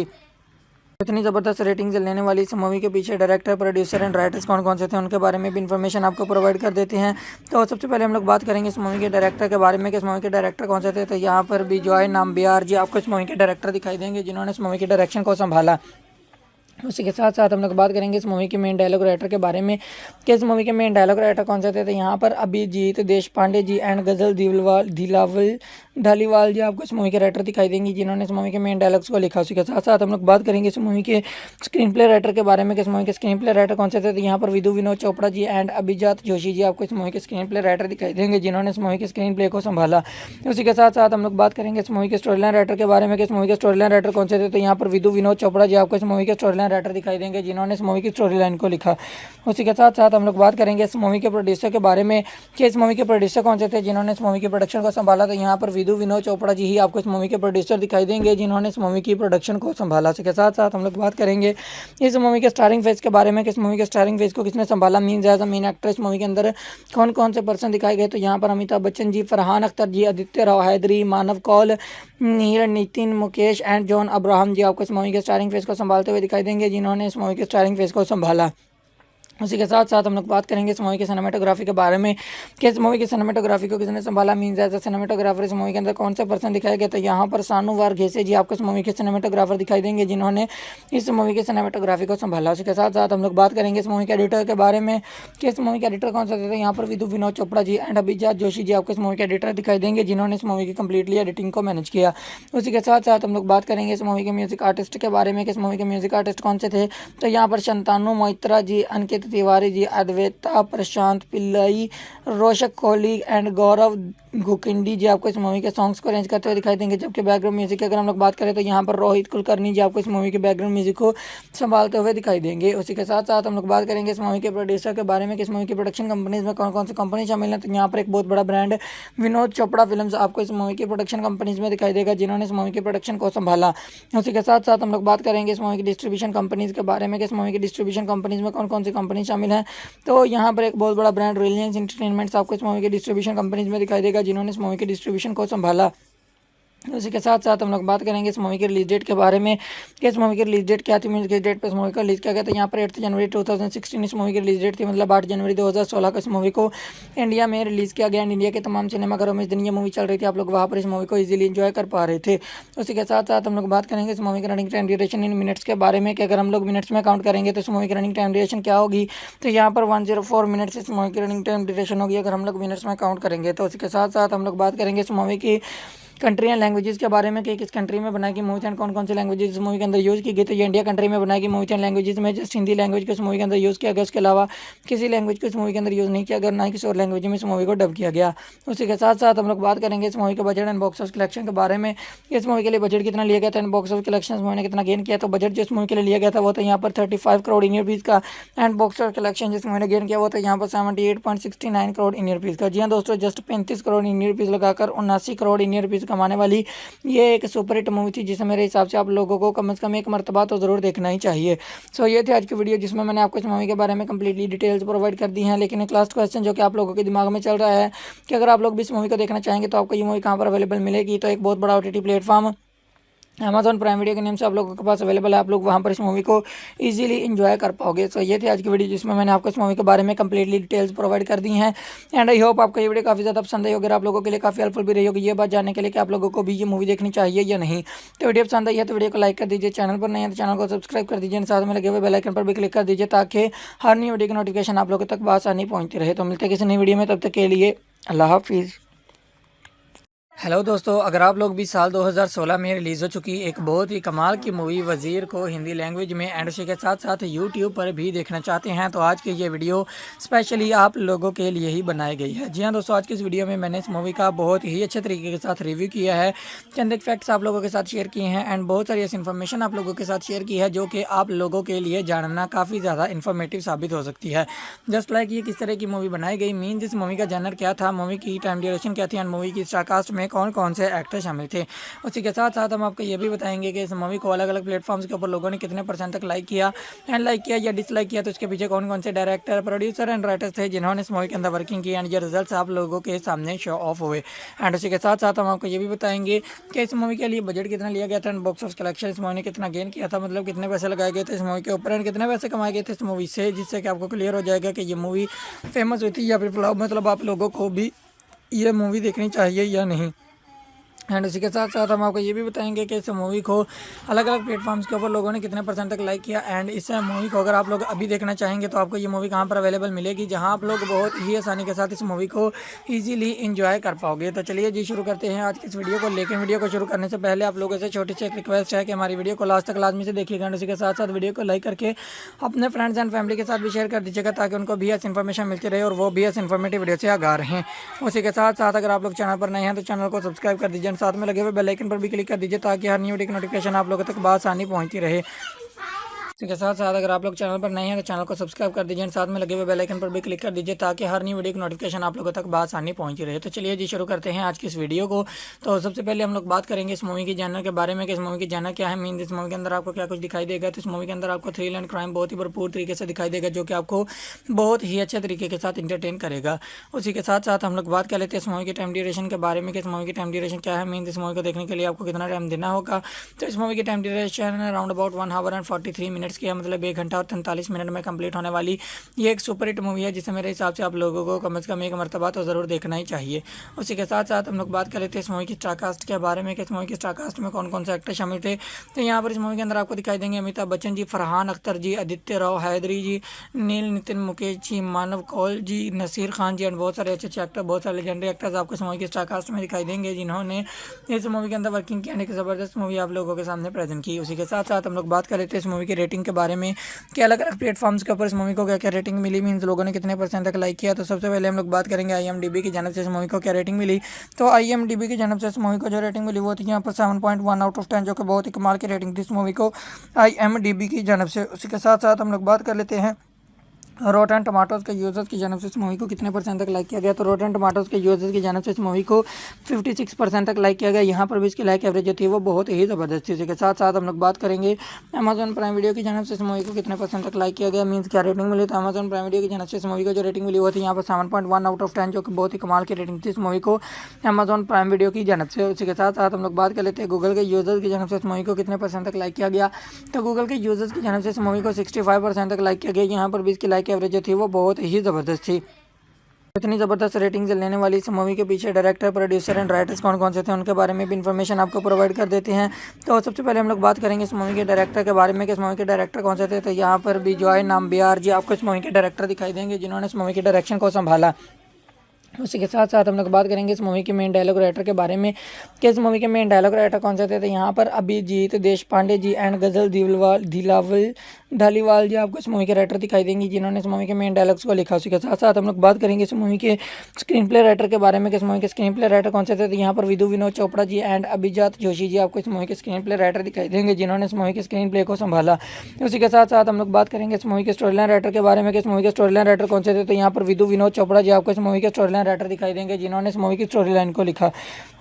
इतनी ज़बरदस्त रेटिंग से लेने वाली इस मूवी के पीछे डायरेक्टर, प्रोड्यूसर एंड राइटर्स कौन कौन से थे, उनके बारे में भी इन्फॉर्मेशन आपको प्रोवाइड कर देते हैं। तो सबसे पहले हम लोग बात करेंगे इस मूवी के डायरेक्टर के बारे में कि इस मूवी के डायरेक्टर कौन से थे। तो यहाँ पर विजय नाम्बियार जी आपको इस मूवी के डायरेक्टर दिखाई देंगे, जिन्होंने इस मूवी के डायरेक्शन को संभाला। उसी के साथ साथ हम लोग बात करेंगे इस मूवी के मेन डायलॉग राइटर के बारे में कि इस मूवी के मेन डायलॉग राइटर कौन से थे। तो यहाँ पर अभिजीत देशपांडे जी एंड गजल दिलावल धालीवाल जी आपको इस मूवी के राइटर दिखाई देंगे, जिन्होंने इस मूवी के मेन डायलॉग्स को लिखा। उसी के साथ साथ हम लोग बात करेंगे इस मूवी के स्क्रीन प्ले राइटर के बारे में कि इस मूवी के स्क्रीन प्ले राइटर कौन से थे। तो यहाँ पर विदु विनोद चोपड़ा जी एंड अभिजात जोशी जी आपको इस मूवी के स्क्रीन प्ले राइटर दिखाई देंगे, जिन्होंने इस मूवी के स्क्रीन प्ले को संभाला। उसी के साथ साथ हम लोग बात करेंगे इस मूवी के स्टोरी लाइन राइटर के बारे में कि इस मूवी के स्टोरी लाइन राइटर कौन से थे। तो यहाँ पर विदु विनोद चोपड़ा जी आपको इस मूवी के स्टोरी लाइन राइटर दिखाई देंगे, जिन्होंने इस मूवी की स्टोरी लाइन को लिखा। उसी के साथ साथ हम लोग बात करेंगे इस मूवी के प्रोड्यूसर के बारे में कि इस मूवी के प्रोड्यूसर कौन से थे, जिन्होंने इस मूवी के प्रोडक्शन को संभाला। तो यहाँ पर विदु विनोद चोपड़ा जी ही आपको इस मूवी के प्रोड्यूसर दिखाई देंगे, जिन्होंने इस मूवी की प्रोडक्शन को संभाला। इसके साथ साथ हम लोग बात करेंगे इस मूवी के स्टारिंग फेज के बारे में कि इस मूवी के स्टारिंग फेज को किसने संभाला, means as a main actor इस मूवी के अंदर कौन कौन से पर्सन दिखाए गए। तो यहाँ पर अमिताभ बच्चन जी, फरहान अख्तर जी, आदित्य राव हैदरी, मानव कौल, नील नितिन मुकेश एंड जॉन अब्राहम जी आपको इस मूवी के स्टारिंग फेज को संभालते हुए दिखाई देंगे, जिन्होंने इस मूवी के स्टारिंग फेज को संभाला। उसी के साथ साथ हम लोग बात करेंगे इस मूवी की सिनेमेटोग्राफी के बारे में कि इस मूवी की सिनेमेटोग्राफी को किसने संभाला, मीन्स एज अ सिनेमेटोग्राफर इस मूवी के अंदर कौन से पर्सन दिखाए गए। तो यहाँ पर सानू वारघेसे जी आपको इस मूवी के सिनेमेटोग्राफर दिखाई देंगे, जिन्होंने इस मूवी की सिनेमेटोग्राफी को संभाला। उसी के साथ साथ हम लोग बात करेंगे इस मूवी के एडिटर के बारे में कि इस मूवी के एडिटर कौन से थे। यहाँ पर विदु विनोद चोपड़ा जी एंड अभिजात जोशी जी आपको इस मूवी के एडिटर दिखाई देंगे, जिन्होंने इस मूवी की कंप्लीटली एडिटिंग को मैनेज किया। उसी के साथ साथ हम लोग बात करेंगे इस मूवी के म्यूजिक आर्टिस्ट के बारे में कि इस मूवी के म्यूजिक आर्टिस्ट कौन से थे। तो यहाँ पर शंतानु मोइत्रा जी, अंकित तिवारी जी, अद्वैता प्रशांत पिल्लई, रोशक कोहली एंड गौरव गुकिंडी जी आपको इस मूवी के सॉन्ग्स को अरेंज करते हुए दिखाई देंगे। जबकि बैकग्राउंड म्यूजिक की अगर हम लोग बात करें तो यहाँ पर रोहित कुलकर्णी जी आपको इस मूवी के बैकग्राउंड म्यूजिक को संभालते हुए दिखाई देंगे। उसी के साथ साथ हम लोग बात करेंगे इस मूवी के प्रोड्यूसर के बारे में कि इस मूवी की प्रोडक्शन कंपनीज में कौन कौन सी कंपनी शामिल है। तो यहाँ पर एक बहुत बड़ा ब्रांड विनोद चोपड़ा फिल्म्स आपको इस मूवी की प्रोडक्शन कंपनीज में दिखाई देगा, जिन्होंने इस मूवी की प्रोडक्शन को संभाला। उसी के साथ साथ हम लोग बात करेंगे इस मूवी की डिस्ट्रीब्यूशन कंपनीज के बारे में कि इस मूवी की डिस्ट्रीब्यूशन कंपनीज में कौन कौन सी कंपनी शामिल है। तो यहाँ पर एक बहुत बड़ा ब्रांड रिलायंस एंटरटेनमेंट्स आपको इस मूवी की डिस्ट्रीब्यूशन कंपनीज में दिखाई देगा, जिन्होंने इस मूवी की डिस्ट्रीब्यूशन को संभाला। उसी के साथ साथ हम लोग बात करेंगे इस मूवी के रिलीज डेट के बारे में कि इस मूवी की रिलीज डेट क्या थी, मीन किस डेट पर इस मूवी का रिलीज किया गया था। यहाँ पर 8 जनवरी 2016 इस मूवी की रिलीज डेट थी, मतलब 8 जनवरी 2016 को इस मूवी को इंडिया में रिलीज़ किया गया। इंडिया के तमाम सिनेमाघरों में इस दिन ये मूवी चल रही थी, आप लोग वहाँ पर इस मूवी को ईजिली इंजॉय कर पा रहे थे। उसी के साथ साथ हम लोग बात करेंगे इस मूवी की रनिंग टाइम ड्यूरेशन इन मिनट्स के बारे में कि अगर हम लोग मिनट्स में काउंट करेंगे तो इस मूवी की रनिंग टाइम ड्यूरेशन क्या होगी। तो यहाँ पर 104 मिनट्स इस मूवी की रनिंग टाइम ड्यूरेशन होगी अगर हम लोग मिनट्स में काउंट करेंगे। तो उसी के साथ साथ हम लोग बात करेंगे इस मूवी की कंट्री एंड लैंग्वेजेस के बारे में कि किस कंट्री में बनाई गई मूवी एंड कौन कौन सी लैंग्वेजेस इस मूवी के अंदर यूज़ की गई। तो ये इंडिया कंट्री में बनाई गई मूवी एंड लैंग्वेजेस में जस्ट हिंदी लैंग्वेज को इस मूवी के अंदर यूज़ किया गया, उसके अलावा किसी लैंग्वेज को इस मूवी के अंदर यूज़ नहीं किया गया, ना ही किसी और लैंग्वेज में इस मूवी को डब किया गया। उसी के साथ साथ हम लोग बात करेंगे इस मूवी के budget and box office collection के बारे में। इस मूवी के लिए बजट कितना लिया गया था and box office collection movie ने कितना गेन किया। तो बजट जिस मूवी के लिए लिया गया था वो था यहाँ पर 35 करोड़ इंडियन रुपीज़ का एंड बॉक्स ऑफिस कलेक्शन जिस मूवी ने गेन किया वो था यहाँ पर 78.69 करोड़ इंडियन रुपीज़ का। जी हाँ दोस्तों, जस्ट 35 करोड़ इंडियन रुपीज़ लगाकर 79 करोड़ इंडियन रुपीज़ कमाने वाली ये एक सुपर हिट मूवी थी जिसे मेरे हिसाब से आप लोगों को कम से कम एक मरतबा तो ज़रूर देखना ही चाहिए। सो ये थी आज की वीडियो जिसमें मैंने आपको इस मूवी के बारे में कंप्लीटली डिटेल्स प्रोवाइड कर दी हैं। लेकिन एक लास्ट क्वेश्चन जो कि आप लोगों के दिमाग में चल रहा है कि अगर आप लोग भी इस मूवी को देखना चाहेंगे तो आपको ये मूवी कहाँ पर अवेलेबल मिलेगी। तो एक बहुत बड़ा OTT platform Amazon prime video के नेम से आप लोगों के पास अवेलेबल है, आप लोग वहां पर इस मूवी को इजीली एंजॉय कर पाओगे। तो ये थी आज की वीडियो जिसमें मैंने आपको इस मूवी के बारे में कंप्लीटली डिटेल्स प्रोवाइड कर दी हैं एंड आई होप आपको ये वीडियो काफ़ी ज़्यादा पसंद आई होगी, आप लोगों के लिए काफ़ी हेल्पफुल भी रही होगी ये बात जानने के लिए कि आप लोगों को भी ये मूवी देखनी चाहिए या नहीं। तो वीडियो पसंद आई है तो वीडियो को लाइक कर दीजिए, चैनल पर नहीं है तो चैनल को सब्सक्राइब कर दीजिए, साथ में लगे हुए बेल आइकन पर भी क्लिक कर दीजिए ताकि हर नई वीडियो की नोटिफिकेशन आप लोगों तक बआसानी पहुँचती रहे। तो मिलते हैं किसी नई वीडियो में, तब तक के लिए अल्लाह हाफिज़। हेलो दोस्तों, अगर आप लोग भी साल 2016 में रिलीज़ हो चुकी एक बहुत ही कमाल की मूवी वज़ीर को हिंदी लैंग्वेज में एंड उसी के साथ साथ यूट्यूब पर भी देखना चाहते हैं तो आज की ये वीडियो स्पेशली आप लोगों के लिए ही बनाई गई है। जी हाँ दोस्तों, आज की इस वीडियो में मैंने इस मूवी का बहुत ही अच्छे तरीके के साथ रिव्यू किया है, चंद एक फैक्ट्स आप लोगों के साथ शेयर किए हैं एंड बहुत सारी ऐसी इन्फॉर्मेशन आप लोगों के साथ शेयर की है जो कि आप लोगों के लिए जानना काफ़ी ज़्यादा इन्फॉर्मेटिव साबित हो सकती है। जस्ट लाइक ये किस तरह की मूवी बनाई गई, मीन इस मूवी का जनर क्या था, मूवी की टाइम ड्यूरेशन क्या थी एंड मूवी की स्टारकास्ट में कौन कौन से एक्टर शामिल थे। उसी के साथ साथ हम आपको ये भी बताएंगे कि इस मूवी को अलग अलग प्लेटफॉर्म्स के ऊपर लोगों ने कितने % तक लाइक किया एंड लाइक किया या डिसलाइक किया, तो इसके पीछे कौन कौन से डायरेक्टर, प्रोड्यूसर एंड राइटर्स थे जिन्होंने इस मूवी के अंदर वर्किंग की एंड ये रिजल्ट्स आप लोगों के सामने शो ऑफ हुए। एंड उसी के साथ साथ हम आपको ये भी बताएंगे कि इस मूवी के लिए बजट कितना लिया गया था एंड बॉक्स ऑफिस कलेक्शन इस मूवी ने कितना गेन किया था, मतलब कितने पैसे लगाए गए थे इस मूवी के ऊपर एंड कितने पैसे कमाए गए थे इस मूवी से, जिससे कि आपको क्लियर हो जाएगा कि ये मूवी फेमस हुई थी या फिर फ्लॉप, मतलब आप लोगों को भी ये मूवी देखनी चाहिए या नहीं। एंड उसी के साथ साथ हम आपको ये भी बताएंगे कि इस मूवी को अलग अलग प्लेटफॉर्म्स के ऊपर लोगों ने कितने % तक लाइक किया एंड इस मूवी को अगर आप लोग अभी देखना चाहेंगे तो आपको ये मूवी कहाँ पर अवेलेबल मिलेगी, जहाँ आप लोग बहुत ही आसानी के साथ इस मूवी को इजीली एंजॉय कर पाओगे। तो चलिए जी शुरू करते हैं आज की इस वीडियो को। लेकिन वीडियो को शुरू करने से पहले आप लोगों से छोटी सी एक रिक्वेस्ट है कि हमारी वीडियो को लास्ट तक लाजमी से देखिएगा एंड उसी के साथ साथ वीडियो को लाइक करके अपने फ्रेंड्स एंड फैमिली के साथ भी शेयर कर दीजिएगा ताकि उनको भी ऐसी इन्फॉर्मेशन मिलती रहे और वो भी ऐसी इन्फॉर्मेटिव वीडियो से आगाह रहें। उसी के साथ साथ अगर आप लोग चैनल पर नए हैं तो चैनल को सब्सक्राइब कर दीजिए, साथ में लगे हुए बेल आइकन पर भी क्लिक कर दीजिए ताकि हर न्यू वीडियो की नोटिफिकेशन आप लोगों तक बआसानी पहुंचती रहे। इसके साथ साथ अगर आप लोग चैनल पर नए हैं तो चैनल को सब्सक्राइब कर दीजिए, साथ में लगे हुए बेल आइकन पर भी क्लिक कर दीजिए ताकि हर न्यू वीडियो की नोटिफिकेशन आप लोगों तक बआसानी पहुंची रहे। तो चलिए जी शुरू करते हैं आज की इस वीडियो को। तो सबसे पहले हम लोग बात करेंगे इस मूवी की जानर के बारे में कि इस मूवी की जानर क्या है, मीन इस मूवी के अंदर आपको क्या कुछ दिखाई देगा। तो इस मूवी के अंदर आपको थ्रिल एंड क्राइम बहुत ही भरपूर तरीके से दिखाई देगा जो कि आपको बहुत ही अच्छे तरीके के साथ इंटरटेन करेगा। उसी के साथ साथ हम लोग बात कर लेते हैं इस मूवी की टाइम ड्यूरेशन के बारे में कि इस मूवी की टाइम ड्यूरेशन क्या है, मीन इस मूवी को देखने के लिए आपको कितना टाइम देना होगा। तो इस मूवी की time duration around about 1 our and 43 minutes की है, मतलब 1 घंटा और 43 मिनट में कंप्लीट होने वाली ये एक सुपर हिट मूवी है जिसे मेरे हिसाब से आप लोगों को कम से कम एक मरतबा तो ज़रूर देखना ही चाहिए। उसी के साथ साथ हम लोग बात कर लेते हैं इस मूवी की स्टारकास्ट के बारे में कि इस मूवी की स्टारकास्ट में कौन कौन से एक्टर शामिल थे। तो यहाँ पर इस मूवी के अंदर आपको दिखाई देंगे अमिताभ बच्चन जी, फरहान अख्तर जी, आदित्य राव हैदरी जी, नील नितिन मुकेश जी, मानव कौल जी, नसीर खान जी एंड बहुत सारे अच्छे अच्छे एक्टर, बहुत सारे लेजेंडरी एक्टर्स आपको इस मूवी की स्टारकास्ट में दिखाई देंगे जिन्होंने इस मूवी के अंदर वर्किंग की, एक ज़बरदस्त मूवी आप लोगों के सामने प्रेजेंट की। उसी के साथ साथ हम लोग बात कर लेते हैं इस मूवी की रेटिंग के बारे में कि अलग अलग प्लेटफॉर्म्स के ऊपर इस मूवी को क्या क्या रेटिंग मिली, मीन्स लोगों ने कितने % तक लाइक किया। तो सबसे पहले हम लोग बात करेंगे IMDb की जानब से इस मूवी को क्या रेटिंग मिली। तो IMDb की जानब से इस मूवी को जो रेटिंग मिली वो थी यहाँ पर 7.1 आउट ऑफ 10, जो कि बहुत ही कमाल की रेटिंग थी इस मूवी को IMDb की जानब से। उसी के साथ साथ हम लोग बात कर लेते हैं रोटन टमाटोज के यूजर्स की जानब से इस मूवी को कितने परसेंट तक लाइक किया गया? तो रोटन टमाटोज के यूजर्स की जानब से इस मूवी को 56% तक लाइक किया गया। यहाँ पर भी इसकी लाइक एवरेज जो थी वो बहुत ही ज़बरदस्त थी। इसी के साथ साथ हम लोग बात करेंगे अमेजॉन प्राइम वीडियो की जानब से इस मूवी को कितने परसेंट तक लाइक किया गया, मीन्स क्या रेटिंग मिली। तो अमेजॉन प्राइम वीडियो की जानब से इस मूवी को जो रेटिंग मिली वो थी यहाँ पर 7.1 आउट ऑफ 10, जो कि बहुत ही कमाल की रेटिंग थी इस मूवी को अमेजॉन प्राइम वीडियो की जानब से। उसी के साथ साथ हम लोग बात कर लेते हैं गूगल के यूजर्स की जानब से इस मूवी को कितने परसेंट तक लाइक किया गया। तो गूगल के यूजर्स की जानब से इस मूवी को 65% तक लाइक किया गया। यहाँ पर भी इसकी लाइक एवरेज जो थी वो बहुत ही ज़बरदस्त थी। इतनी ज़बरदस्त रेटिंग्स लेने वाली इस मूवी के पीछे डायरेक्टर, प्रोड्यूसर एंड राइटर्स कौन कौन से थे उनके बारे में भी इन्फॉर्मेशन आपको प्रोवाइड कर देते हैं। तो सबसे पहले हम लोग बात करेंगे इस मूवी के डायरेक्टर के बारे में कि इस मूवी के डायरेक्टर कौन से थे। तो यहाँ पर बिजॉय नाम्बियार जी आपको इस मूवी के डायरेक्टर दिखाई देंगे, जिन्होंने इस मूवी के डायरेक्शन को संभाला। उसी के साथ साथ हम लोग बात करेंगे इस मूवी के मेन डायलॉग राइटर के बारे में कि इस मूवी के मेन डायलॉग राइटर कौन से थे। तो यहाँ पर अभिजीत देशपांडे जी एंड गजल धालीवाल जी आपको इस मूवी के राइटर दिखाई देंगी, जिन्होंने इस मूवी के मेन डायलॉग्स को लिखा। उसी के साथ साथ हम लोग बात करेंगे इस मूवी के स्क्रीन प्ले राइटर के बारे में कि इस मूवी के स्क्रीन प्ले राइटर कौन से थे। तो यहाँ पर विदु विनोद चोपड़ा जी एंड अभिजात जोशी जी आपको इस मूवी के स्क्रीन प्ले राइटर दिखाई देंगे, जिन्होंने इस मूवी के स्क्रीन प्ले को संभाला। उसी के साथ साथ हम लोग बात करेंगे इस मूवी के स्टोरी लाइन राइटर के बारे में कि इस मूवी के स्टोरी लाइन राइटर कौन से थे। तो यहाँ पर विदु विनोद चोपड़ा जी आपको इस मूवी के स्टोरी लाइन राइटर दिखाई देंगे, जिन्होंने इस मूवी की स्टोरी लाइन को लिखा।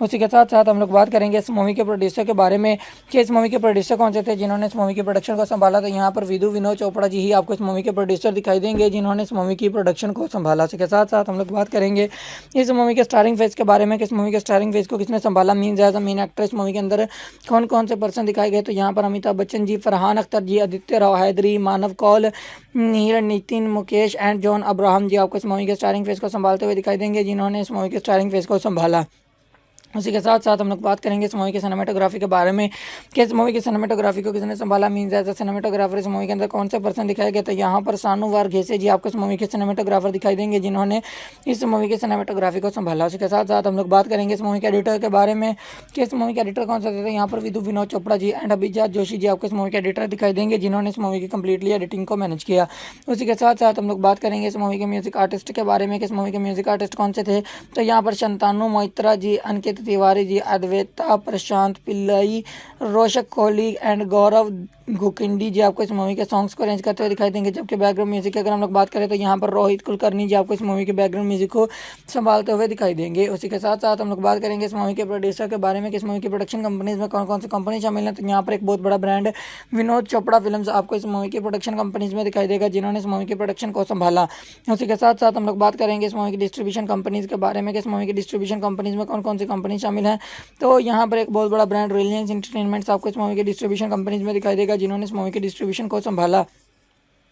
उसी के साथ साथ हम लोग बात करेंगे इस मूवी के प्रोड्यूसर के बारे में कि इस मूवी के प्रोड्यूसर कौन से थे, जिन्होंने इस मूवी के प्रोडक्शन को संभाला। तो यहाँ पर विदु विनोद चोपड़ा जी ही आपको इस मूवी के प्रोड्यूसर दिखाई देंगे, जिन्होंने इस मूवी की प्रोडक्शन को संभाला। इसके साथ साथ हम लोग बात करेंगे इस मूवी के स्टारिंग फेज के बारे में कि इस मूवी के स्टारिंग फेज को किसने संभाला, mean as a main actor इस मूवी के अंदर कौन कौन से पर्सन दिखाए गए। तो यहाँ पर अमिताभ बच्चन जी, फरहान अख्तर जी, आदित्य राव हैदरी, मानव कौल, नीर, नितिन मुकेश एंड जॉन अब्राहम जी आपको इस मूवी के स्टारिंग फेज को संभालते हुए दिखाई देंगे, जिन्होंने इस मूवी के स्टारिंग फेज को संभाला। उसी के साथ साथ हम लोग बात करेंगे इस मूवी के सिनेमेटोग्राफी के बारे में कि इस मूवी की सिनेमेटोग्राफी को किसने संभाला, मीन्स एज अ सिनेमेटोग्राफर इस मूवी के अंदर कौन से पर्सन दिखाए गए। तो यहाँ पर सानू वारघेसे जी आपको इस मूवी के सिनेमेटोग्राफर दिखाई देंगे, जिन्होंने इस मूवी की सिनेमेटोग्राफी को संभाला। उसी के साथ साथ हम लोग बात करेंगे इस मूवी के एडिटर के बारे में कि इस मूवी के एडिटर कौन से थे। यहाँ पर विदु विनोद चोपड़ा जी एंड अभिजात जोशी जी आपको इस मूवी के एडिटर दिखाई देंगे, जिन्होंने इस मूवी की कंप्लीटली एडिटिंग को मैनेज किया। उसी के साथ साथ हम लोग बात करेंगे इस मूवी के म्यूजिक आर्टिस्ट के बारे में कि इस मूवी के म्यूजिक आर्टिस्ट कौन से थे। तो यहाँ पर शंतानु मोइत्रा जी, अंकित तिवारी जी, अद्वैता प्रशांत पिल्लई, रोशक कोहली एंड गौरव गुकिंडी जी आपको इस मूवी के सॉन्ग्स को अरेंज करते हुए दिखाई देंगे। जबकि बैकग्राउंड म्यूजिक की अगर हम लोग बात करें तो यहाँ पर रोहित कुलकर्णी जी आपको इस मूवी के बैकग्राउंड म्यूजिक को संभालते हुए दिखाई देंगे। उसी के साथ साथ हम लोग बात करेंगे इस मूवी के प्रोड्यूसर के बारे में कि इस मूवी की प्रोडक्शन कंपनीज में कौन कौन सी कंपनी शामिल है। तो यहाँ पर एक बहुत बड़ा ब्रांड विनोद चोपड़ा फिल्म्स आपको इस मूवी की प्रोडक्शन कंपनीज में दिखाई देगा, जिन्होंने इस मूवी की प्रोडक्शन को संभाला। उसी के साथ साथ हम लोग बात करेंगे इस मूवी की डिस्ट्रीब्यूशन कंपनीज के बारे में कि इस मूवी की डिस्ट्रीब्यूशन कंपनीज में कौन कौन सी कंपनी शामिल है। तो यहाँ पर एक बहुत बड़ा ब्रांड रिलायंस एंटरटेनमेंट्स आपको इस मूवी के डिस्ट्रीब्यूशन कंपनीज में दिखाई देगा, जिन्होंने इस मूवी की डिस्ट्रीब्यूशन को संभाला।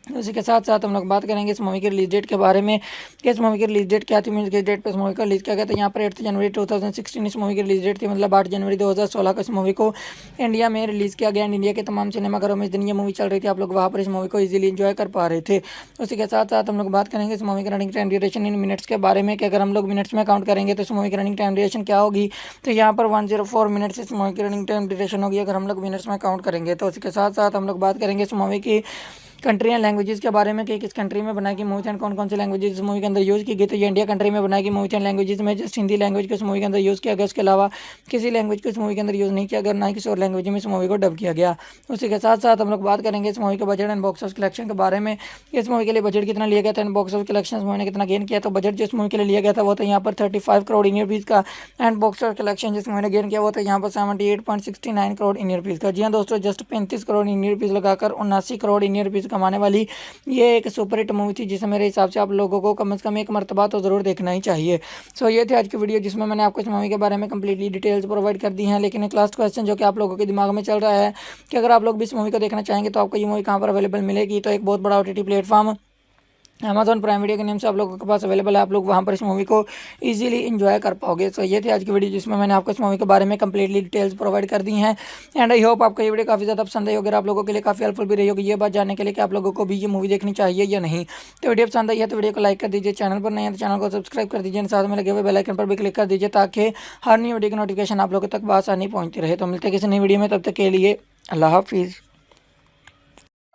उसी के साथ साथ हम लोग बात करेंगे इस मूवी की रिलीज डेट के बारे में कि इस मूवी की रिलीज डेट क्या थी, मीन किस डेट पर इस मूवी का रिलीज किया गया। तो यहाँ पर 8 जनवरी 2016 इस मूवी की रिलीज डेट थी, मतलब 8 जनवरी 2016 को इस मूवी को इंडिया में रिलीज़ किया गया एंड इंडिया के तमाम सिनेमाघरों में इस दिन ये मूवी चल रही थी, आप लोग वहाँ पर इस मूवी को ईजिली इंजॉय कर पा रहे थे। उसी के साथ साथ हम लोग बात करेंगे इस मूवी की रनिंग टाइम ड्यूरेशन इन मिनट्स के बारे में कि अगर हम लोग मिनट्स में काउंट करेंगे तो इस मूवी की रनिंग टाइम ड्यूरेशन क्या होगी। तो यहाँ पर 104 मिनट्स इस मूवी की रनिंग टाइम ड्यूरेशन होगी अगर हम लोग मिनट्स में काउंट करेंगे। तो उसके साथ साथ हम लोग बात करेंगे इस मूवी की कंट्री एंड लैंग्वेजेस के बारे में कि किस कंट्री में बनाई गई मूवी एंड कौन कौन सी लैंग्वेजेस इस मूवी के अंदर यूज़ की गई। तो ये इंडिया कंट्री में बनाई गई मूवी एंड लैंग्वेजेस में जस्ट हिंदी लैंग्वेज को इस मूवी के अंदर यूज़ किया गया, उसके अलावा किसी लैंग्वेज को इस मूवी के अंदर यूज़ नहीं किया गया, ना ही किसी और लैंग्वेज में इस मूवी को डब किया गया। उसी के साथ साथ हम लोग बात करेंगे इस मूवी के budget and box office collection के बारे में। इस मूवी के लिए बजट कितना लिया गया था एंड बॉक्स ऑफिस कलेक्शन इस मूवी ने कितना गेन किया। तो बजट जो इस मूवी के लिए लिया गया था वो तो यहाँ पर 35 करोड़ इंडियन रुपीज़ का एंड बॉक्स ऑफिस कलेक्शन जिस मूवी ने गेन किया वो तो यहाँ पर 78.69 करोड़ इंडियन रुपीज़ का। जी हाँ दोस्तों, जस्ट 35 करोड़ इंडियन रुपीज़ लगाकर 79 करोड़ इंडियन रुपीज़ कमाने वाली ये एक सुपर हिट मूवी थी, जिसे मेरे हिसाब से आप लोगों को कम से कम एक मरतबा तो ज़रूर देखना ही चाहिए। सो ये थी आज की वीडियो जिसमें मैंने आपको इस मूवी के बारे में कंप्लीटली डिटेल्स प्रोवाइड कर दी हैं। लेकिन एक लास्ट क्वेश्चन जो कि आप लोगों के दिमाग में चल रहा है कि अगर आप लोग भी इस मूवी को देखना चाहेंगे तो आपको ये मूवी कहाँ पर अवेलेबल मिलेगी। तो एक बहुत बड़ा OTT platform Amazon prime video के नेम से आप लोगों के पास अवेलेबल है, आप लोग वहाँ पर इस मूवी को इजीली एंजॉय कर पाओगे। सो ये थी आज की वीडियो जिसमें मैंने आपको इस मूवी के बारे में कंप्लीटली डिटेल्स प्रोवाइड कर दी हैं एंड आई होप आपको ये वीडियो काफ़ी ज़्यादा पसंद आई होगी, आप लोगों के लिए काफ़ी हेल्पफुल भी रही होगी ये बात जानने के लिए कि आप लोगों को भी ये मूवी देखनी चाहिए या नहीं। तो वीडियो पसंद आई है तो वीडियो को लाइक कर दीजिए, चैनल पर नहीं है तो चैनल को सब्सक्राइब कर दीजिए, साथ में लगे हुए बेल आइकन पर भी क्लिक कर दीजिए ताकि हर नई वीडियो की नोटिफिकेशन आप लोगों तक आसानी पहुँचती रहे। तो मिलते हैं किसी नई वीडियो में, तब तक के लिए अल्लाह हाफिज़।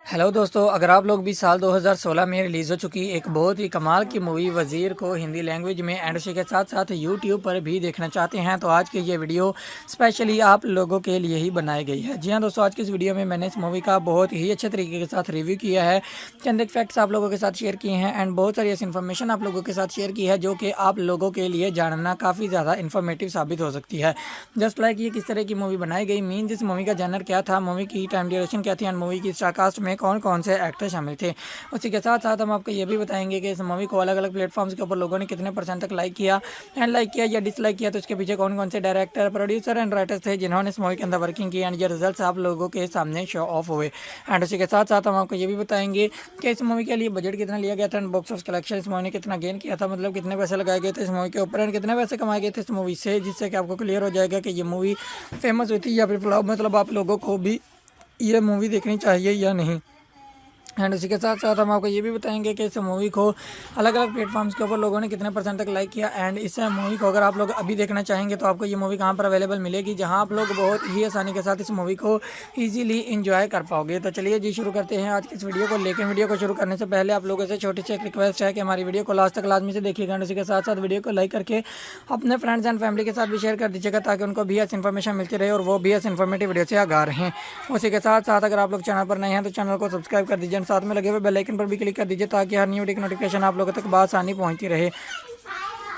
हेलो दोस्तों, अगर आप लोग भी साल 2016 में रिलीज़ हो चुकी एक बहुत ही कमाल की मूवी वज़ीर को हिंदी लैंग्वेज में एंड उसी के साथ साथ यूट्यूब पर भी देखना चाहते हैं तो आज की ये वीडियो स्पेशली आप लोगों के लिए ही बनाई गई है। जी हाँ दोस्तों, आज की इस वीडियो में मैंने इस मूवी का बहुत ही अच्छे तरीके के साथ रिव्यू किया है, चंद एक फैक्ट्स आप लोगों के साथ शेयर किए हैं एंड बहुत सारी ऐसी इन्फॉर्मेशन आप लोगों के साथ शेयर की है जो कि आप लोगों के लिए जानना काफ़ी ज़्यादा इन्फॉर्मेटिव साबित हो सकती है। जस्ट लाइक ये किस तरह की मूवी बनाई गई, मीन इस मूवी का जनर क्या था, मूवी की टाइम ड्यूरेशन क्या थी एंड मूवी की स्टारकास्ट में कौन कौन से एक्टर शामिल थे। उसी के साथ साथ हम आपको ये भी बताएंगे कि इस मूवी को अलग अलग प्लेटफॉर्म्स के ऊपर लोगों ने कितने परसेंट तक लाइक किया एंड लाइक किया या डिसलाइक किया, तो उसके पीछे कौन कौन से डायरेक्टर, प्रोड्यूसर एंड राइटर्स थे जिन्होंने इस मूवी के अंदर वर्किंग की एंड ये रिजल्ट्स आप लोगों के सामने शो ऑफ हुए। एंड उसी के साथ साथ हम आपको ये भी बताएंगे कि इस मूवी के लिए बजट कितना लिया गया था एंड बॉक्स ऑफिस कलेक्शन इस मूवी ने कितना गेन किया था, मतलब कितने पैसे लगाए गए थे इस मूवी के ऊपर एंड कितने पैसे कमाए गए थे इस मूवी से, जिससे कि आपको क्लियर हो जाएगा कि ये मूवी फेमस हुई थी या फिर फ्लॉप, मतलब आप लोगों को भी ये मूवी देखनी चाहिए या नहीं। एंड उसी के साथ साथ हम आपको ये भी बताएंगे कि इस मूवी को अलग अलग प्लेटफॉर्म्स के ऊपर लोगों ने कितने परसेंट तक लाइक किया एंड इस मूवी को अगर आप लोग अभी देखना चाहेंगे तो आपको ये मूवी कहाँ पर अवेलेबल मिलेगी, जहाँ आप लोग बहुत ही आसानी के साथ इस मूवी को ईजिली इंजॉय कर पाओगे। तो चलिए जी शुरू करते हैं आज की इस वीडियो को। लेकिन वीडियो को शुरू करने से पहले आप लोगों से छोटी सी एक रिक्वेस्ट है कि हमारी वीडियो को लास्ट तक लाजमी से देखिएगा एंड उसी के साथ साथ वीडियो को लाइक करके अपने फ्रेंड्स एंड फैमिली के साथ भी शेयर कर दीजिएगा ताकि उनको भी ऐसी इन्फॉर्मेशन मिलती रहे और वो भी ऐसी इन्फॉर्मेटिव वीडियो से आगाह रहें। उसी के साथ साथ अगर आप लोग चैनल पर नए हैं तो चैनल को सब्सक्राइब कर दीजिए, साथ में लगे हुए बेल आइकन पर भी क्लिक कर दीजिए ताकि हर न्यू वीडियो की नोटिफिकेशन आप लोगों तक बआसानी पहुंचती रहे।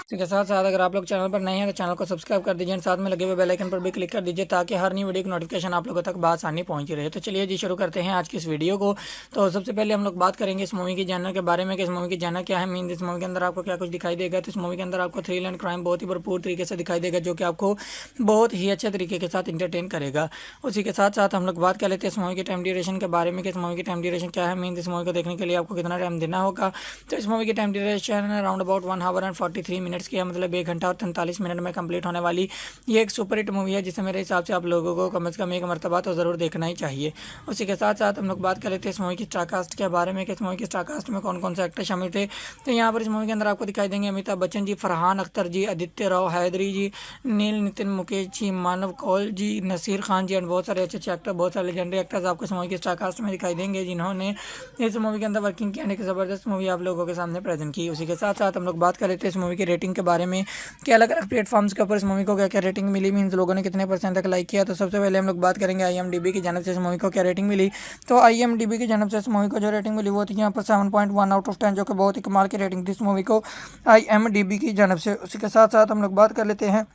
इसी के साथ साथ अगर आप लोग चैनल पर नए हैं तो चैनल को सब्सक्राइब कर दीजिए, साथ में लगे हुए बेल आइकन पर भी क्लिक कर दीजिए ताकि हर न्यू वीडियो की नोटिफिकेशन आप लोगों तक बआसानी पहुंची रहे। तो चलिए जी शुरू करते हैं आज की इस वीडियो को। तो सबसे पहले हम लोग बात करेंगे इस मूवी की जानर के बारे में कि इस मूवी की जानर क्या है, मीन इस मूवी के अंदर आपको क्या कुछ दिखाई देगा। तो इस मूवी के अंदर आपको थ्रिल एंड क्राइम बहुत ही भरपूर तरीके से दिखाई देगा जो कि आपको बहुत ही अच्छे तरीके के साथ इंटरटेन करेगा। उसी के साथ साथ हम लोग बात कर लेते हैं इस मूवी की टाइम ड्यूरेशन के बारे में कि इस मूवी की टाइम ड्यूरेशन क्या है, मीन इस मूवी को देखने के लिए आपको कितना टाइम देना होगा। तो इस मूवी की time duration around about 1 our and 43 minutes की है, मतलब 1 घंटा और 43 मिनट में कंप्लीट होने वाली ये एक सुपर हिट मूवी है जिसे मेरे हिसाब से आप लोगों को कम से कम एक मरतबा तो ज़रूर देखना ही चाहिए। उसी के साथ साथ हम लोग बात कर लेते हैं इस मूवी की स्टारकास्ट के बारे में कि इस मूवी की स्टारकास्ट में कौन कौन से एक्टर शामिल थे। तो यहाँ पर इस मूवी के अंदर आपको दिखाई देंगे अमिताभ बच्चन जी, फरहान अख्तर जी, आदित्य राव हैदरी जी, नील नितिन मुकेश जी, मानव कौल जी, नसीर खान जी एंड बहुत सारे अच्छे अच्छे एक्टर, बहुत सारे लेजेंडरी एक्टर्स आपको इस मूवी की स्टारकास्ट में दिखाई देंगे जिन्होंने इस मूवी के अंदर वर्किंग की एंड एक ज़बरदस्त मूवी आप लोगों के सामने प्रेजेंट की। उसी के साथ साथ हम लोग बात कर लेते हैं इस मूवी की रेटिंग के बारे में कि अलग अलग प्लेटफॉर्म्स के ऊपर इस मूवी को क्या क्या रेटिंग मिली, मीन्स लोगों ने कितने परसेंट तक लाइक किया। तो सबसे पहले हम लोग बात करेंगे IMDb की जानब से इस मूवी को क्या रेटिंग मिली। तो IMDb की जानब से इस मूवी को जो रेटिंग मिली वो थी यहाँ पर 7.1 आउट ऑफ 10, जो कि बहुत ही कमाल की रेटिंग थी इस मूवी को IMDb की जानब से। उसी के साथ साथ हम लोग बात कर लेते हैं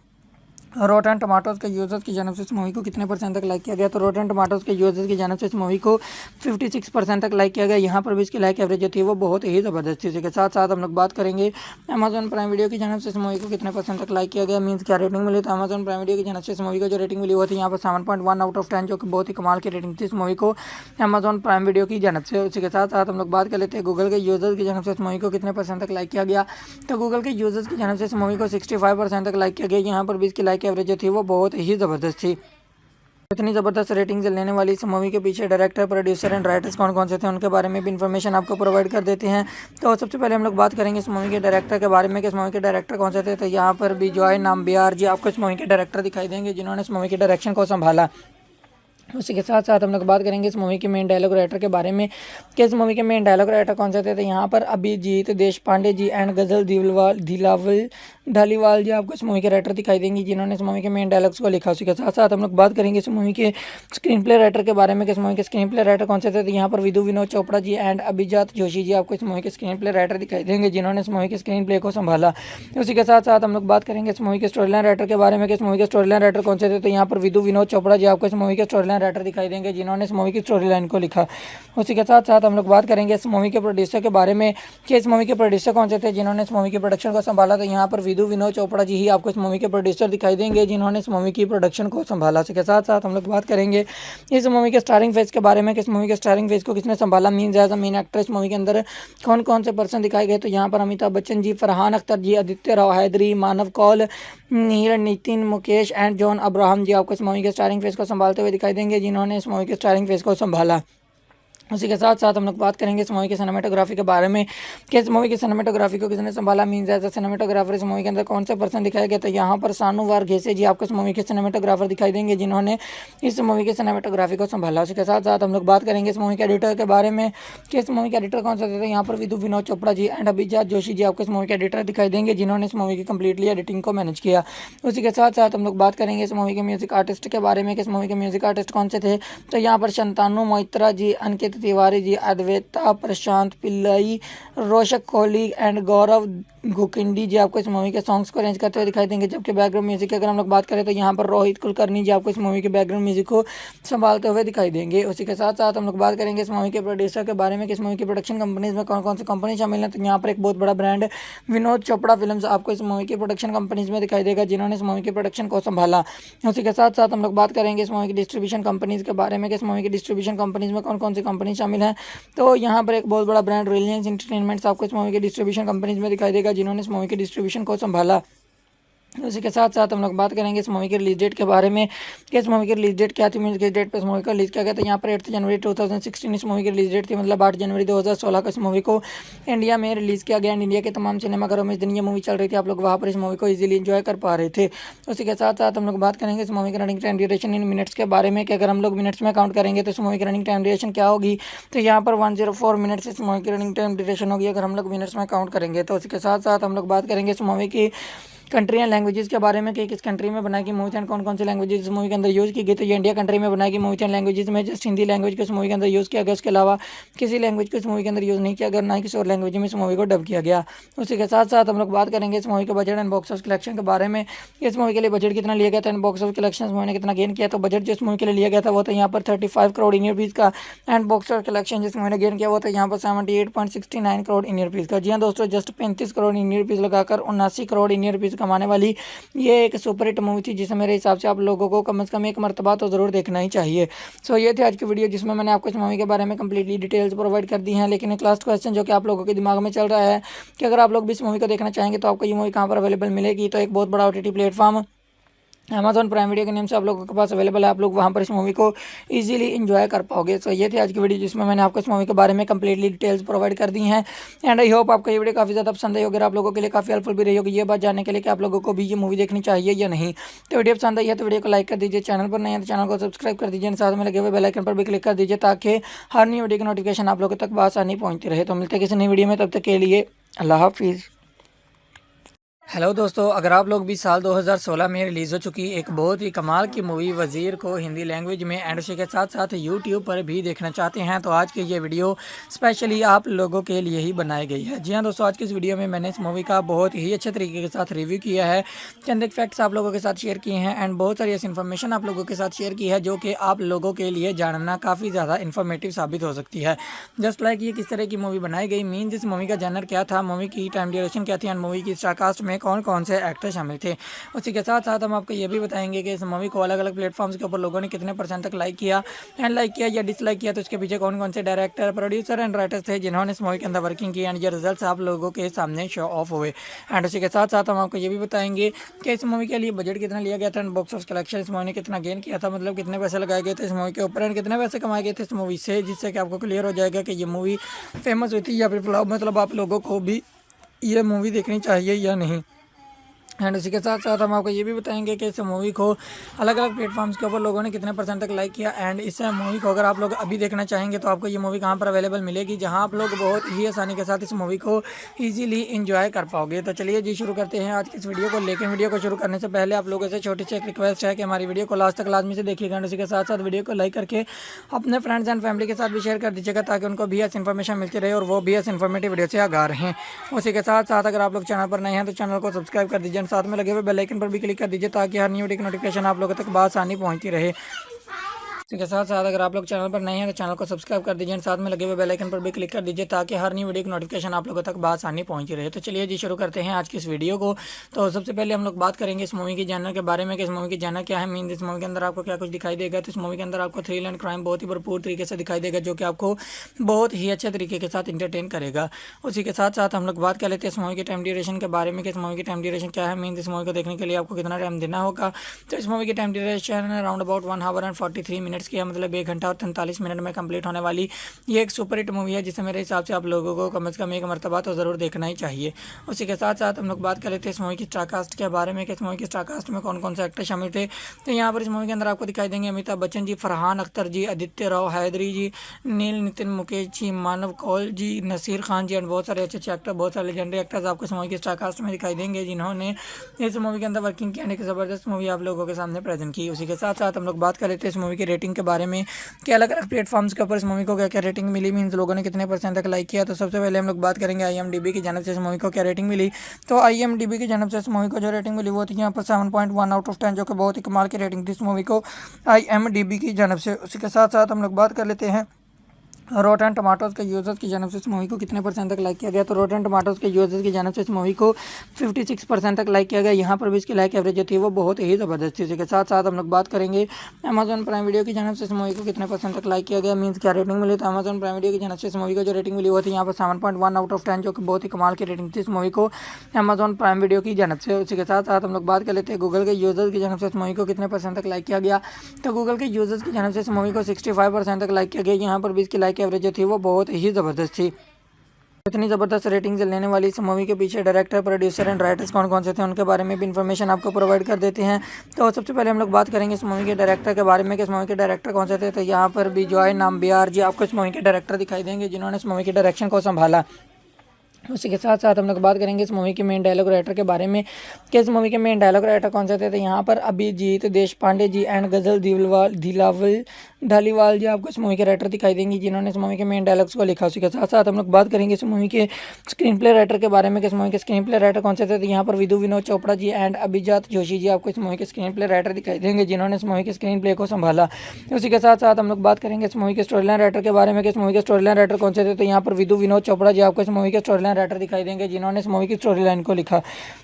रोटन टमाटोज़ के यूज़र्स की जानब से इस मूवी को कितने परसेंट तक लाइक किया गया। तो रोटन टमाटोज़ के यूज़र्स की जानब से इस मूवी को 56% तक लाइक किया गया। यहाँ पर भी इसकी लाइक एवरेज जो थी वो बहुत ही ज़बरदस्त थी। इसके साथ साथ हम लोग बात करेंगे अमेजॉन प्राइम वीडियो की जानब से इस मूवी को कितने परसेंट तक लाइक किया गया, मीन्स क्या रेटिंग मिली। तो अमेजॉन प्राइम वीडियो की जानब से इस मूवी को जो रेटिंग मिली वो थी यहाँ पर 7.1 आउट ऑफ 10, जो कि बहुत ही कमाल की रेटिंग थी इस मूवी को अमेजॉन प्राइम वीडियो की जानब से। उसी के साथ साथ हम लोग बात कर लेते हैं गूगल के यूज़र्स की जानब से इस मूवी को कितने परसेंट तक लाइक किया गया। तो गूगल के यूज़र्स की जानब से इस मूवी को 65% तक लाइक किया गया। यहाँ पर भी इसकी लाइक एवरेज जो थी वो बहुत ही ज़बरदस्त थी। इतनी ज़बरदस्त रेटिंग लेने वाली इस मूवी के पीछे डायरेक्टर, प्रोड्यूसर एंड राइटर्स कौन कौन से थे उनके बारे में भी इन्फॉर्मेशन आपको प्रोवाइड कर देते हैं। तो सबसे पहले हम लोग बात करेंगे इस मूवी के डायरेक्टर के बारे में कि इस मूवी के डायरेक्टर कौन से थे। तो यहाँ पर विजय नाम्बियार जी आपको इस मूवी के डायरेक्टर दिखाई देंगे जिन्होंने इस मूवी के डायरेक्शन को संभाला। उसी के साथ साथ हम लोग बात करेंगे इस मूवी के मेन डायलॉग राइटर के बारे में कि इस मूवी के मेन डायलॉग राइटर कौन से थे। तो यहाँ पर अभिजीत देशपांडे जी एंड गजल दिलावल ढालीवाल जी आपको इस मूवी के राइटर दिखाई देंगे जिन्होंने इस मूवी के मेन डायलॉग्स को लिखा। उसी के साथ साथ हम लोग बात करेंगे इस मूवी के स्क्रीन प्ले राइटर के बारे में कि इस मूवी के स्क्रीन प्ले राइटर कौन से थे। तो यहाँ पर विदु विनोद चोपड़ा जी एंड अभिजात जोशी जी आपको इस मूवी के स्क्रीन प्ले राइटर दिखाई देंगे जिन्होंने इस मूवी के स्क्रीन प्ले को संभाला। उसी के साथ साथ हम लोग बात करेंगे इस मूवी के स्टोरी लाइन राइटर के बारे में कि इस मूवी के स्टोरी लाइन राइटर कौन से थे। तो यहाँ पर विदु विनोद चोपड़ा जी आपको इस मूवी के स्टोरी लाइन राइटर दिखाई देंगे जिन्होंने इस मूवी की स्टोरी लाइन को लिखा। उसी के साथ साथ हम लोग बात करेंगे इस मूवी के प्रोड्यूसर के बारे में कि इस मूवी के प्रोड्यूसर कौन से थे जिन्होंने इस मूवी की प्रोडक्शन को संभाला। तो यहाँ पर विदु विनोद चोपड़ा जी ही आपको इस मूवी के प्रोड्यूसर दिखाई देंगे जिन्होंने इस मूवी की प्रोडक्शन को संभाला। इसके साथ साथ हम लोग बात करेंगे इस मूवी के स्टारिंग फेज के बारे में कि इस मूवी के स्टारिंग फेज को किसने संभाला, means as a main actor इस मूवी के अंदर कौन कौन से पर्सन दिखाए गए। तो यहाँ पर अमिताभ बच्चन जी, फरहान अख्तर जी, आदित्य राव हैदरी, मानव कौल, नील नितिन मुकेश एंड जॉन अब्राहम जी आपको इस मूवी के स्टारिंग फेज को संभालते हुए दिखाई देंगे जिन्होंने इस मूवी के स्टारिंग फेज को संभाला। उसी के साथ साथ हम लोग बात करेंगे इस मूवी की सिनेमेटोग्राफी के बारे में कि इस मूवी की सिनेमेटोग्राफी को किसने संभाला, मीन्स एज अ सिनेमेटोग्राफर इस मूवी के अंदर कौन सा पर्सन दिखाया गया। तो यहाँ पर सानू वारघेसे जी आपको इस मूवी के सिनेमेटोग्राफर दिखाई देंगे जिन्होंने इस मूवी की सिनेमेटोग्राफी को संभाला। उसी के साथ साथ हम लोग बात करेंगे इस मूवी के एडिटर के बारे में कि इस मूवी के एडिटर कौन सा थे। तो यहाँ पर विनोद चोपड़ा जी एंड अभिजात जोशी जी आपको इस मूवी के एडिटर दिखाई देंगे जिन्होंने इस मूवी की कंप्लीटली एडिटिंग को मैनेज किया। उसी के साथ साथ हम लोग बात करेंगे इस मूवी के म्यूजिक आर्टिस्ट के बारे में कि इस मूवी के म्यूजिक आर्टिस्ट कौन से थे। तो यहाँ पर शंतानु मोइत्रा जी, अंकित तिवारी जी, अद्वैता प्रशांत पिल्लई, रोशक कोहली एंड गौरव गुकिंडी जी आपको इस मूवी के सॉन्ग्स को अरेंज करते हुए दिखाई देंगे। जबकि बैकग्राउंड म्यूजिक की अगर हम लोग बात करें तो यहाँ पर रोहित कुलकर्णी जी आपको इस मूवी के बैकग्राउंड म्यूजिक को संभालते हुए दिखाई देंगे। उसी के साथ साथ हम लोग बात करेंगे इस मूवी के प्रोड्यूसर के बारे में कि इस मूवी की प्रोडक्शन कंपनीज में कौन कौन सी कंपनी शामिल है। तो यहाँ पर एक बहुत बड़ा ब्रांड विनोद चोपड़ा फिल्म्स आपको इस मूवी की प्रोडक्शन कंपनीज में दिखाई देगा जिन्होंने इस मूवी की प्रोडक्शन को संभाला। उसी के साथ साथ हम लोग बात करेंगे इस मूवी की डिस्ट्रीब्यूशन कंपनीज के बारे में कि इस मूवी की डिस्ट्रीब्यूशन कंपनीज में कौन कौन सी कंपनी शामिल है। तो यहाँ पर एक बहुत बड़ा ब्रांड रिलायंस एंटरटेनमेंट्स आपको इस मूवी के डिस्ट्रीब्यूशन कंपनीज में दिखाई देगा जिन्होंने इस मूवी के डिस्ट्रीब्यूशन को संभाला। उसी के साथ साथ हम लोग बात करेंगे इस मूवी की रिलीज डेट के बारे में कि इस मूवी की रिलीज डेट क्या थी, मीन्स किस डेट पर इस मूवी का रिलीज किया गया। तो यहाँ पर 8 जनवरी 2016 इस मूवी की रिलीज डेट थी, मतलब 8 जनवरी 2016 को इस मूवी को इंडिया में रिलीज किया गया। इंडिया के तमाम सिनेमाघरों में इस दिन ये मूवी चल रही थी, आप लोग वहाँ पर इस मूवी को इजीली एंजॉय कर पा रहे थे। उसी के साथ साथ हम लोग बात करेंगे इस मूवी की रनिंग टाइम ड्यूरेशन इन मिनट्स के बारे में कि अगर हम लोग मिनट्स में काउंट करेंगे तो इस मूवी की रनिंग टाइम ड्यूरेशन क्या होगी। तो यहाँ पर 104 मिनट्स इस मूवी की रनिंग टाइम ड्यूरेशन होगी अगर हम लोग मिनट्स में काउंट करेंगे। तो उसी के साथ साथ हम लोग बात करेंगे इस मूवी की कंट्री एंड लैंग्वेजेस के बारे में कि किस कंट्री में बनाई गई मूवी एंड कौन कौन सी लैंग्वेजेस इस मूवी के अंदर यूज़ की गई। तो ये इंडिया कंट्री में बनाई गई मूवी एंड लैंग्वेजेस में जस्ट हिंदी लैंग्वेज को इस मूवी के अंदर यूज़ किया गया, उसके अलावा किसी लैंग्वेज को इस मूवी के अंदर यूज़ नहीं किया गया, ना ही किसी और लैंग्वेज में इस मूवी को डब किया गया। उसी के साथ साथ हम लोग बात करेंगे इस मूवी के budget and box office collection के बारे में। इस मूवी के लिए बजट कितना लिया गया था and box office collection movie ने कितना गेन किया। तो बजट जिस मूवी के लिए लिया गया था वो था यहाँ पर 35 करोड़ इंडियन रुपीज़ का एंड बॉक्स ऑफिस कलेक्शन जिस मूवी ने गेन किया वो था यहाँ पर 78.69 करोड़ इंडियन रुपीज़ का। जी हाँ दोस्तों, जस्ट 35 करोड़ इंडियन रुपीज़ लगाकर 79 करोड़ इंडियन रुपीज़ कमाने वाली ये एक सुपर हिट मूवी थी जिसे मेरे हिसाब से आप लोगों को कम से कम एक मर्तबा तो ज़रूर देखना ही चाहिए। सो ये थी आज की वीडियो जिसमें मैंने आपको इस मूवी के बारे में कंप्लीटली डिटेल्स प्रोवाइड कर दी हैं। लेकिन एक लास्ट क्वेश्चन जो कि आप लोगों के दिमाग में चल रहा है कि अगर आप लोग भी इस मूवी को देखना चाहेंगे तो आपको ये मूवी कहाँ पर अवेलेबल मिलेगी। तो एक बहुत बड़ा OTT platform Amazon prime video के नेम से आप लोगों के पास अवेलेबल है, आप लोग वहाँ पर इस मूवी को इजीली एंजॉय कर पाओगे। तो ये थी आज की वीडियो जिसमें मैंने आपको इस मूवी के बारे में कंप्लीटली डिटेल्स प्रोवाइड कर दी हैं एंड आई होप आपको ये वीडियो काफ़ी ज़्यादा पसंद आई होगी, आप लोगों के लिए काफ़ी हेल्पफुल भी रही होगी ये बात जानने के लिए कि आप लोगों को भी ये मूवी देखनी चाहिए या नहीं। तो वीडियो पसंद आई है तो वीडियो को लाइक कर दीजिए, चैनल पर नहीं है तो चैनल को सब्सक्राइब कर दीजिए, साथ में लगे हुए बेल आइकन पर भी क्लिक कर दीजिए ताकि हर नई वीडियो की नोटिफिकेशन आप लोगों तक बआसानी पहुँचती रहे। तो मिलते हैं किसी नई वीडियो में, तब तक के लिए अल्लाह हाफिज़। हेलो दोस्तों, अगर आप लोग भी साल 2016 में रिलीज़ हो चुकी एक बहुत ही कमाल की मूवी वज़ीर को हिंदी लैंग्वेज में एंड उसी के साथ साथ यूट्यूब पर भी देखना चाहते हैं तो आज की ये वीडियो स्पेशली आप लोगों के लिए ही बनाई गई है। जी हाँ दोस्तों, आज की इस वीडियो में मैंने इस मूवी का बहुत ही अच्छे तरीके के साथ रिव्यू किया है, चंद एक फैक्ट्स आप लोगों के साथ शेयर किए हैं एंड बहुत सारी ऐसी इन्फॉर्मेशन आप लोगों के साथ शेयर की है जो कि आप लोगों के लिए जानना काफ़ी ज़्यादा इन्फॉर्मेटिव साबित हो सकती है। जस्ट लाइक ये किस तरह की मूवी बनाई गई, मीन्स इस मूवी का जनर क्या था, मूवी की टाइम ड्यूरेशन क्या थी एंड मूवी की स्टारकास्ट में कौन कौन से एक्टर शामिल थे। उसी के साथ साथ हम आपको ये भी बताएंगे कि इस मूवी को अलग अलग प्लेटफॉर्म्स के ऊपर लोगों ने कितने % तक लाइक किया एंड लाइक किया या डिसलाइक किया, तो इसके पीछे कौन कौन से डायरेक्टर, प्रोड्यूसर एंड राइटर्स थे जिन्होंने इस मूवी के अंदर वर्किंग की एंड ये रिजल्ट्स आप लोगों के सामने शो ऑफ हुए। एंड उसी के साथ साथ हम आपको ये भी बताएंगे कि इस मूवी के लिए बजट कितना लिया गया था एंड बॉक्स ऑफिस कलेक्शन इस मूवी ने कितना गेन किया था, मतलब कितने पैसे लगाए गए थे इस मूवी के ऊपर एंड कितने पैसे कमाए गए थे इस मूवी से, जिससे कि आपको क्लियर हो जाएगा कि ये मूवी फेमस हुई थी या फिर फ्लॉप, मतलब आप लोगों को भी ये मूवी देखनी चाहिए या नहीं। एंड उसी के साथ साथ हम आपको ये भी बताएंगे कि इस मूवी को अलग अलग प्लेटफॉर्म्स के ऊपर लोगों ने कितने % तक लाइक किया एंड इस मूवी को अगर आप लोग अभी देखना चाहेंगे तो आपको ये मूवी कहाँ पर अवेलेबल मिलेगी, जहाँ आप लोग बहुत ही आसानी के साथ इस मूवी को इजीली एंजॉय कर पाओगे। तो चलिए जी शुरू करते हैं आज की इस वीडियो को। लेकिन वीडियो को शुरू करने से पहले आप लोगों से छोटी सी एक रिक्वेस्ट है कि हमारी वीडियो को लास्ट तक लाजमी से देखिएगा एंड उसी के साथ साथ वीडियो को लाइक करके अपने फ्रेंड्स एंड फैमिली के साथ भी शेयर कर दीजिएगा ताकि उनको भी ऐसी इन्फॉर्मेशन मिलती रहे और वो भी ऐसी इन्फॉर्मेटिव वीडियो से आगाह रहें। उसी के साथ साथ अगर आप लोग चैनल पर नए हैं तो चैनल को सब्सक्राइब कर दीजिए, साथ में लगे हुए बेल आइकन पर भी क्लिक कर दीजिए ताकि हर न्यू वीडियो की नोटिफिकेशन आप लोगों तक बआसानी पहुंचती रहे। इसी के साथ साथ अगर आप लोग चैनल पर नए हैं तो चैनल को सब्सक्राइब कर दीजिए, साथ में लगे हुए बेल आइकन पर भी क्लिक कर दीजिए ताकि हर नई वीडियो की नोटिफिकेशन आप लोगों तक बआसानी पहुंची रहे। तो चलिए जी शुरू करते हैं आज की इस वीडियो को। तो सबसे पहले हम लोग बात करेंगे इस मूवी की जानर के बारे में कि इस मूवी की जानर क्या है, मीन इस मूवी के अंदर आपको क्या कुछ दिखाई देगा। तो इस मूवी के अंदर आपको थ्रिल एंड क्राइम बहुत ही भरपूर तरीके से दिखाई देगा जो कि आपको बहुत ही अच्छे तरीके के साथ इंटरटेन करेगा। उसी के साथ साथ हम लोग बात कर लेते हैं इस मूवी की टाइम ड्यूरेशन के बारे में कि इस मूवी की टाइम ड्यूरेशन क्या है, मीन इस मूवी को देखने के लिए आपको कितना टाइम देना होगा। तो इस मूवी की time duration around about 1 our and 43 minute minutes की है, मतलब 1 घंटा और 43 मिनट में कंप्लीट होने वाली ये एक सुपर हिट मूवी है, जिसे मेरे हिसाब से आप लोगों को कम से कम एक मरतबा तो ज़रूर देखना ही चाहिए। उसी के साथ साथ हम लोग बात कर लेते हैं इस मूवी की स्टार कास्ट के बारे में कि इस मूवी की स्टार कास्ट में कौन कौन से एक्टर शामिल थे। तो यहाँ पर इस मूवी के अंदर आपको दिखाई देंगे अमिताभ बच्चन जी, फरहान अख्तर जी, आदित्य राव हैदरी जी, नील नितिन मुकेश जी, मानव कौल जी, नसीर खान जी एंड बहुत सारे अच्छे अच्छे एक्टर, बहुत सारे लेजेंडरी एक्टर्स आपको इस मूवी की स्टार कास्ट में दिखाई देंगे, जिन्होंने इस मूवी के अंदर वर्किंग की, यानी कि ज़बरदस्त मूवी आप लोगों के सामने प्रेजेंट की। उसी के साथ साथ हम लोग बात कर लेते हैं इस मूवी की रेटिंग के बारे में कि अलग अलग प्लेटफॉर्म्स के ऊपर इस मूवी को क्या क्या रेटिंग मिली, मीन्स लोगों ने कितने परसेंट तक लाइक किया। तो सबसे पहले हम लोग बात करेंगे IMDb की जानब से इस मूवी को क्या रेटिंग मिली। तो IMDb की जानब से इस मूवी को जो रेटिंग मिली वो थी यहाँ पर 7.1 आउट ऑफ 10, जो कि बहुत ही कमाल की रेटिंग थी इस मूवी को IMDb की जानब से। उसी के साथ साथ हम लोग बात कर लेते हैं रोटन टमाटोज़ के यूज़र्स की जानब से इस मूवी को कितने परसेंट तक लाइक किया गया। तो रोटन टमाटोज़ के यूज़र्स की जानब से इस मूवी को 56% तक लाइक किया गया। यहाँ पर भी इसकी लाइक एवरेज जो थी वो बहुत ही ज़बरदस्त थी। इसी के साथ साथ हम लोग बात करेंगे अमेजॉन प्राइम वीडियो की जानब से इस मूवी को कितने परसेंट तक लाइक किया गया, मीन्स क्या रेटिंग मिली। तो अमेजॉन प्राइम वीडियो की जानब से इस मूवी को जो रेटिंग मिली वो थी यहाँ पर 7.1 आउट ऑफ 10, जो कि बहुत ही कमाल की रेटिंग थी इस मूवी को अमेजॉन प्राइम वीडियो की जानब से। उसी के साथ साथ हम लोग बात कर लेते हैं गूगल के यूज़र्स की जानब से इस मूवी को कितने परसेंट तक लाइक किया गया। तो गूगल के यूज़र्स की जानब से इस मूवी को 65% तक लाइक किया गया। यहाँ पर भी इसकी लाइक एवरेज जो थी वो बहुत ही ज़बरदस्त थी। इतनी ज़बरदस्त रेटिंग लेने वाली इस मूवी के पीछे डायरेक्टर, प्रोड्यूसर एंड राइटर्स कौन कौन से थे, उनके बारे में भी इन्फॉर्मेशन आपको प्रोवाइड कर देते हैं। तो सबसे पहले हम लोग बात करेंगे इस मूवी के डायरेक्टर के बारे में कि इस मूवी के डायरेक्टर कौन से थे। तो यहाँ पर भी जॉय नाम्बियार जी आपको इस मूवी के डायरेक्टर दिखाई देंगे, जिन्होंने इस मूवी के डायरेक्शन को संभाला। उसी के साथ साथ हम लोग बात करेंगे इस मूवी के मेन डायलॉग राइटर के बारे में कि इस मूवी के मेन डायलॉग राइटर कौन से थे। तो यहाँ पर अभिजीत देशपांडे जी एंड गजल धालीवाल जी आपको इस मूवी के राइटर दिखाई देंगी, जिन्होंने इस मूवी के मेन डायलॉग्स को लिखा। उसी के साथ साथ हम लोग बात करेंगे इस मूवी के स्क्रीन प्ले राइटर के बारे में कि इस मूवी के स्क्रीन प्ले राइटर कौन से थे। तो यहाँ पर विदु विनोद चोपड़ा जी एंड अभिजात जोशी जी आपको इस मूवी के स्क्रीन प्ले राइटर दिखाई देंगे, जिन्होंने इस मूवी के स्क्रीन प्ले को संभाला। उसी के साथ साथ हम लोग बात करेंगे इस मूवी के स्टोरी लाइन राइटर के बारे में कि इस मूवी के स्टोरी लाइन राइटर कौन से थे। तो यहाँ पर विदु विनोद चोपड़ा जी आपको इस मूवी के स्टोरी लाइन राइटर दिखाई देंगे, जिन्होंने इस मूवी की स्टोरी लाइन को लिखा।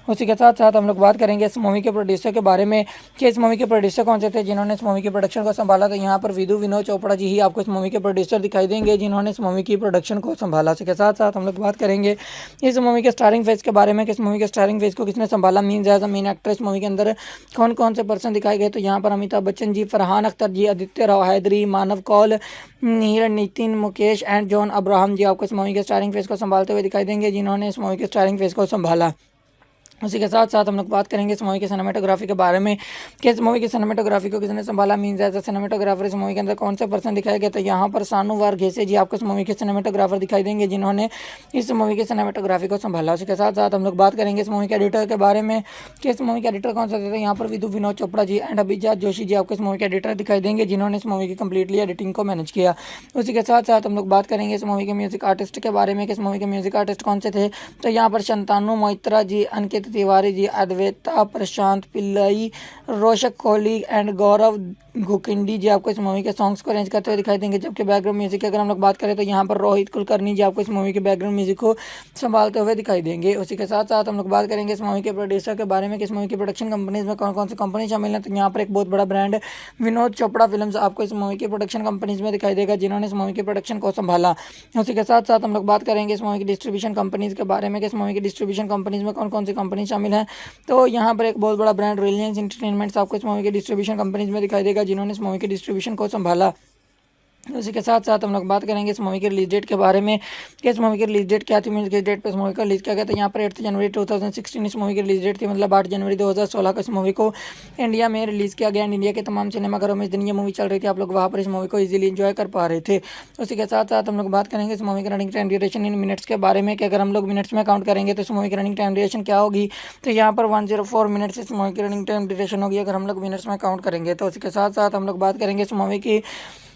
उसी के साथ साथ हम लोग बात करेंगे इस मूवी के प्रोड्यूसर के बारे में कि इस मूवी के प्रोड्यूसर कौन से थे, जिन्होंने इस मूवी के प्रोडक्शन को संभाला। तो यहाँ पर विदु विनोद चोपड़ा जी ही आपको इस मूवी के प्रोड्यूसर दिखाई देंगे, जिन्होंने इस मूवी की प्रोडक्शन को संभाला। इसके साथ साथ हम लोग बात करेंगे इस मूवी के स्टारिंग फेज के बारे में कि इस मूवी के स्टारिंग फेज को किसने संभाला, means as a main actor इस मूवी के अंदर कौन कौन से पर्सन दिखाए गए। तो यहाँ पर अमिताभ बच्चन जी, फरहान अख्तर जी, आदित्य राव हैदरी, मानव कौल, नील नितिन मुकेश एंड जॉन अब्राहम जी आपको इस मूवी के स्टारिंग फेज को संभालते हुए दिखाई देंगे, जिन्होंने इस मूवी के स्टारिंग फेज को संभाला। उसी के साथ साथ हम लोग बात करेंगे इस मूवी की सिनेमेटोग्राफी के बारे में कि इस मूवी की सिनेमेटोग्राफी को किसने संभाला, मीन्स एज अ सिनेमेटोग्राफर इस मूवी के अंदर कौन से पर्सन दिखाया गया। तो यहाँ पर सानू वारघेसे जी आपको इस मूवी के सिनेमेटोग्राफर दिखाई देंगे, जिन्होंने इस मूवी की सिनेमेटोग्राफी को संभाला। उसी के साथ साथ हम लोग बात करेंगे इस मूवी के एडिटर के बारे में कि इस मूवी के एडिटर कौन से थे। यहाँ पर विदु विनोद चोपड़ा जी एंड अभिजात जोशी जी आपको इस मूवी के एडिटर दिखाई देंगे, जिन्होंने इस मूवी की कंप्लीटली एडिटिंग को मैनेज किया। उसी के साथ साथ हम लोग बात करेंगे इस मूवी के म्यूजिक आर्टिस्ट के बारे में कि इस मूवी के म्यूजिक आर्टिस्ट कौन से थे। तो यहाँ पर शंतानु मोइत्रा जी, अंकित तिवारी जी, अद्वैता प्रशांत पिल्लई, रोशक कोहली एंड गौरव गुकिंडी जी आपको इस मूवी के सॉन्ग्स को अरेंज करते हुए दिखाई देंगे। जबकि बैकग्राउंड म्यूजिक की अगर हम लोग बात करें तो यहाँ पर रोहित कुलकर्णी जी आपको इस मूवी के बैकग्राउंड म्यूजिक को संभालते हुए दिखाई देंगे। उसी के साथ साथ हम लोग बात करेंगे इस मूवी के प्रोड्यूसर के बारे में कि इस मूवी की प्रोडक्शन कंपनीज में कौन कौन सी कंपनी शामिल है। तो यहाँ पर एक बहुत बड़ा ब्रांड विनोद चोपड़ा फिल्म्स आपको इस मूवी की प्रोडक्शन कंपनीज में दिखाई देगा, जिन्होंने इस मूवी की प्रोडक्शन को संभाला। उसी के साथ साथ हम लोग बात करेंगे इस मूवी की डिस्ट्रीब्यूशन कंपनीज के बारे में कि इस मूवी की डिस्ट्रीब्यूशन कंपनीज में कौन कौन सी कंपनी शामिल है। तो यहाँ पर एक बहुत बड़ा ब्रांड रिलायंस एंटरटेनमेंट्स आपको इस मूवी के डिस्ट्रीब्यूशन कंपनीज में दिखाई देगा, जिन्होंने इस मूवी के डिस्ट्रीब्यूशन को संभाला। उसी के साथ साथ हम लोग बात करेंगे इस मूवी के रिलीज डेट के बारे में कि इस मूवी की रिलीज डेट क्या थी, मीन किस डेट पे इस मूवी का रिलीज किया गया था। यहाँ पर 8 जनवरी 2016 इस मूवी की रिलीज डेट थी, मतलब 8 जनवरी 2016 को इस मूवी को इंडिया में रिलीज़ किया गया एंड इंडिया के तमाम सिनेमाघरों में इस दिन ये मूवी चल रही थी, आप लोग वहाँ पर इस मूवी को ईजिली इंजॉय कर पा रहे थे। उसी के साथ साथ हम लोग बात करेंगे इस मूवी की रनिंग टाइम ड्यूरेशन इन मिनट्स के बारे में कि अगर हम लोग मिनट्स में काउंट करेंगे तो इस मूवी की रनिंग टाइम ड्यूरेशन क्या होगी। तो यहाँ पर 104 मिनट्स इस मूवी की रनिंग टाइम ड्यूरेशन होगी अगर हम लोग मिनट्स में काउंट करेंगे। तो उसी के साथ साथ हम लोग बात करेंगे इस मूवी की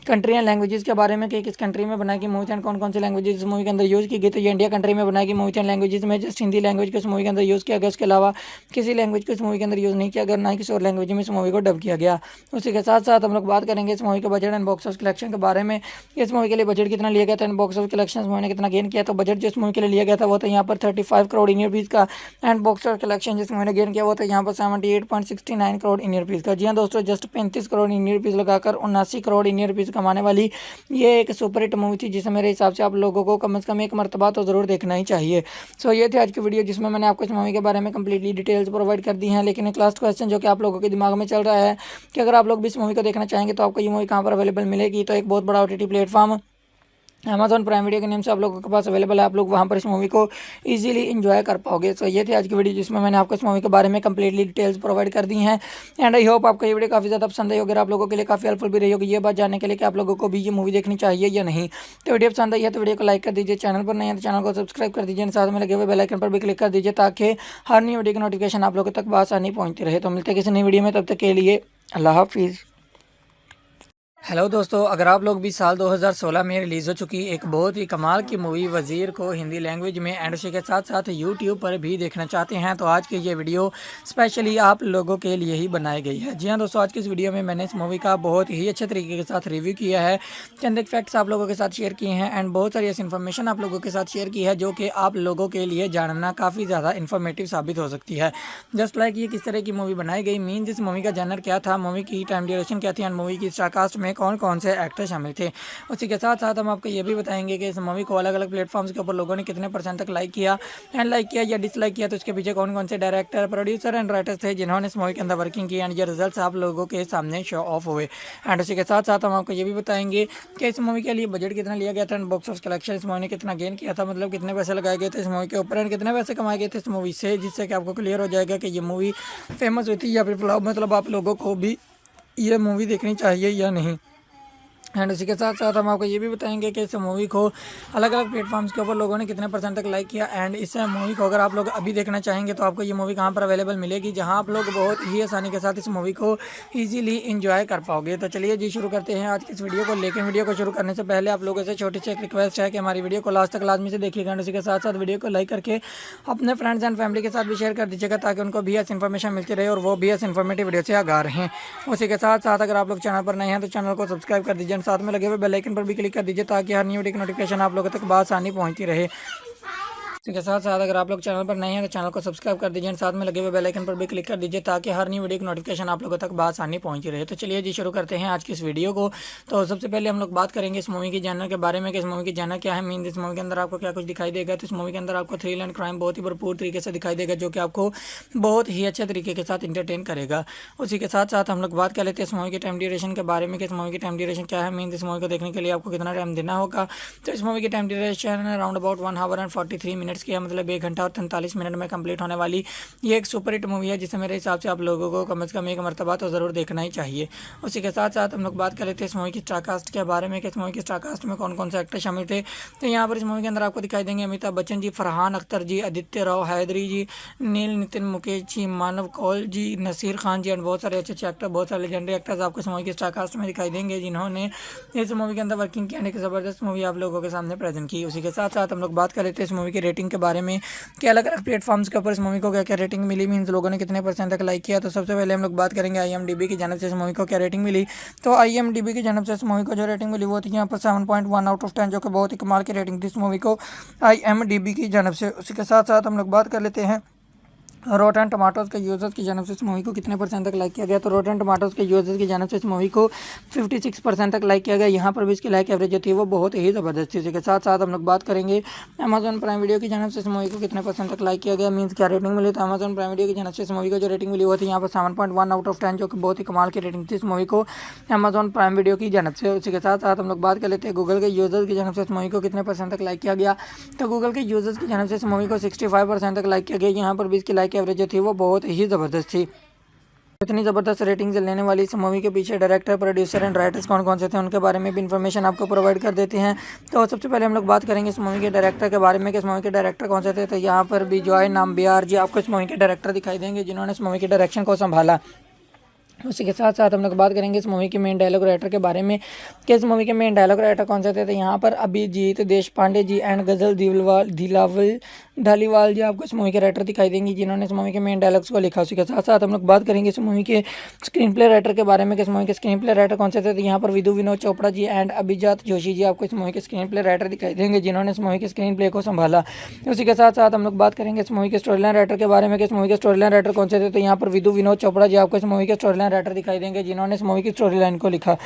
कंट्री एंड लैंग्वेजेस के बारे में कि किस कंट्री में बनाई गई मूवी एंड कौन कौन सी लैंग्वेजेस इस मूवी के अंदर यूज़ की गई। तो ये इंडिया कंट्री में बनाई गई मूवी एंड लैंग्वेजेस में जस्ट हिंदी लैंग्वेज को इस मूवी के अंदर यूज़ किया गया, उसके अलावा किसी लैंग्वेज को इस मूवी के अंदर यूज़ नहीं किया गया, ना ही किसी और लैंग्वेज में इस मूवी को डब किया गया। उसी के साथ साथ हम लोग बात करेंगे इस मूवी के budget and box office collection के बारे में। इस मूवी के लिए बजट कितना लिया गया था एंड बॉक्स ऑफिस कलेक्शन इस मूवी ने कितना गेन किया। तो बजट जो इस मूवी के लिए लिया गया था वो था यहाँ पर 35 करोड़ इंडियन रुपीज़ का एंड बॉक्स ऑफिस कलेक्शन जिस मूवी ने गेन किया वो था यहाँ पर 78.69 करोड़ इंडियन रुपीज़ का। जी हाँ दोस्तों, जस्ट 35 करोड़ इंडियन रुपीज़ लगाकर 79 करोड़ इंडियन रुपीज़ कमाने वाली ये एक सुपर हिट मूवी थी, जिसे मेरे हिसाब से आप लोगों को कम से कम एक मरतबा तो ज़रूर देखना ही चाहिए। सो ये थी आज की वीडियो, जिसमें मैंने आपको इस मूवी के बारे में कंप्लीटली डिटेल्स प्रोवाइड कर दी हैं। लेकिन एक लास्ट क्वेश्चन जो कि आप लोगों के दिमाग में चल रहा है कि अगर आप लोग भी इस मूवी को देखना चाहेंगे तो आपको ये मूवी कहाँ पर अवेलेबल मिलेगी। तो एक बहुत बड़ा OTT platform Amazon prime video के नेम से आप लोगों के पास अवेलेबल है। आप लोग वहां पर इस मूवी को इजीली एंजॉय कर पाओगे। तो ये थी आज की वीडियो, जिसमें मैंने आपको इस मूवी के बारे में कंप्लीटली डिटेल्स प्रोवाइड कर दी हैं। एंड आई होप आपको ये वीडियो काफ़ी ज़्यादा पसंद आई होगी, आप लोगों के लिए काफ़ी हेल्पफुल भी रही होगी ये बात जानने के लिए कि आप लोगों को भी ये मूवी देखनी चाहिए या नहीं। तो वीडियो पसंद आई है तो वीडियो को लाइक कर दीजिए, चैनल पर नहीं है तो चैनल को सब्सक्राइब कर दीजिए, साथ में लगे हुए बेल आइकन पर भी क्लिक कर दीजिए ताकि हर नई वीडियो की नोटिफिकेशन आप लोगों तक आसानी पहुँचती रहे। तो मिलते हैं किसी नई वीडियो में, तब तक के लिए अल्लाह हाफिज़। हेलो दोस्तों, अगर आप लोग भी साल 2016 में रिलीज़ हो चुकी एक बहुत ही कमाल की मूवी वज़ीर को हिंदी लैंग्वेज में एंड उसी के साथ साथ यूट्यूब पर भी देखना चाहते हैं तो आज की ये वीडियो स्पेशली आप लोगों के लिए ही बनाई गई है। जी हाँ दोस्तों, आज की इस वीडियो में मैंने इस मूवी का बहुत ही अच्छे तरीके के साथ रिव्यू किया है, चंद एक फैक्ट्स आप लोगों के साथ शेयर किए हैं एंड बहुत सारी ऐसी इन्फॉर्मेशन आप लोगों के साथ शेयर की है जो कि आप लोगों के लिए जानना काफ़ी ज़्यादा इन्फॉर्मेटिव साबित हो सकती है। जस्ट लाइक ये किस तरह की मूवी बनाई गई, मीन इस मूवी का जनर क्या था, मूवी की टाइम ड्यूरेशन क्या थी एंड मूवी की स्टारकास्ट में कौन कौन से एक्टर शामिल थे। उसी के साथ साथ हम आपको ये भी बताएंगे कि इस मूवी को अलग अलग प्लेटफॉर्म्स के ऊपर लोगों ने कितने % तक लाइक किया एंड लाइक किया या डिसलाइक किया, तो इसके पीछे कौन कौन से डायरेक्टर, प्रोड्यूसर एंड राइटर्स थे जिन्होंने इस मूवी के अंदर वर्किंग की एंड ये रिजल्ट्स आप लोगों के सामने शो ऑफ हुए। एंड उसी के साथ साथ हम आपको ये भी बताएंगे कि इस मूवी के लिए बजट कितना लिया गया था एंड बॉक्स ऑफिस कलेक्शन इस मूवी ने कितना गेन किया था, मतलब कितने पैसे लगाए गए थे इस मूवी के ऊपर एंड कितने पैसे कमाए गए थे इस मूवी से, जिससे कि आपको क्लियर हो जाएगा कि ये मूवी फेमस हुई थी या फिर फ्लॉप, मतलब आप लोगों को भी ये मूवी देखनी चाहिए या नहीं। एंड उसी के साथ साथ हम आपको ये भी बताएंगे कि इस मूवी को अलग अलग प्लेटफॉर्म्स के ऊपर लोगों ने कितने % तक लाइक किया एंड इस मूवी को अगर आप लोग अभी देखना चाहेंगे तो आपको ये मूवी कहाँ पर अवेलेबल मिलेगी, जहाँ आप लोग बहुत ही आसानी के साथ इस मूवी को ईजिली इंजॉय कर पाओगे। तो चलिए जी शुरू करते हैं आज की इस वीडियो को। लेकिन वीडियो को शुरू करने से पहले आप लोगों से छोटी सी एक रिक्वेस्ट है कि हमारी वीडियो को लास्ट तक लाजमी से देखिएगा एंड उसी के साथ साथ वीडियो को लाइक करके अपने फ्रेंड्स एंड फैमिली के साथ भी शेयर कर दीजिएगा ताकि उनको भी ऐसी इन्फॉर्मेशन मिलती रहे और वो भी ऐसी इन्फॉर्मेटिव वीडियो से आगाह रहें। उसी के साथ साथ अगर आप लोग चैनल पर नए हैं तो चैनल को सब्सक्राइब कर दीजिए, साथ में लगे हुए बेल आइकन पर भी क्लिक कर दीजिए ताकि हर न्यू वीडियो की नोटिफिकेशन आप लोगों तक आसानी पहुंचती रहे। इसके साथ साथ अगर आप लोग चैनल पर नए हैं तो चैनल को सब्सक्राइब कर दीजिए, साथ में लगे हुए बेल आइकन पर भी क्लिक कर दीजिए ताकि हर नई वीडियो की नोटिफिकेशन आप लोगों तक आसानी पहुंची रहे। तो चलिए जी शुरू करते हैं आज की इस वीडियो को। तो सबसे पहले हम लोग बात करेंगे इस मूवी की जनर के बारे में कि इस मूवी की जनर क्या है, मीन इस मूवी के अंदर आपको क्या कुछ दिखाई देगा। तो इस मूवी के अंदर आपको थ्रिल एंड क्राइम बहुत ही भरपूर तरीके से दिखाई देगा जो कि आपको बहुत ही अच्छे तरीके के साथ इंटरटेन करेगा। उसी के साथ साथ हम लोग बात कर लेते हैं इस मूवी की टाइम ड्यूरेशन के बारे में कि इस मूवी की टाइम ड्यूरेशन क्या है, मीन इस मूवी को देखने के लिए आपको कितना टाइम देना होगा। तो इस मूवी की time duration around about 1 our and 43 minutes की है, मतलब 1 घंटा और 43 मिनट में कंप्लीट होने वाली ये एक सुपर हिट मूवी है जिसे मेरे हिसाब से आप लोगों को कम से कम एक मरतबा तो ज़रूर देखना ही चाहिए। उसी के साथ साथ हम लोग बात कर लेते हैं इस मूवी की स्टारकास्ट के बारे में कि इस मूवी की स्टारकास्ट में कौन कौन से एक्टर शामिल थे। तो यहाँ पर इस मूवी के अंदर आपको दिखाई देंगे अमिताभ बच्चन जी, फरहान अख्तर जी, आदित्य राव हैदरी जी, नील नितिन मुकेश जी, मानव कौल जी, नसीर खान जी एंड बहुत सारे अच्छे अच्छे एक्टर, बहुत सारे लेजेंडरी एक्टर्स आपको इस मूवी की स्टारकास्ट में दिखाई देंगे जिन्होंने इस मूवी के अंदर वर्किंग की एंड एक ज़बरदस्त मूवी आप लोगों के सामने प्रेजेंट की। उसी के साथ साथ हम लोग बात कर लेते हैं इस मूवी की रेटिंग के बारे में कि अलग अलग प्लेटफॉर्म्स के ऊपर इस मूवी को क्या क्या रेटिंग मिली, मीन्स लोगों ने कितने % तक लाइक किया। तो सबसे पहले हम लोग बात करेंगे IMDb की जानब से इस मूवी को क्या रेटिंग मिली। तो IMDb की जानब से इस मूवी को जो रेटिंग मिली वो थी यहाँ पर 7.1 आउट ऑफ 10, जो कि बहुत ही कमाल की रेटिंग थी इस मूवी को IMDb की जानब से। उसी के साथ साथ हम लोग बात कर लेते हैं रोटन टमाटोज़ के यूज़र्स की जानब से इस मूवी को कितने % तक लाइक किया गया। तो रोटन टमाटोज़ के यूज़र्स की जानब से इस मूवी को 56% तक लाइक किया गया। यहाँ पर भी इसकी लाइक एवरेज जो थी वो बहुत ही ज़बरदस्त थी। इसके साथ साथ हम लोग बात करेंगे अमेजॉन प्राइम वीडियो की जानब से इस मूवी को कितने % तक लाइक किया गया, मीन्स क्या रेटिंग मिली। तो अमेजॉन प्राइम वीडियो की जानब से इस मूवी को जो रेटिंग मिली वो थी यहाँ पर 7.1 आउट ऑफ 10, जो कि बहुत ही कमाल की रेटिंग थी इस मूवी को अमेजॉन प्राइम वीडियो की जानब से। उसी के साथ साथ हम लोग बात कर लेते हैं गूगल के यूज़र्स की जानब से इस मूवी को कितने % तक लाइक किया गया। तो गूगल के यूज़र्स की जानब से इस मूवी को 65% तक लाइक किया गया। यहाँ पर भी इसकी लाइक एवरेज जो थी वो बहुत ही ज़बरदस्त थी। इतनी ज़बरदस्त रेटिंग लेने वाली इस मूवी के पीछे डायरेक्टर, प्रोड्यूसर एंड राइटर्स कौन कौन से थे उनके बारे में भी इन्फॉर्मेशन आपको प्रोवाइड कर देते हैं। तो सबसे पहले हम लोग बात करेंगे इस मूवी के डायरेक्टर के बारे में कि इस मूवी के डायरेक्टर कौन से थे। तो यहाँ पर भी जॉय नाम्बियार जी आपको इस मूवी के डायरेक्टर दिखाई देंगे जिन्होंने इस मूवी के डायरेक्शन को संभाला। उसी के साथ साथ हम लोग बात करेंगे इस मूवी के मेन डायलॉग राइटर के बारे में कि इस मूवी के मेन डायलॉग राइटर कौन से थे। तो यहाँ पर अभिजीत देशपांडे जी एंड गजल धालीवाल जी आपको इस मूवी के राइटर दिखाई देंगे जिन्होंने इस मूवी के मेन डायलॉग्स को लिखा। उसी के साथ साथ हम लोग बात करेंगे इस मूवी के स्क्रीन प्ले राइटर के बारे में कि इस मूवी के स्क्रीन प्ले राइटर कौन से थे। तो यहाँ पर विदु विनोद चोपड़ा जी एंड अभिजात जोशी जी आपको इस मूवी के स्क्रीन प्ले राइटर दिखाई देंगे जिन्होंने इस मूवी के स्क्रीन प्ले को संभाला। उसी के साथ साथ हम लोग बात करेंगे इस मूवी के स्टोरी लाइन राइटर के बारे में कि इस मूवी के स्टोरी लाइन राइटर कौन से थे। तो यहाँ पर विदु विनोद चोपड़ा जी आपको इस मूवी के स्टोरी लाइन राइटर दिखाई देंगे जिन्होंने इस मूवी की स्टोरी लाइन को लिखा।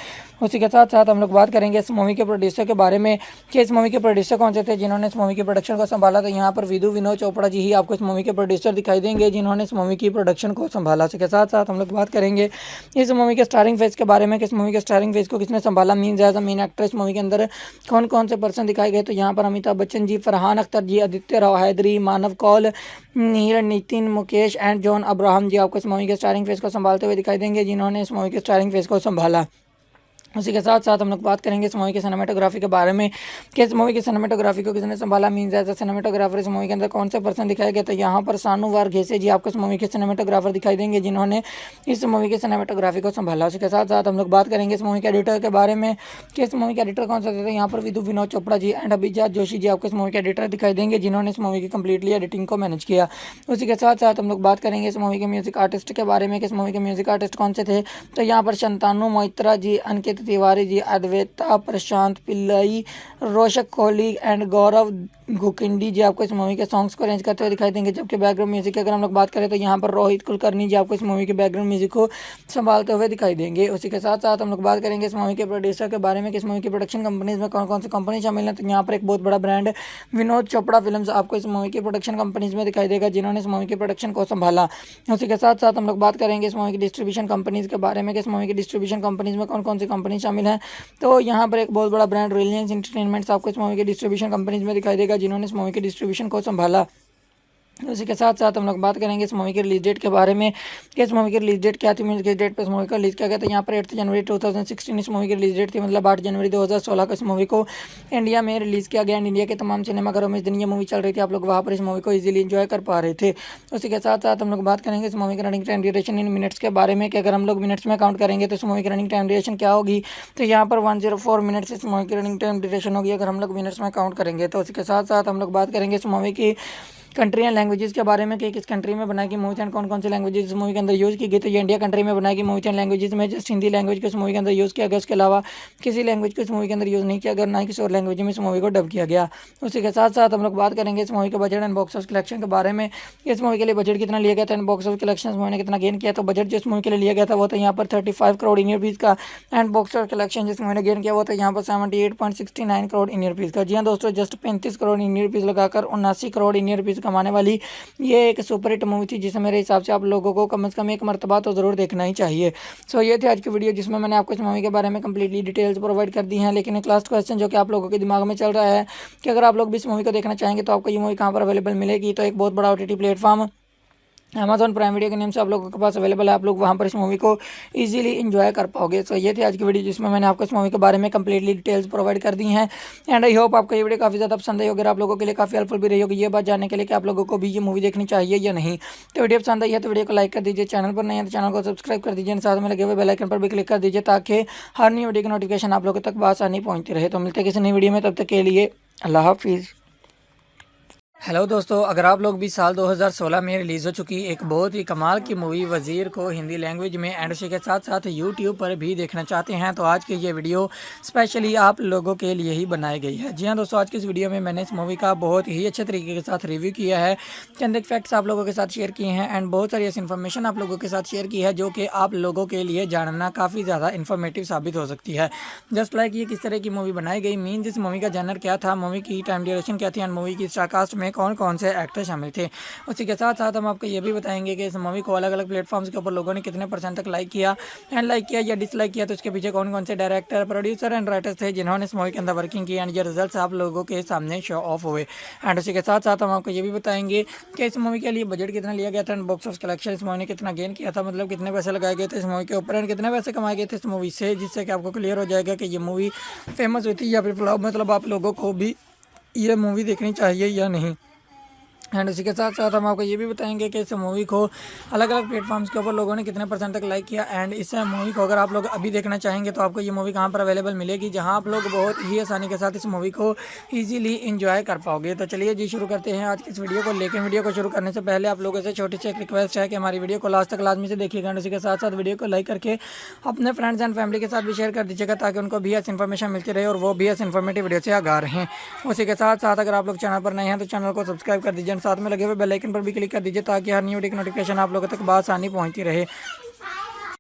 उसी के साथ साथ हम लोग बात करेंगे इस मूवी के प्रोड्यूसर के बारे में कि इस मूवी के प्रोड्यूसर कौन से थे जिन्होंने इस मूवी की प्रोडक्शन को संभाला। तो यहाँ पर विधु विनोद चोपड़ा जी ही आपको इस मूवी के प्रोड्यूसर दिखाई देंगे जिन्होंने इस मूवी की प्रोडक्शन को संभाला। इसके साथ साथ हम लोग बात करेंगे इस मूवी के स्टारिंग फेज के बारे में कि इस मूवी के स्टारिंग फेज को किसने संभाला। Mean as a main actor इस मूवी के अंदर कौन कौन से पर्सन दिखाए गए। तो यहाँ पर अमिताभ बच्चन जी, फरहान अख्तर जी, आदित्य राव हैदरी, मानव कौल, नील, नितिन, मुकेश एंड जॉन अब्राहम जी आपको इस मूवी के स्टारिंग फेज को संभालते हुए दिखाई देंगे जिन्होंने इस मूवी के स्टारिंग फेज को संभाला। उसी के साथ साथ हम लोग बात करेंगे इस मूवी की सिनेमेटोग्राफी के बारे में कि इस मूवी की सिनेमेटोग्राफी को किसने संभाला। मीन्स एज अ सिनेमेटोग्राफर इस मूवी के अंदर कौन से पर्सन दिखाए गए। तो यहाँ पर सानू वारघेसे जी आपको इस मूवी के सिनेमेटोग्राफर दिखाई देंगे जिन्होंने इस मूवी की सिनेमेटोग्राफी को संभाला। उसी के साथ साथ हम लोग बात करेंगे इस मूवी के एडिटर के बारे में कि इस मूवी के एडिटर कौन से थे। तो यहाँ पर विधु विनोद चोपड़ा जी एंड अभिजात जोशी जी आपको इस मूवी के एडिटर दिखाई देंगे जिन्होंने इस मूवी की कंप्लीटली एडिटिंग को मैनेज किया। उसी के साथ साथ हम लोग बात करेंगे इस मूवी के म्यूजिक आर्टिस्ट के बारे में कि इस मूवी के म्यूजिक आर्टिस्ट कौन से थे। तो यहाँ पर शंतानु मोइत्रा जी, अंकित तिवारी जी, अद्वैता, प्रशांत पिल्लई, रोशक कोहली एंड गौरव गुकिंडी जी आपको इस मूवी के सॉन्ग्स को अरेंज करते हुए दिखाई देंगे। जबकि बैकग्राउंड म्यूजिक की अगर हम लोग बात करें तो यहाँ पर रोहित कुलकर्णी जी आपको इस मूवी के बैकग्राउंड म्यूजिक को संभालते हुए दिखाई देंगे। उसी के साथ साथ हम लोग बात करेंगे इस मूवी के प्रोड्यूसर के बारे में कि इस मूवी की प्रोडक्शन कंपनीज में कौन कौन सी कंपनी शामिल है। तो यहाँ पर एक बहुत बड़ा ब्रांड विनोद चोपड़ा फिल्म्स आपको इस मूवी की प्रोडक्शन कंपनीज में दिखाई देगा जिन्होंने इस मूवी की प्रोडक्शन को संभाला। उसी के साथ साथ हम लोग बात करेंगे इस मूवी की डिस्ट्रीब्यूशन कंपनीज के बारे में कि इस मूवी की डिस्ट्रीब्यूशन कंपनीज में कौन कौन सी कंपनी शामिल है। तो यहाँ पर एक बहुत बड़ा ब्रांड रिलायंस एंटरटेनमेंट्स आपको इस मूवी के डिस्ट्रीब्यूशन कंपनीज में दिखाई देगा जिन्होंने इस मूवी के डिस्ट्रीब्यूशन को संभाला। उसी के साथ साथ हम लोग बात करेंगे इस मूवी की रिलीज डेट के बारे में कि इस मूवी की रिलीज डेट क्या थी। मीन किस डेट पे इस मूवी का रिलीज किया गया। तो यहाँ पर 8 जनवरी 2016 इस मूवी की रिलीज डेट थी, मतलब 8 जनवरी 2016 को इस मूवी को इंडिया में रिलीज किया गया। इंडिया के तमाम सिनेमाघरों में इस दिन ये मूवी चल रही थी, आप लोग वहाँ पर इस मूवी को इजीली एंजॉय कर पा रहे थे। उसी के साथ साथ हम लोग बात करेंगे इस मूवी की रनिंग टाइम ड्यूरेशन इन मिनट्स के बारे में कि अगर हम लोग मिनट्स में काउंट करेंगे तो इस मूवी की रनिंग टाइम ड्यूरेशन क्या होगी। तो यहाँ पर 104 मिनट्स इस मूवी की रनिंग टाइम ड्यूरेशन होगी अगर हम लोग मिनट्स में काउंट करेंगे। तो उसी के साथ साथ हम लोग बात करेंगे इस मूवी की कंट्री एंड लैंग्वेजेस के बारे में कि किस कंट्री में बनाई गई मूवी एंड कौन कौन सी लैंग्वेजेस इस मूवी के अंदर यूज़ की गई। तो ये इंडिया कंट्री में बनाई गई मूवी एंड लैंग्वेजेस में जस्ट हिंदी लैंग्वेज को इस मूवी के अंदर यूज़ किया गया। उसके अलावा किसी लैंग्वेज को इस मूवी के अंदर यूज़ नहीं किया गया, ना ही किसी और लैंग्वेज में इस मूवी को डब किया गया। उसी के साथ साथ हम लोग बात करेंगे इस मूवी के budget and box office collection के बारे में। इस मूवी के लिए बजट कितना लिया गया था and box office collection movie ने कितना गेन किया। तो बजट जिस मूवी के लिए लिया गया था वो था यहाँ पर 35 करोड़ इंडियन रुपीज़ का एंड बॉक्स ऑफिस कलेक्शन जिस मूवी ने गेन किया वो था यहाँ पर 78.69 करोड़ इंडियन रुपीज़ का। जी हाँ दोस्तों, जस्ट 35 करोड़ इंडियन रुपीज़ लगाकर 79 करोड़ इंडियन रुपीज़ कमाने वाली ये एक सुपर हिट मूवी थी जिसे मेरे हिसाब से आप लोगों को कम से कम एक मरतबा तो ज़रूर देखना ही चाहिए। सो ये थी आज की वीडियो जिसमें मैंने आपको इस मूवी के बारे में कंप्लीटली डिटेल्स प्रोवाइड कर दी हैं। लेकिन एक लास्ट क्वेश्चन जो कि आप लोगों के दिमाग में चल रहा है कि अगर आप लोग भी इस मूवी को देखना चाहेंगे तो आपको ये मूवी कहाँ पर अवेलेबल मिलेगी। तो एक बहुत बड़ा OTT platform Amazon prime video के नेम से आप लोगों के पास अवेलेबल है, आप लोग वहाँ पर इस मूवी को इजीली एंजॉय कर पाओगे। तो ये थी आज की वीडियो जिसमें मैंने आपको इस मूवी के बारे में कंप्लीटली डिटेल्स प्रोवाइड कर दी हैं एंड आई होप आपको ये वीडियो काफ़ी ज़्यादा पसंद आई होगी, आप लोगों के लिए काफ़ी हेल्पफुल भी रही होगी ये बात जानने के लिए कि आप लोगों को भी ये मूवी देखनी चाहिए या नहीं। तो वीडियो पसंद आई है तो वीडियो को लाइक कर दीजिए, चैनल पर नहीं है तो चैनल को सब्सक्राइब कर दीजिए, साथ में लगे हुए बेल आइकन पर भी क्लिक कर दीजिए ताकि हर नई वीडियो की नोटिफिकेशन आप लोगों तक बआसानी पहुँचती रहे। तो मिलते हैं किसी नई वीडियो में, तब तक के लिए अल्लाह हाफिज़। हेलो दोस्तों, अगर आप लोग भी साल 2016 में रिलीज़ हो चुकी एक बहुत ही कमाल की मूवी वज़ीर को हिंदी लैंग्वेज में एंड उसी के साथ साथ यूट्यूब पर भी देखना चाहते हैं तो आज की ये वीडियो स्पेशली आप लोगों के लिए ही बनाई गई है। जी हाँ दोस्तों, आज की इस वीडियो में मैंने इस मूवी का बहुत ही अच्छे तरीके के साथ रिव्यू किया है, चंद एक फैक्ट्स आप लोगों के साथ शेयर किए हैं एंड बहुत सारी ऐसी इन्फॉर्मेशन आप लोगों के साथ शेयर की है जो कि आप लोगों के लिए जानना काफ़ी ज़्यादा इन्फॉर्मेटिव साबित हो सकती है। जस्ट लाइक ये किस तरह की मूवी बनाई गई, मीन इस मूवी का जनर क्या था, मूवी की टाइम ड्यूरेशन क्या थी एंड मूवी की स्टारकास्ट में कौन कौन से एक्टर शामिल थे। उसी के साथ साथ हम आपको ये भी बताएंगे कि इस मूवी को अलग अलग प्लेटफॉर्म्स के ऊपर लोगों ने कितने % तक लाइक किया एंड लाइक किया या डिसलाइक किया, तो इसके पीछे कौन कौन से डायरेक्टर, प्रोड्यूसर एंड राइटर्स थे जिन्होंने इस मूवी के अंदर वर्किंग की एंड ये रिजल्ट्स आप लोगों के सामने शो ऑफ हुए। एंड उसी के साथ साथ हम आपको ये भी बताएंगे कि इस मूवी के लिए बजट कितना लिया गया था एंड बॉक्स ऑफिस कलेक्शन इस मूवी ने कितना गेन किया था, मतलब कितने पैसे लगाए गए थे इस मूवी के ऊपर एंड कितने पैसे कमाए गए थे इस मूवी से, जिससे कि आपको क्लियर हो जाएगा कि ये मूवी फेमस हुई थी या फिर फ्लॉप, मतलब आप लोगों को भी ये मूवी देखनी चाहिए या नहीं। एंड उसी के साथ साथ हम आपको ये भी बताएंगे कि इस मूवी को अलग अलग प्लेटफॉर्म्स के ऊपर लोगों ने कितने % तक लाइक किया एंड इस मूवी को अगर आप लोग अभी देखना चाहेंगे तो आपको ये मूवी कहाँ पर अवेलेबल मिलेगी, जहाँ आप लोग बहुत ही आसानी के साथ इस मूवी को ईजिली इंजॉय कर पाओगे। तो चलिए जी शुरू करते हैं आज की इस वीडियो को। लेकिन वीडियो को शुरू करने से पहले आप लोगों से छोटी सी एक रिक्वेस्ट है कि हमारी वीडियो को लास्ट तक लाजमी से देखिएगा एंड उसी के साथ साथ वीडियो को लाइक करके अपने फ्रेंड्स एंड फैमिली के साथ भी शेयर कर दीजिएगा ताकि उनको भी ऐसी इन्फॉर्मेशन मिलती रहे और वो भी ऐसी इन्फॉर्मेटिव वीडियो से आगाह रहें। उसी के साथ साथ अगर आप लोग चैनल पर नए हैं तो चैनल को सब्सक्राइब कर दीजिए, साथ में लगे हुए बेल आइकन पर भी क्लिक कर दीजिए ताकि हर न्यू वीडियो की नोटिफिकेशन आप लोगों तक बआसानी पहुंचती रहे।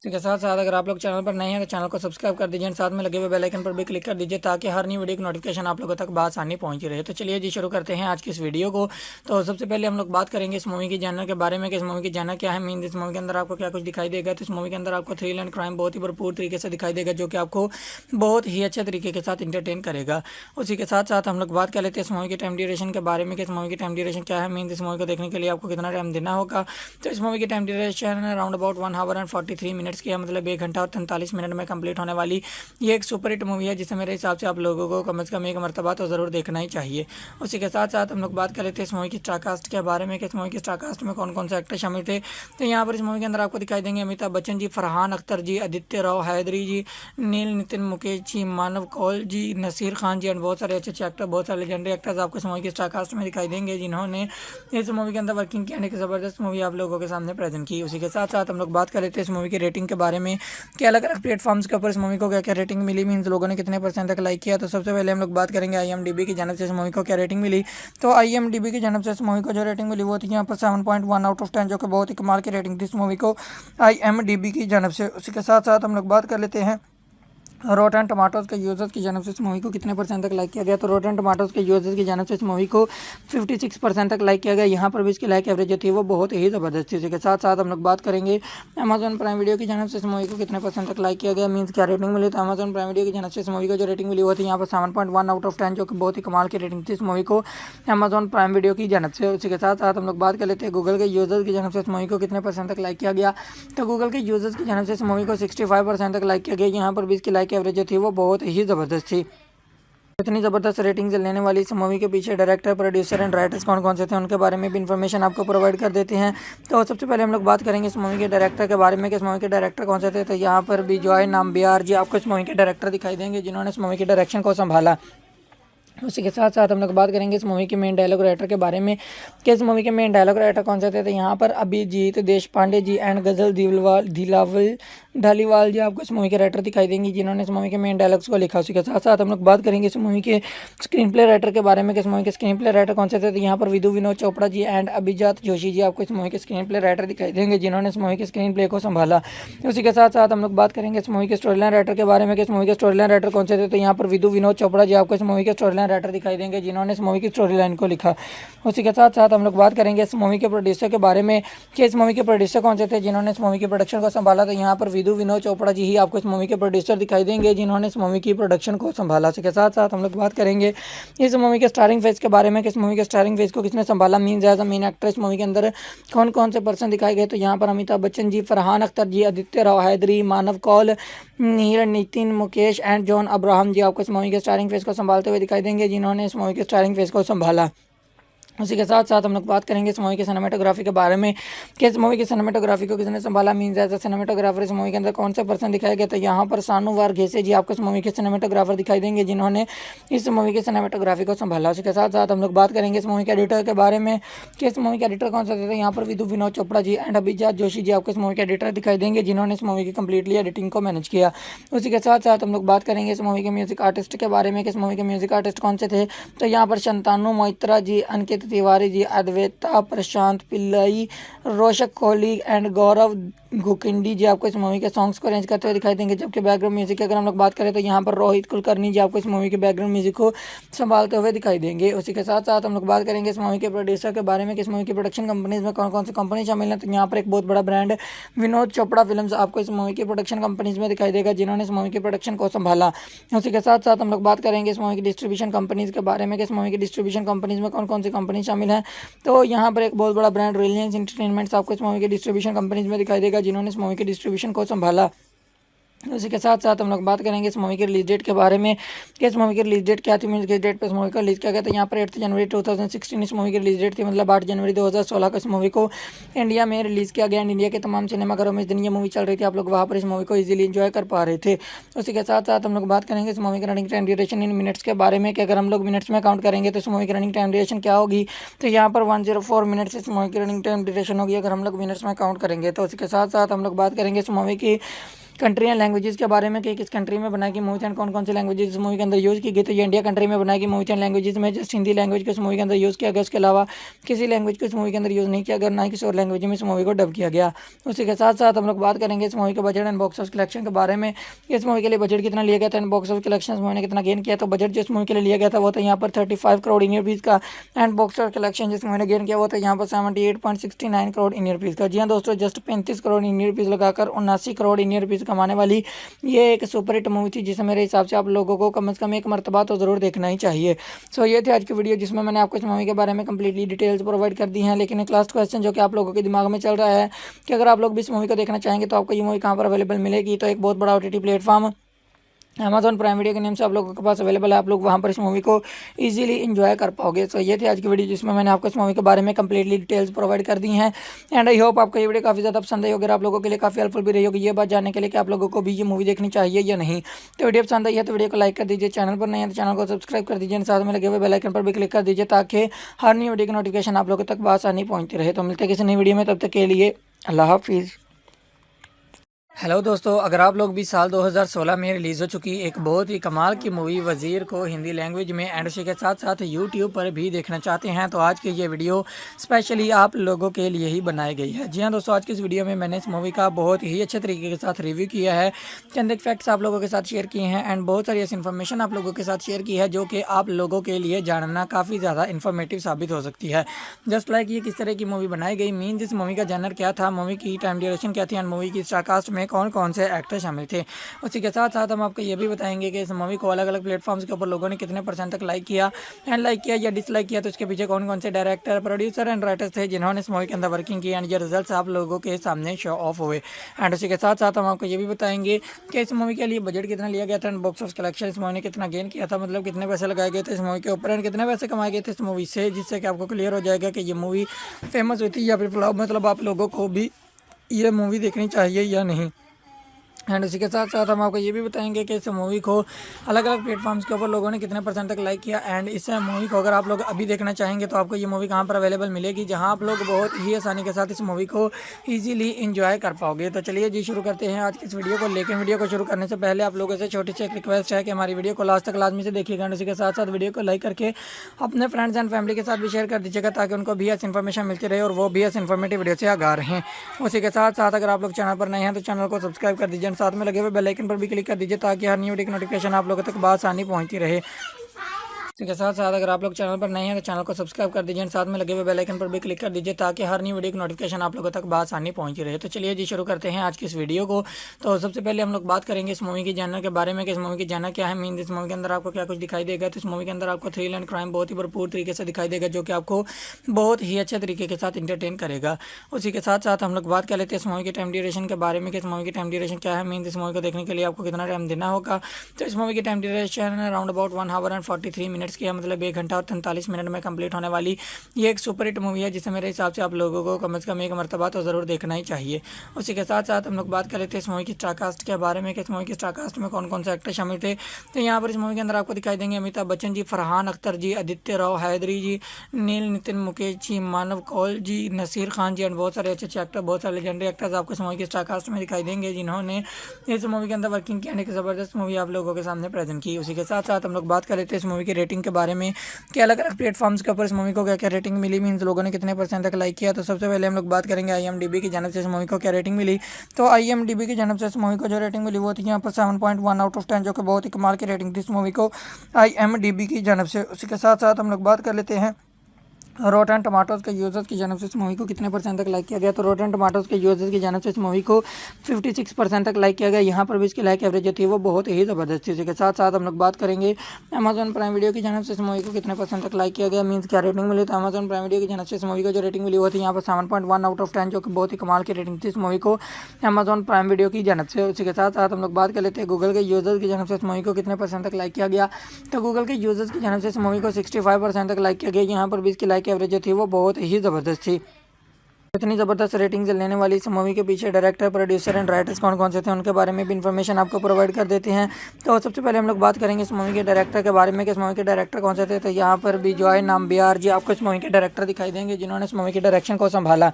इसी के साथ साथ अगर आप लोग चैनल पर नए हैं तो चैनल को सब्सक्राइब कर दीजिए, साथ में लगे हुए बेल आइकन पर भी क्लिक कर दीजिए ताकि हर नई वीडियो की नोटिफिकेशन आप लोगों तक आसानी पहुंची रहे। तो चलिए जी शुरू करते हैं आज की इस वीडियो को। तो सबसे पहले हम लोग बात करेंगे इस मूवी की जानर के बारे में कि इस मूवी की जानर क्या है, मीन इस मूवी के अंदर आपको क्या कुछ दिखाई देगा। तो इस मूवी के अंदर आपको थ्रिल एंड क्राइम बहुत ही भरपूर तरीके से दिखाई देगा जो कि आपको बहुत ही अच्छे तरीके के साथ इंटरटेन करेगा। उसी के साथ साथ हम लोग बात कर लेते हैं इस मूवी की टाइम ड्यूरेशन के बारे में कि इस मूवी की टाइम ड्यूरेशन क्या है, मीन इस मूवी को देखने के लिए आपको कितना टाइम देना होगा। तो इस मूवी की time duration around about 1 our and 43 minutes की है, मतलब 1 घंटा और 43 मिनट में कंप्लीट होने वाली ये एक सुपर हिट मूवी है जिसे मेरे हिसाब से आप लोगों को कम से कम एक मरतबा तो ज़रूर देखना ही चाहिए। उसी के साथ साथ हम लोग बात कर लेते हैं इस मूवी की स्टार कास्ट के बारे में कि इस मूवी की स्टार कास्ट में कौन कौन से एक्टर शामिल थे। तो यहाँ पर इस मूवी के अंदर आपको दिखाई देंगे अमिताभ बच्चन जी, फरहान अख्तर जी, आदित्य राव हैदरी जी, नील नितिन मुकेश जी, मानव कौल जी, नसीर खान जी एंड बहुत सारे अच्छे अच्छे एक्टर, बहुत सारे लेजेंडरी एक्टर्स आपको इस मूवी की स्टार कास्ट में दिखाई देंगे जिन्होंने इस मूवी के अंदर वर्किंग किया, यानी कि ज़बरदस्त मूवी आप लोगों के सामने प्रेजेंट की। उसी के साथ साथ हम लोग बात कर लेते हैं इस मूवी की रेटिंग के बारे में कि अलग अलग प्लेटफॉर्म्स के ऊपर इस मूवी को क्या क्या रेटिंग मिली, मीन्स लोगों ने कितने परसेंट तक लाइक किया। तो सबसे पहले हम लोग बात करेंगे IMDb की जानब से इस मूवी को क्या रेटिंग मिली। तो IMDb की जानब से इस मूवी को जो रेटिंग मिली वो थी यहाँ पर 7.1 आउट ऑफ 10, जो कि बहुत ही कमाल की रेटिंग थी इस मूवी को IMDb की जानब से। उसी के साथ साथ हम लोग बात कर लेते हैं रोटन टमाटोज़ के यूज़र्स की जानब से इस मूवी को कितने परसेंट तक लाइक किया गया। तो रोटन टमाटोज़ के यूज़र्स की जानब से इस मूवी को 56% तक लाइक किया गया। यहाँ पर भी इसकी लाइक एवरेज जो थी वो बहुत ही ज़बरदस्त थी। इसी के साथ साथ हम लोग बात करेंगे अमेजॉन प्राइम वीडियो की जानब से इस मूवी को कितने परसेंट तक लाइक किया गया, मीन्स क्या रेटिंग मिली। तो अमेजॉन प्राइम वीडियो की जानब से इस मूवी को जो रेटिंग मिली वो थी यहाँ पर 7.1 आउट ऑफ 10, जो कि बहुत ही कमाल की रेटिंग थी इस मूवी को अमेजॉन प्राइम वीडियो की जानब से। उसी के साथ साथ हम लोग बात कर लेते हैं गूगल के यूज़र्स की जानब से इस मूवी को कितने परसेंट तक लाइक किया गया। तो गूगल के यूज़र्स की जानब से इस मूवी को 65% तक लाइक किया गया। यहाँ पर भी इसकी लाइक एवरेज जो थी वो बहुत ही ज़बरदस्त थी। इतनी ज़बरदस्त रेटिंग्स लेने वाली इस मूवी के पीछे डायरेक्टर, प्रोड्यूसर एंड राइटर्स कौन कौन से थे उनके बारे में भी इन्फॉर्मेशन आपको प्रोवाइड कर देते हैं। तो सबसे पहले हम लोग बात करेंगे इस मूवी के डायरेक्टर के बारे में कि इस मूवी के डायरेक्टर कौन से थे। तो यहाँ पर भी जॉय नाम्बियार जी आपको इस मूवी के डायरेक्टर दिखाई देंगे जिन्होंने इस मूवी के डायरेक्शन को संभाला। उसी के साथ साथ हम लोग बात करेंगे इस मूवी के मेन डायलॉग राइटर के बारे में कि इस मूवी के मेन डायलॉग राइटर कौन से थे। तो यहाँ पर अभिजीत देशपांडे जी एंड गजल दिलावल धालीवाल जी आपको इस मूवी के राइटर दिखाई देंगी जिन्होंने इस मूवी के मेन डायलॉग्स को लिखा। उसी के साथ साथ हम लोग बात करेंगे इस मूवी के स्क्रीन प्ले राइटर के बारे में कि इस मूवी के स्क्रीन प्ले राइटर कौन से थे। तो यहाँ पर विदु विनोद चोपड़ा जी एंड अभिजात जोशी जी आपको इस मूवी के स्क्रीन प्ले राइटर दिखाई देंगे जिन्होंने इस मूवी के स्क्रीन प्ले को संभाला। उसी के साथ साथ हम लोग बात करेंगे इस मूवी के स्टोरी लाइन राइटर के बारे में कि इस मूवी के स्टोरी लाइन राइटर कौन से थे। तो यहाँ पर विदु विनोद चोपड़ा जी आपको इस मूवी के स्टोरी लाइन राइटर दिखाई देंगे जिन्होंने इस मूवी की स्टोरी लाइन को लिखा। उसी के साथ साथ हम लोग बात करेंगे इस मूवी के प्रोड्यूसर के बारे में कि इस मूवी के प्रोड्यूसर कौन से थे जिन्होंने इस मूवी के प्रोडक्शन को संभाला। तो यहाँ पर विदु विनोद चोपड़ा जी ही आपको इस मूवी के प्रोड्यूसर दिखाई देंगे जिन्होंने इस मूवी की प्रोडक्शन को संभाला। इसके साथ साथ हम लोग बात करेंगे इस मूवी के स्टारिंग फेज के बारे में कि इस मूवी के स्टारिंग फेज को किसने संभाला, mean as a main actor इस मूवी के अंदर कौन कौन से पर्सन दिखाए गए। तो यहाँ पर अमिताभ बच्चन जी, फरहान अख्तर जी, आदित्य राव हैदरी, मानव कौल, नील नितिन मुकेश एंड जॉन अब्राहम जी आपको इस मूवी के स्टारिंग फेज को संभालते हुए दिखाई देंगे जिन्होंने इस मूवी के स्टारिंग फेज को संभाला। उसी के साथ साथ हम लोग बात करेंगे इस मूवी के सिनेमेटोग्राफी के बारे में कि इस मूवी की सिनेमेटोग्राफी को किसने संभाला, मीन्स एज अ सिनेमेटोग्राफर इस मूवी के अंदर कौन से पर्सन दिखाए गए। तो यहाँ पर सानू वारघेसे जी आपको इस मूवी के सिनेमेटोग्राफर दिखाई देंगे जिन्होंने इस मूवी की सिनेमेटोग्राफी को संभाला। उसी के साथ साथ हम लोग बात करेंगे इस मूवी के एडिटर के बारे में कि इस मूवी के एडिटर कौन से थे। यहाँ पर विदु विनोद चोपड़ा जी एंड अभिजात जोशी जी आपको इस मूवी के एडिटर दिखाई देंगे जिन्होंने इस मूवी की कंप्लीटली एडिटिंग को मैनेज किया। उसी के साथ साथ हम लोग बात करेंगे इस मूवी के म्यूजिक आर्टिस्ट के बारे में कि इस मूवी के म्यूजिक आर्टिस्ट कौन से थे। तो यहाँ पर शंतानु मोइत्रा जी, अंकित तिवारी जी, अद्वैता प्रशांत पिल्लई, रोशक कोहली एंड गौरव गुकिंडी जी आपको इस मूवी के सॉन्ग्स को अरेंज करते हुए दिखाई देंगे। जबकि बैकग्राउंड म्यूजिक की अगर हम लोग बात करें तो यहाँ पर रोहित कुलकर्णी जी आपको इस मूवी के बैकग्राउंड म्यूजिक को संभालते हुए दिखाई देंगे। उसी के साथ साथ हम लोग बात करेंगे इस मूवी के प्रोड्यूसर के बारे में कि इस मूवी की प्रोडक्शन कंपनीज में कौन कौन सी कंपनी शामिल है। तो यहाँ पर एक बहुत बड़ा ब्रांड विनोद चोपड़ा फिल्म्स आपको इस मूवी की प्रोडक्शन कंपनीज में दिखाई देगा जिन्होंने इस मूवी की प्रोडक्शन को संभाला। उसी के साथ साथ हम लोग बात करेंगे इस मूवी की डिस्ट्रीब्यूशन कंपनीज के बारे में कि इस मूवी की डिस्ट्रीब्यूशन कंपनीज में कौन कौन सी कंपनी शामिल है। तो यहाँ पर एक बहुत बड़ा ब्रांड रिलायंस एंटरटेनमेंट्स आपको इस मूवी के डिस्ट्रीब्यूशन कंपनीज में दिखाई देगा जिन्होंने इस मूवी की डिस्ट्रीब्यूशन को संभाला। उसी के साथ साथ हम लोग बात करेंगे इस मूवी के रिलीज डेट के बारे में कि इस मूवी की रिलीज डेट क्या थी, मीन किस डेट पे इस मूवी का रिलीज किया गया। तो यहाँ पर 8 जनवरी 2016 इस मूवी की रिलीज डेट थी, मतलब 8 जनवरी 2016 को इस मूवी को इंडिया में रिलीज़ किया गया। इंडिया के तमाम सिनेमाघरों में इस दिन ये मूवी चल रही थी, आप लोग वहाँ पर इस मूवी को ईजिली इंजॉय कर पा रहे थे। उसी के साथ साथ हम लोग बात करेंगे इस मूवी की रनिंग टाइम ड्यूरेशन इन मिनट्स के बारे में कि अगर हम लोग मिनट्स में काउंट करेंगे तो इस मूवी की रनिंग टाइम ड्यूरेशन क्या होगी। तो यहाँ पर 104 मिनट्स इस मूवी की रनिंग टाइम ड्यूरेशन होगी अगर हम लोग मिनट्स में काउंट करेंगे। तो उसी के साथ साथ हम लोग बात करेंगे इस मूवी की कंट्री एंड लैंग्वेजेस के बारे में कि किस कंट्री में बनाई गई मूवी थी एंड कौन कौन सी लैंग्वेजेस इस मूवी के अंदर यूज़ की गई। तो ये इंडिया कंट्री में बनाई गई मूवी थी एंड लैंग्वेजेस में जस्ट हिंदी लैंग्वेज को इस मूवी के अंदर यूज़ किया गया। उसके अलावा किसी लैंग्वेज को इस मूवी के अंदर यूज़ नहीं किया गया, ना ही किसी और लैंग्वेज में इस मूवी को डब किया गया। उसी के साथ साथ हम लोग बात करेंगे इस मूवी के budget and box office collection के बारे में। इस मूवी के लिए बजट कितना लिया गया था एंड बॉक्स ऑफिस कलेक्शन इस मूवी ने कितना गेन किया। तो बजट जो इस मूवी के लिए लिया गया था वो था यहाँ पर 35 करोड़ इंडियन रुपीज़ का एंड बॉक्स ऑफिस कलेक्शन जिस मूवी ने गेन किया वो था यहाँ पर 78.69 करोड़ इंडियन रुपीज़ का। जी हाँ दोस्तों, जस्ट 35 करोड़ इंडियन रुपीज़ लगाकर 79 करोड़ इंडियन रुपीज़ कमाने वाली ये एक सुपरहिट मूवी थी, जिसे मेरे हिसाब से आप लोगों को कम से कम एक मरतबा तो ज़रूर देखना ही चाहिए। सो ये थी आज की वीडियो जिसमें मैंने आपको इस मूवी के बारे में कंप्लीटली डिटेल्स प्रोवाइड कर दी हैं। लेकिन एक लास्ट क्वेश्चन जो कि आप लोगों के दिमाग में चल रहा है कि अगर आप लोग भी इस मूवी को देखना चाहेंगे तो आपको ये मूवी कहाँ पर अवेलेबल मिलेगी। तो एक बहुत बड़ा OTT platform Amazon prime video के नेम से आप लोगों के पास अवेलेबल है। आप लोग वहां पर इस मूवी को इजीली एंजॉय कर पाओगे। तो ये थी आज की वीडियो जिसमें मैंने आपको इस मूवी के बारे में कंप्लीटली डिटेल्स प्रोवाइड कर दी हैं एंड आई होप आपको ये वीडियो काफ़ी ज़्यादा पसंद आई होगी, आप लोगों के लिए काफ़ी हेल्पफुल भी रही होगी ये बात जानने के लिए कि आप लोगों को भी ये मूवी देखनी चाहिए या नहीं। तो वीडियो पसंद आई है तो वीडियो को लाइक कर दीजिए, चैनल पर नहीं है तो चैनल को सब्सक्राइब कर दीजिए, साथ में लगे हुए बेल आइकन पर भी क्लिक कर दीजिए ताकि हर नई वीडियो की नोटिफिकेशन आप लोगों तक आसानी पहुँचती रहे। तो मिलते हैं किसी नई वीडियो में, तब तक के लिए अल्लाह हाफिज़। हेलो दोस्तों, अगर आप लोग भी साल 2016 में रिलीज़ हो चुकी एक बहुत ही कमाल की मूवी वज़ीर को हिंदी लैंग्वेज में एंड उसी के साथ साथ यूट्यूब पर भी देखना चाहते हैं तो आज की ये वीडियो स्पेशली आप लोगों के लिए ही बनाई गई है। जी हाँ दोस्तों, आज की इस वीडियो में मैंने इस मूवी का बहुत ही अच्छे तरीके के साथ रिव्यू किया है, चंद एक फैक्ट्स आप लोगों के साथ शेयर किए हैं एंड बहुत सारी ऐसी इन्फॉर्मेशन आप लोगों के साथ शेयर की है जो कि आप लोगों के लिए जानना काफ़ी ज़्यादा इन्फॉर्मेटिव साबित हो सकती है। जस्ट लाइक ये किस तरह की मूवी बनाई गई, मीन इस मूवी का जनर क्या था, मूवी की टाइम ड्यूरेशन क्या थी एंड मूवी की स्टारकास्ट में कौन कौन से एक्टर शामिल थे। उसी के साथ साथ हम आपको ये भी बताएंगे कि इस मूवी को अलग अलग प्लेटफॉर्म्स के ऊपर लोगों ने कितने % तक लाइक किया एंड लाइक किया या डिसलाइक किया, तो उसके पीछे कौन कौन से डायरेक्टर, प्रोड्यूसर एंड राइटर्स थे जिन्होंने इस मूवी के अंदर वर्किंग की एंड ये रिजल्ट्स आप लोगों के सामने शो ऑफ हुए। एंड उसी के साथ साथ हम आपको ये भी बताएंगे कि इस मूवी के लिए बजट कितना लिया गया था एंड बॉक्स ऑफिस कलेक्शन इस मूवी ने कितना गेन किया था, मतलब कितने पैसे लगाए गए थे इस मूवी के ऊपर एंड कितने पैसे कमाए गए थे इस मूवी से, जिससे कि आपको क्लियर हो जाएगा कि ये मूवी फेमस हुई थी या फिर फ्लॉप, मतलब आप लोगों को भी ये मूवी देखनी चाहिए या नहीं। एंड उसी के साथ साथ हम आपको ये भी बताएंगे कि इस मूवी को अलग अलग प्लेटफॉर्म्स के ऊपर लोगों ने कितने % तक लाइक किया एंड इस मूवी को अगर आप लोग अभी देखना चाहेंगे तो आपको ये मूवी कहाँ पर अवेलेबल मिलेगी, जहाँ आप लोग बहुत ही आसानी के साथ इस मूवी को ईजिली इंजॉय कर पाओगे। तो चलिए जी शुरू करते हैं आज की इस वीडियो को। लेकिन वीडियो को शुरू करने से पहले आप लोगों से छोटी सी एक रिक्वेस्ट है कि हमारी वीडियो को लास्ट तक लाजमी से देखिएगा एंड उसी के साथ साथ वीडियो को लाइक करके अपने फ्रेंड्स एंड फैमिली के साथ भी शेयर कर दीजिएगा ताकि उनको भी ऐसी इन्फॉर्मेशन मिलती रहे और वो भी ऐसी इन्फॉर्मेटिव वीडियो से आगाह रहें। उसी के साथ साथ अगर आप लोग चैनल पर नए हैं तो चैनल को सब्सक्राइब कर दीजिए, साथ में लगे हुए बेल आइकन पर भी क्लिक कर दीजिए ताकि हर न्यू वीडियो की नोटिफिकेशन आप लोगों तक आसानी पहुंचती रहे। इसके साथ साथ अगर आप लोग चैनल पर नए हैं तो चैनल को सब्सक्राइब कर दीजिए, साथ में लगे हुए बेल आइकन पर भी क्लिक कर दीजिए ताकि हर नई वीडियो की नोटिफिकेशन आप लोगों तक आसानी पहुंची रहे। तो चलिए जी शुरू करते हैं आज की इस वीडियो को। तो सबसे पहले हम लोग बात करेंगे इस मूवी की जानर के बारे में कि इस मूवी की जानर क्या है, मीन इस मूवी के अंदर आपको क्या कुछ दिखाई देगा। तो इस मूवी के अंदर आपको थ्रिल एंड क्राइम बहुत ही भरपूर तरीके से दिखाई देगा जो कि आपको बहुत ही अच्छे तरीके के साथ इंटरटेन करेगा। उसी के साथ साथ हम लोग बात कर लेते हैं इस मूवी की टाइम ड्यूरेशन के बारे में कि इस मूवी की टाइम ड्यूरेशन क्या है, मीन इस मूवी को देखने के लिए आपको कितना टाइम देना होगा। तो इस मूवी की time duration around about 1 our and 43 minutes की है, मतलब 1 घंटा और 43 मिनट में कंप्लीट होने वाली ये एक सुपरहिट मूवी है जिसे मेरे हिसाब से आप लोगों को कम से कम एक मरतबा तो ज़रूर देखना ही चाहिए। उसी के साथ साथ हम लोग बात कर लेते हैं इस मूवी की स्टारकास्ट के बारे में कि इस मूवी की स्टारकास्ट में कौन कौन से एक्टर शामिल थे। तो यहाँ पर इस मूवी के अंदर आपको दिखाई देंगे अमिताभ बच्चन जी, फरहान अख्तर जी, आदित्य राव हैदरी जी, नील नितिन मुकेश जी, मानव कौल जी, नसीर खान जी एंड बहुत सारे अच्छे अच्छे एक्टर, बहुत सारे लेजेंडरी एक्टर्स आपको इस मूवी की स्टारकास्ट में दिखाई देंगे जिन्होंने इस मूवी के अंदर वर्किंग की, एक ज़बरदस्त मूवी आप लोगों के सामने प्रेजेंट की। उसी के साथ साथ हम लोग बात कर लेते हैं इस मूवी की रेटिंग के बारे में कि अलग अलग प्लेटफॉर्म्स के ऊपर इस मूवी को क्या क्या रेटिंग मिली, मीन्स लोगों ने कितने % तक लाइक किया। तो सबसे पहले हम लोग बात करेंगे IMDb की जानब से इस मूवी को क्या रेटिंग मिली। तो IMDb की जानब से इस मूवी को जो रेटिंग मिली वो थी यहाँ पर 7.1 आउट ऑफ 10, जो कि बहुत ही कमाल की रेटिंग थी इस मूवी को IMDb की जानब से। उसी के साथ साथ हम लोग बात कर लेते हैं रोटन टमाटोज़ के यूज़र्स की जानब से इस मूवी को कितने % तक लाइक किया गया। तो रोटन टमाटोज़ के यूज़र्स की जानब से इस मूवी को 56% तक लाइक किया गया। यहाँ पर भी इसकी लाइक एवरेज जो थी वो बहुत ही ज़बरदस्त थी। इसके साथ साथ हम लोग बात करेंगे अमेजॉन प्राइम वीडियो की जानब से इस मूवी को कितने % तक लाइक किया गया, मीन्स क्या रेटिंग मिली। तो अमेजॉन प्राइम वीडियो की जानब से इस मूवी को जो रेटिंग मिली वो थी यहाँ पर 7.1 आउट ऑफ 10, जो कि बहुत ही कमाल की रेटिंग थी इस मूवी को अमेजॉन प्राइम वीडियो की जानब से। उसी के साथ साथ हम लोग बात कर लेते हैं गूगल के यूज़र्स की जानब से इस मूवी को कितने % तक लाइक किया गया। तो गूगल के यूज़र्स की जानब से इस मूवी को 65% तक लाइक किया गया। यहाँ पर भी इसकी लाइक एवरेज जो थी वो बहुत ही ज़बरदस्त थी। इतनी ज़बरदस्त रेटिंग लेने वाली इस मूवी के पीछे डायरेक्टर, प्रोड्यूसर एंड राइटर्स कौन कौन से थे उनके बारे में भी इन्फॉर्मेशन आपको प्रोवाइड कर देते हैं। तो सबसे पहले हम लोग बात करेंगे इस मूवी के डायरेक्टर के बारे में कि इस मूवी के डायरेक्टर कौन से थे। तो यहाँ पर भी जॉय नाम्बियार जी आपको इस मूवी के डायरेक्टर दिखाई देंगे जिन्होंने इस मूवी के डायरेक्शन को संभाला।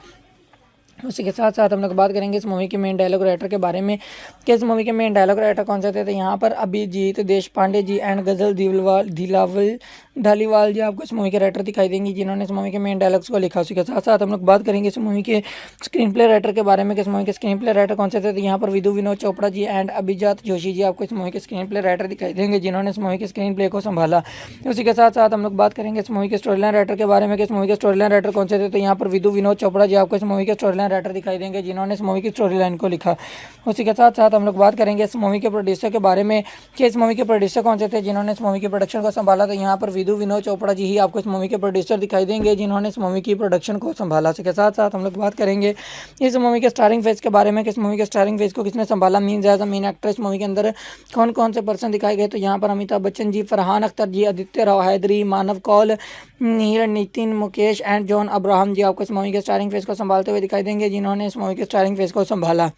उसी के साथ साथ हम लोग बात करेंगे इस मूवी के मेन डायलॉग राइटर के बारे में कि इस मूवी के मेन डायलॉग राइटर कौन से थे। तो यहाँ पर अभिजीत देशपांडे जी एंड गजल दिलावल धालीवाल जी आपको इस मूवी के राइटर दिखाई देंगे, जिन्होंने इस मूवी के मेन डायलॉग्स को लिखा। उसी के साथ साथ हम लोग बात करेंगे इस मूवी के स्क्रीन प्ले राइटर के बारे में कि इस मूवी के स्क्रीन प्ले राइटर कौन से थे। तो यहाँ पर विदु विनोद चोपड़ा जी एंड अभिजात जोशी जी आपको इस मूवी के स्क्रीन प्ले राइटर दिखाई देंगे, जिन्होंने इस मूवी के स्क्रीन प्ले को संभाला। उसी के साथ साथ हम लोग बात करेंगे इस मूवी के स्टोरी लाइन राइटर के बारे में कि इस मूवी के स्टोरी लाइन राइटर कौन से थे। तो यहाँ पर विदु विनोद चोपड़ा जी आपको इस मूवी के स्टोरी लाइन राइटर दिखाई देंगे, जिन्होंने इस मूवी की स्टोरी लाइन को लिखा। उसी के साथ साथ हम लोग बात करेंगे इस मूवी के प्रोड्यूसर के बारे में कि इस मूवी के प्रोड्यूसर कौन से थे, जिन्होंने इस मूवी की प्रोडक्शन को संभाला। तो यहाँ पर विदु विनोद चोपड़ा जी ही आपको इस मूवी के प्रोड्यूसर दिखाई देंगे, जिन्होंने इस मूवी की प्रोडक्शन को संभाला। इसके साथ साथ हम लोग बात करेंगे इस मूवी के स्टारिंग फेज के बारे में कि इस मूवी के स्टारिंग फेज को किसने संभाला, means as a main actor इस मूवी के अंदर कौन कौन से पर्सन दिखाए गए। तो यहाँ पर अमिताभ बच्चन जी, फरहान अख्तर जी, आदित्य राव हैदरी, मानव कौल, नीर, नितिन, मुकेश एंड जॉन अब्राहम जी आपको इस मूवी के स्टारिंग फेज को संभालते हुए दिखाई देंगे, जिन्होंने इस मूवी के स्टारिंग फेज को संभाला।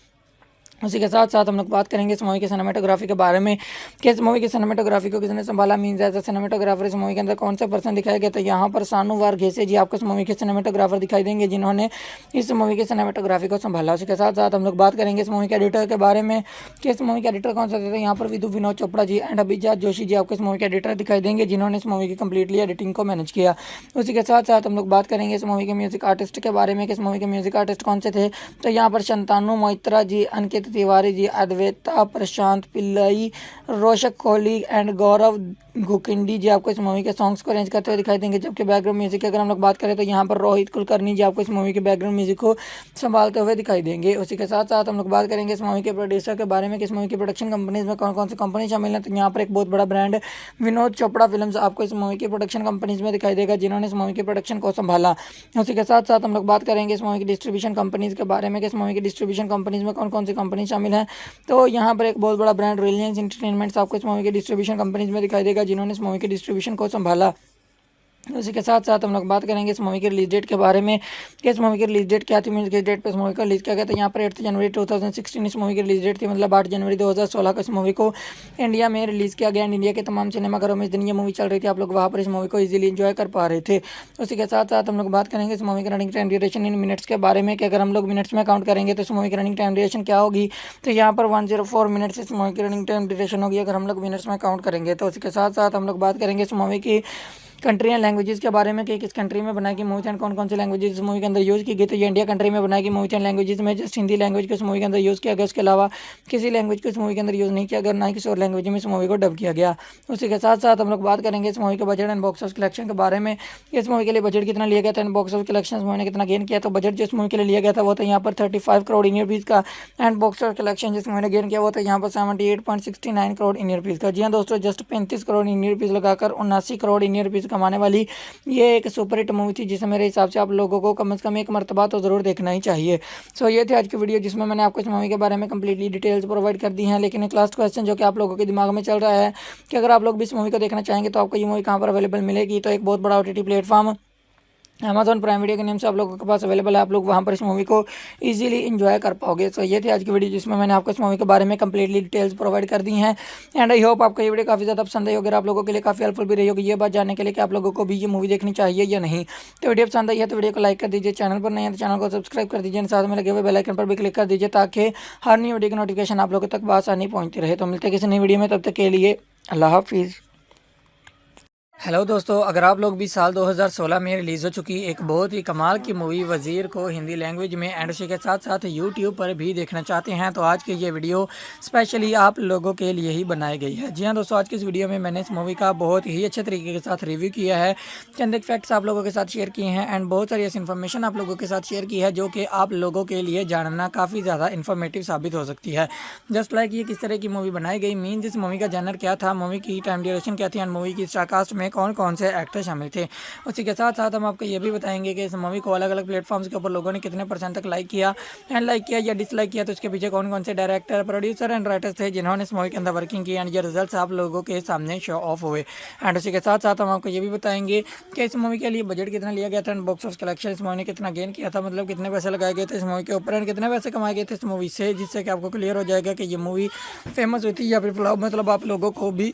उसी के साथ साथ हम लोग बात करेंगे इस मूवी की सिनेमेटोग्राफी के बारे में कि इस मूवी की सिनेमेटोग्राफी को किसने संभाला, मीन्स एज अ सिनेमेटोग्राफर इस मूवी के अंदर कौन से पर्सन दिखाए गए। तो यहाँ पर सानू वारघेसे जी आपको इस मूवी के सिनेमेटोग्राफर दिखाई देंगे, जिन्होंने इस मूवी की सिनेमेटोग्राफी को संभाला। उसी के साथ साथ हम लोग बात करेंगे इस मूवी के एडिटर के बारे में कि इस मूवी के एडिटर कौन से थे। तो यहाँ पर विदु विनोद चोपड़ा जी एंड अभिजात जोशी जी आपको इस मूवी के एडिटर दिखाई देंगे, जिन्होंने इस मूवी की कंप्लीटली एडिटिंग को मैनेज किया। उसी के साथ साथ हम लोग बात करेंगे इस मूवी के म्यूजिक आर्टिस्ट के बारे में कि इस मूवी के म्यूजिक आर्टिस्ट कौन से थे। तो यहाँ पर शंतानु मोइत्रा जी, अंकित तिवारी जी, अद्वैता, प्रशांत पिल्लई, रोशक कोहली एंड गौरव गुकिंडी जी आपको इस मूवी के सॉन्ग्स को अरेंज करते हुए दिखाई देंगे। जबकि बैकग्राउंड म्यूजिक की अगर हम लोग बात करें तो यहाँ पर रोहित कुलकर्णी जी आपको इस मूवी के बैकग्राउंड म्यूजिक को संभालते हुए दिखाई देंगे। उसी के साथ साथ हम लोग बात करेंगे इस मूवी के प्रोड्यूसर के बारे में कि इस मूवी की प्रोडक्शन कंपनीज में कौन कौन सी कंपनी शामिल है। तो यहाँ पर एक बहुत बड़ा ब्रांड विनोद चोपड़ा फिल्म्स आपको इस मूवी की प्रोडक्शन कंपनीज में दिखाई देगा, जिन्होंने इस मूवी की प्रोडक्शन को संभाला। उसी के साथ साथ हम लोग बात करेंगे इस मूवी की डिस्ट्रीब्यूशन कंपनीज के बारे में कि इस मूवी की डिस्ट्रीब्यूशन कंपनीज में कौन कौन सी कंपनी शामिल है। तो यहाँ पर एक बहुत बड़ा ब्रांड रिलायंस एंटरटेनमेंट्स आपको इस मूवी के डिस्ट्रीब्यूशन कंपनीज में दिखाई देगा, जिन्होंने इस मूवी के डिस्ट्रीब्यूशन को संभाला। उसी के साथ साथ हम लोग बात करेंगे इस मूवी की रिलीज डेट के बारे में कि इस मूवी की रिलीज डेट क्या थी, मीन्स किस डेट पे इस मूवी को रिलीज किया गया। तो यहाँ पर 8 जनवरी 2016 इस मूवी की रिलीज डेट थी, मतलब 8 जनवरी 2016 को इस मूवी को इंडिया में रिलीज़ किया गया। इंडिया के तमाम सिनेमाघरों में इस दिन ये मूवी चल रही थी, आप लोग वहाँ पर इस मूवी को ईजिली इंजॉय कर पा रहे थे। उसी के साथ साथ हम लोग बात करेंगे इस मूवी की रनिंग टाइम ड्यूरेशन इन मिनट्स के बारे में कि अगर हम लोग मिनट्स में काउंट करेंगे तो इस मूवी की रनिंग टाइम ड्यूरेशन क्या होगी। तो यहाँ पर 104 मिनट्स इस मूवी की रनिंग टाइम ड्यूरेशन होगी अगर हम लोग मिनट्स में काउंट करेंगे। तो उसी के साथ साथ हम लोग बात करेंगे इस मूवी की कंट्री एंड लैंग्वेजेस के बारे में कि किस कंट्री में बनाई गई मूवी एंड कौन कौन सी लैंग्वेजेस इस मूवी के अंदर यूज़ की गई। तो ये इंडिया कंट्री में बनाई गई मूवी एंड लैंग्वेजेस में जस्ट हिंदी लैंग्वेज को इस मूवी के अंदर यूज़ किया गया, उसके अलावा किसी लैंग्वेज को इस मूवी के अंदर यूज़ नहीं किया गया, ना ही किसी और लैंग्वेज में इस मूवी को डब किया गया। उसी के साथ साथ हम लोग बात करेंगे इस मूवी के budget and box office collection के बारे में। इस मूवी के लिए बजट कितना लिया गया था and box office collection movie ने कितना गेन किया। तो बजट जिस मूवी के लिए लिया गया था वो था यहाँ पर 35 करोड़ इंडियन रुपीज़ का एंड बॉक्स ऑफिस कलेक्शन जिस मूवी ने गेन किया वो था यहाँ पर 78.69 करोड़ इंडियन रुपीज़ का। जी हाँ दोस्तों, जस्ट 35 करोड़ इंडियन रुपीज़ लगाकर 79 करोड़ इंडियन रुपीज़ कमाने वाली ये एक सुपर हिट मूवी थी, जिसे मेरे हिसाब से आप लोगों को कम से कम एक मरतबा तो ज़रूर देखना ही चाहिए। सो ये थी आज की वीडियो जिसमें मैंने आपको इस मूवी के बारे में कंप्लीटली डिटेल्स प्रोवाइड कर दी हैं। लेकिन एक लास्ट क्वेश्चन जो कि आप लोगों के दिमाग में चल रहा है कि अगर आप लोग भी इस मूवी को देखना चाहेंगे तो आपको ये मूवी कहाँ पर अवेलेबल मिलेगी। तो एक बहुत बड़ा OTT platform Amazon prime video के नेम से आप लोगों के पास अवेलेबल है, आप लोग वहाँ पर इस मूवी को इजीली एंजॉय कर पाओगे। तो ये थी आज की वीडियो जिसमें मैंने आपको इस मूवी के बारे में कंप्लीटली डिटेल्स प्रोवाइड कर दी हैं एंड आई होप आपको ये वीडियो काफ़ी ज़्यादा पसंद आई होगी, आप लोगों के लिए काफ़ी हेल्पफुल भी रही होगी ये बात जानने के लिए कि आप लोगों को भी ये मूवी देखनी चाहिए या नहीं। तो वीडियो पसंद आई है तो वीडियो को लाइक कर दीजिए, चैनल पर नहीं है तो चैनल को सब्सक्राइब कर दीजिए, साथ में लगे हुए बेल आइकन पर भी क्लिक कर दीजिए ताकि हर नई वीडियो की नोटिफिकेशन आप लोगों तक बआसानी पहुँचती रहे। तो मिलते हैं किसी नई वीडियो में, तब तक के लिए अल्लाह हाफिज़। हेलो दोस्तों, अगर आप लोग भी साल 2016 में रिलीज़ हो चुकी एक बहुत ही कमाल की मूवी वज़ीर को हिंदी लैंग्वेज में एंड उसी के साथ साथ यूट्यूब पर भी देखना चाहते हैं तो आज की ये वीडियो स्पेशली आप लोगों के लिए ही बनाई गई है। जी हाँ दोस्तों, आज की इस वीडियो में मैंने इस मूवी का बहुत ही अच्छे तरीके के साथ रिव्यू किया है, चंद एक फैक्ट्स आप लोगों के साथ शेयर किए हैं एंड बहुत सारी ऐसी इन्फॉर्मेशन आप लोगों के साथ शेयर की है जो कि आप लोगों के लिए जानना काफ़ी ज़्यादा इन्फॉर्मेटिव साबित हो सकती है। जस्ट लाइक ये किस तरह की मूवी बनाई गई, मीन इस मूवी का जनर क्या था, मूवी की टाइम ड्यूरेशन क्या थी एंड मूवी की स्टारकास्ट में कौन कौन से एक्टर शामिल थे। उसी के साथ साथ हम आपको ये भी बताएंगे कि इस मूवी को अलग अलग प्लेटफॉर्म्स के ऊपर लोगों ने कितने % तक लाइक किया एंड लाइक किया या डिसलाइक किया, तो इसके पीछे कौन कौन से डायरेक्टर, प्रोड्यूसर एंड राइटर्स थे जिन्होंने इस मूवी के अंदर वर्किंग की एंड ये रिजल्ट्स आप लोगों के सामने शो ऑफ हुए। एंड उसी के साथ साथ हम आपको ये भी बताएंगे कि इस मूवी के लिए बजट कितना लिया गया था एंड बॉक्स ऑफिस कलेक्शन इस मूवी ने कितना गेन किया था, मतलब कितने पैसे लगाए गए थे इस मूवी के ऊपर एंड कितने पैसे कमाए गए थे इस मूवी से, जिससे कि आपको क्लियर हो जाएगा कि ये मूवी फेमस हुई थी या फिर फ्लॉप, मतलब आप लोगों को भी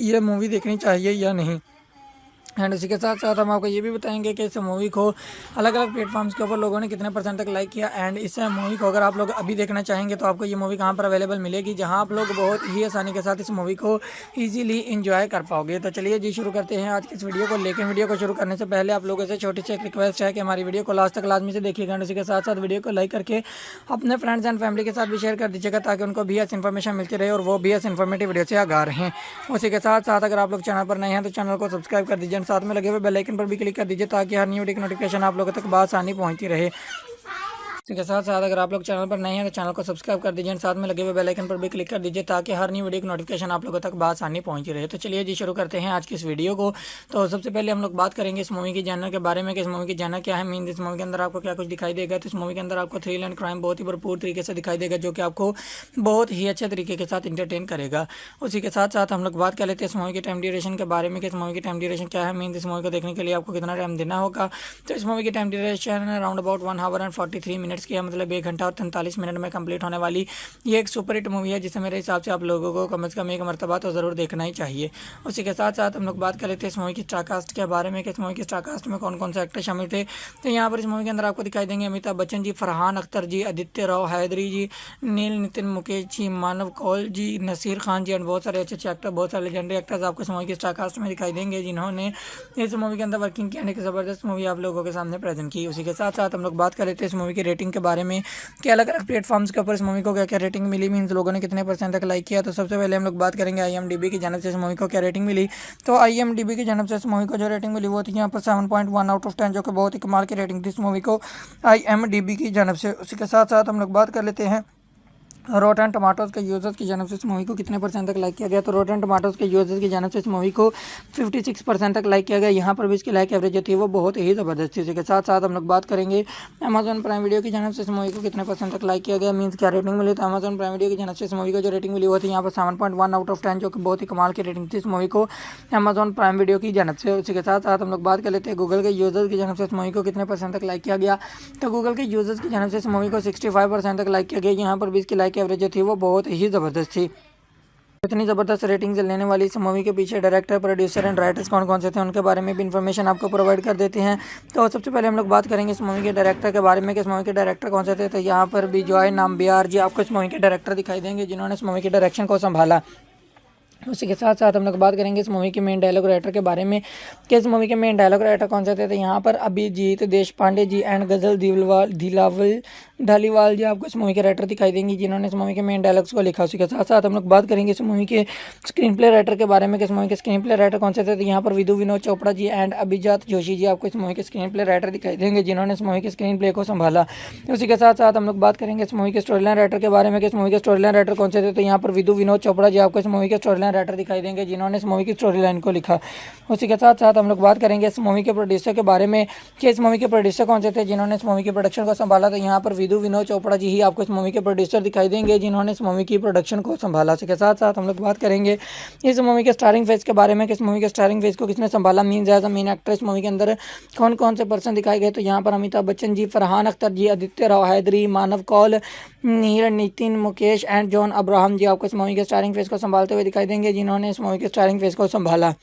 ये मूवी देखनी चाहिए या नहीं। एंड उसी के साथ साथ हम आपको ये भी बताएंगे कि इस मूवी को अलग अलग प्लेटफॉर्म्स के ऊपर लोगों ने कितने परसेंट तक लाइक किया। एंड इस मूवी को अगर आप लोग अभी देखना चाहेंगे तो आपको ये मूवी कहाँ पर अवेलेबल मिलेगी, जहाँ आप लोग बहुत ही आसानी के साथ इस मूवी को ईजिली इंजॉय कर पाओगे। तो चलिए जी शुरू करते हैं आज की इस वीडियो को। लेकिन वीडियो को शुरू करने से पहले आप लोगों से छोटी सी एक रिक्वेस्ट है कि हमारी वीडियो को लास्ट तक लाजमी से देखिएगा। एंड उसी के साथ साथ वीडियो को लाइक करके अपने फ्रेंड्स एंड फैमिली के साथ भी शेयर कर दीजिएगा, ताकि उनको भी ऐसी इन्फॉर्मेशन मिलती रहे और वो भी ऐसी इन्फॉर्मेटिव वीडियो से आगाह रहें। उसी के साथ साथ अगर आप लोग चैनल पर नए हैं तो चैनल को सब्सक्राइब कर दीजिए, साथ में लगे हुए बेल आइकन पर भी क्लिक कर दीजिए, ताकि हर न्यू वीडियो की नोटिफिकेशन आप लोगों तक बआसानी पहुंचती रहे। इसी के साथ साथ अगर आप लोग चैनल पर नए हैं तो चैनल को सब्सक्राइब कर दीजिए, साथ में लगे हुए बेल आइकन पर भी क्लिक कर दीजिए, ताकि हर न्यू वीडियो की नोटिफिकेशन आप लोगों तक बआसानी पहुंची रहे। तो चलिए जी शुरू करते हैं आज की इस वीडियो को। तो सबसे पहले हम लोग बात करेंगे इस मूवी की जानर के बारे में कि इस मूवी की जानर क्या है, मीन इस मूवी के अंदर आपको क्या कुछ दिखाई देगा। तो इस मूवी के अंदर आपको थ्रिल एंड क्राइम बहुत ही भरपूर तरीके से दिखाई देगा, जो कि आपको बहुत ही अच्छे तरीके के साथ इंटरटेन करेगा। उसी के साथ साथ हम लोग बात कर लेते हैं इस मूवी की टाइम ड्यूरेशन के बारे में कि इस मूवी की टाइम ड्यूरेशन क्या है, मीन इस मूवी को देखने के लिए आपको कितना टाइम देना होगा। तो इस मूवी की time duration around about 1 our and 43 minutes की है, मतलब 1 घंटा और 43 मिनट में कंप्लीट होने वाली ये एक सुपर हिट मूवी है, जिसे मेरे हिसाब से आप लोगों को कम से कम एक मरतबा तो ज़रूर देखना ही चाहिए। उसी के साथ साथ हम लोग बात कर लेते हैं इस मूवी की स्टार कास्ट के बारे में कि इस मूवी की स्टार कास्ट में कौन कौन से एक्टर शामिल थे। तो यहाँ पर इस मूवी के अंदर आपको दिखाई देंगे अमिताभ बच्चन जी, फरहान अख्तर जी, आदित्य राव हैदरी जी, नील नितिन मुकेश जी, मानव कौल जी, नसीर खान जी, एंड बहुत सारे अच्छे अच्छे एक्टर, बहुत सारे लेजेंडरी एक्टर्स आपको इस मूवी की स्टार कास्ट में दिखाई देंगे, जिन्होंने इस मूवी के अंदर वर्किंग किया, एक ज़बरदस्त मूवी आप लोगों के सामने प्रेजेंट की। उसी के साथ साथ हम लोग बात कर लेते हैं इस मूवी की रेटिंग के बारे में कि अलग अलग प्लेटफॉर्म्स के ऊपर इस मूवी को क्या क्या रेटिंग मिली, मीन्स लोगों ने कितने परसेंट तक लाइक किया। तो सबसे पहले हम लोग बात करेंगे IMDb की जानब से इस मूवी को क्या रेटिंग मिली। तो IMDb की जानब से इस मूवी को जो रेटिंग मिली वो थी यहाँ पर 7.1 आउट ऑफ 10, जो कि बहुत ही कमाल की रेटिंग थी इस मूवी को IMDb की जानब से। उसी के साथ साथ हम लोग बात कर लेते हैं रोटन टमाटोज़ के यूज़र्स की जानब से इस मूवी को कितने परसेंट तक लाइक किया गया। तो रोटन टमाटोज़ के यूज़र्स की जानब से इस मूवी को 56% तक लाइक किया गया। यहाँ पर भी इसकी लाइक एवरेज जो थी वो बहुत ही ज़बरदस्त थी। इसी के साथ साथ हम लोग बात करेंगे अमेजॉन प्राइम वीडियो की जानब से इस मूवी को कितने परसेंट तक लाइक किया गया, मीन्स क्या रेटिंग मिली। तो अमेजॉन प्राइम वीडियो की जानब से इस मूवी को जो रेटिंग मिली वो थी यहाँ पर 7.1 आउट ऑफ 10, जो कि बहुत ही कमाल की रेटिंग थी इस मूवी को अमेजॉन प्राइम वीडियो की जानब से। उसी के साथ साथ हम लोग बात कर लेते हैं गूगल के यूज़र्स की जानब से इस मूवी को कितने परसेंट तक लाइक किया गया। तो गूगल के यूज़र्स की जानब से इस मूवी को 65% तक लाइक किया गया। यहाँ पर भी इसकी लाइक एवरेज जो थी वो बहुत ही ज़बरदस्त थी। इतनी ज़बरदस्त रेटिंग लेने वाली इस मूवी के पीछे डायरेक्टर, प्रोड्यूसर एंड राइटर्स कौन कौन से थे, उनके बारे में भी इन्फॉर्मेशन आपको प्रोवाइड कर देते हैं। तो सबसे पहले हम लोग बात करेंगे इस मूवी के डायरेक्टर के बारे में कि इस मूवी के डायरेक्टर कौन से थे। तो यहाँ पर भी जॉय नाम्बियार जी आपको इस मूवी के डायरेक्टर दिखाई देंगे, जिन्होंने इस मूवी के डायरेक्शन को संभाला। उसी के साथ साथ हम लोग बात करेंगे इस मूवी के मेन डायलॉग राइटर के बारे में कि इस मूवी के मेन डायलॉग राइटर कौन से थे। तो यहाँ पर अभिजीत देशपांडे जी एंड गजल धालीवाल जी आपको इस मूवी के राइटर दिखाई देंगी, जिन्होंने इस मूवी के मेन डायलॉग्स को लिखा। उसी के साथ साथ हम लोग बात करेंगे इस मूवी के स्क्रीन प्ले राइटर के बारे में कि इस मूवी के स्क्रीन प्ले राइटर कौन से थे। तो यहाँ पर विदु विनोद चोपड़ा जी एंड अभिजात जोशी जी आपको इस मूवी के स्क्रीन प्ले राइटर दिखाई देंगे, जिन्होंने इस मूवी के स्क्रीन प्ले को संभाला। उसी के साथ साथ हम लोग बात करेंगे इस मूवी के स्टोरी लाइन राइटर के बारे में कि इस मूवी के स्टोरी लाइन राइटर कौन से थे। तो यहाँ पर विदु विनोद चोपड़ा जी आपको इस मूवी के स्टोरी लाइन राइटर दिखाई देंगे, जिन्होंने इस मूवी की स्टोरी लाइन को लिखा। उसी के साथ साथ हम लोग बात करेंगे इस मूवी के प्रोड्यूसर के बारे में कि इस मूवी के प्रोड्यूसर कौन से थे, जिन्होंने इस मूवी के प्रोडक्शन को संभाला। तो यहाँ पर विदु विनोद चोपड़ा जी ही आपको इस मूवी के प्रोड्यूसर दिखाई देंगे, जिन्होंने इस मूवी की प्रोडक्शन को संभाला। इसके साथ साथ हम लोग बात करेंगे इस मूवी के स्टारिंग फेज के बारे में कि इस मूवी के स्टारिंग फेज को किसने संभाला, mean as a main actor इस मूवी के अंदर कौन कौन से पर्सन दिखाए गए। तो यहाँ पर अमिताभ बच्चन जी, फरहान अख्तर जी, आदित्य राव हैदरी, मानव कौल, नील नितिन मुकेश एंड जॉन अब्राहम जी आपको इस मूवी के स्टारिंग फेज को संभालते हुए दिखाई देंगे, जिन्होंने इस मूवी के स्टारिंग फेज को संभाला।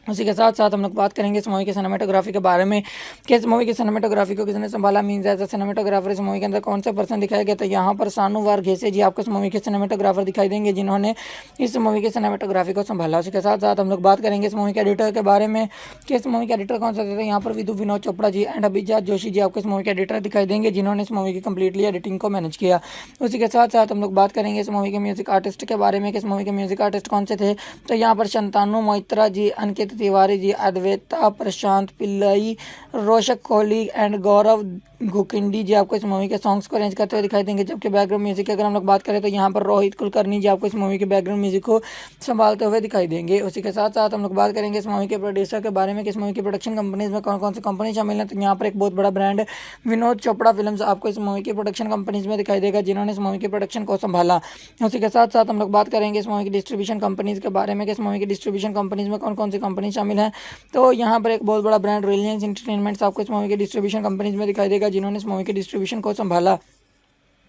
उसी के साथ साथ हम लोग बात करेंगे इस मूवी के सिनेमेटोग्राफी के बारे में कि इस मूवी की सिनेमेटोग्राफी को किसने संभाला, मीन्स एज अ सिनेमेटोग्राफर इस मूवी के अंदर कौन से पर्सन दिखाए गए। तो यहाँ पर सानू वारघेसे जी आपको इस मूवी के सिनेमेटोग्राफर दिखाई देंगे, जिन्होंने इस मूवी की सिनेमेटोग्राफी को संभाला। उसी के साथ साथ हम लोग बात करेंगे इस मूवी के एडिटर के बारे में कि इस मूवी के एडिटर कौन से थे। यहाँ पर विदु विनोद चोपड़ा जी एंड अभिजात जोशी जी आपको इस मूवी के एडिटर दिखाई देंगे, जिन्होंने इस मूवी की कंप्लीटली एडिटिंग को मैनेज किया। उसी के साथ साथ हम लोग बात करेंगे इस मूवी के म्यूजिक आर्टिस्ट के बारे में कि इस मूवी के म्यूजिक आर्टिस्ट कौन से थे। तो यहाँ पर शंतानु मोइत्रा जी, अंकित तिवारी जी, अद्वैता प्रशांत पिल्लई, रोशक कोहली एंड गौरव गुकिंडी जी आपको इस मूवी के सॉन्ग्स को अरेंज करते हुए दिखाई देंगे। जबकि बैकग्राउंड म्यूजिक की अगर हम लोग बात करें तो यहाँ पर रोहित कुलकर्णी जी आपको इस मूवी के बैकग्राउंड म्यूजिक को संभालते हुए दिखाई देंगे। उसी के साथ साथ हम लोग बात करेंगे इस मूवी के प्रोड्यूसर के बारे में कि इस मूवी की प्रोडक्शन कंपनीज में कौन कौन सी कंपनी शामिल है। तो यहाँ पर एक बहुत बड़ा ब्रांड विनोद चोपड़ा फिल्म्स आपको इस मूवी की प्रोडक्शन कंपनीज में दिखाई देगा, जिन्होंने इस मूवी की प्रोडक्शन को संभाला। उसी के साथ साथ हम लोग बात करेंगे इस मूवी की डिस्ट्रीब्यूशन कंपनीज के बारे में कि इस मूवी की डिस्ट्रीब्यूशन कंपनीज में कौन कौन सी कंपनी शामिल है। तो यहाँ पर एक बहुत बड़ा ब्रांड रिलायंस एंटरटेनमेंट्स आपको इस मूवी के डिस्ट्रीब्यूशन कंपनीज में दिखाई देगा, जिन्होंने इस मूवी के डिस्ट्रीब्यूशन को संभाला।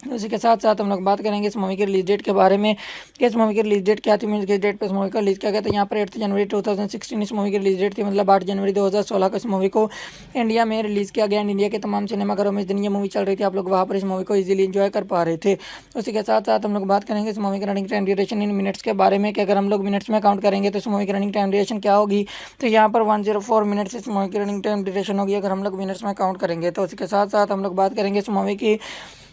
उसी के साथ साथ हम लोग बात करेंगे इस मूवी के रिलीज डेट के बारे में कि इस मूवी की रिलीज डेट क्या थी, मीन किस डेट पे इस मूवी का रिलीज किया गया था। यहाँ पर 8 जनवरी 2016 इस मूवी की रिलीज डेट थी, मतलब 8 जनवरी 2016 को इस मूवी को इंडिया में रिलीज़ किया गया। इंडिया के तमाम सिनेमाघरों में इस दिन ये मूवी चल रही थी, आप लोग वहाँ पर इस मूवी को ईजिली इंजॉय कर पा रहे थे। उसी के साथ साथ हम लोग बात करेंगे इस मूवी की रनिंग टाइम ड्यूरेशन इन मिनट्स के बारे में कि अगर हम लोग मिनट्स में काउंट करेंगे तो इस मूवी की रनिंग टाइम ड्यूरेशन क्या होगी। तो यहाँ पर 104 मिनट्स इस मूवी की रनिंग टाइम ड्यूरेशन होगी अगर हम लोग मिनट्स में काउंट करेंगे। तो उसके साथ साथ हम लोग बात करेंगे इस मूवी की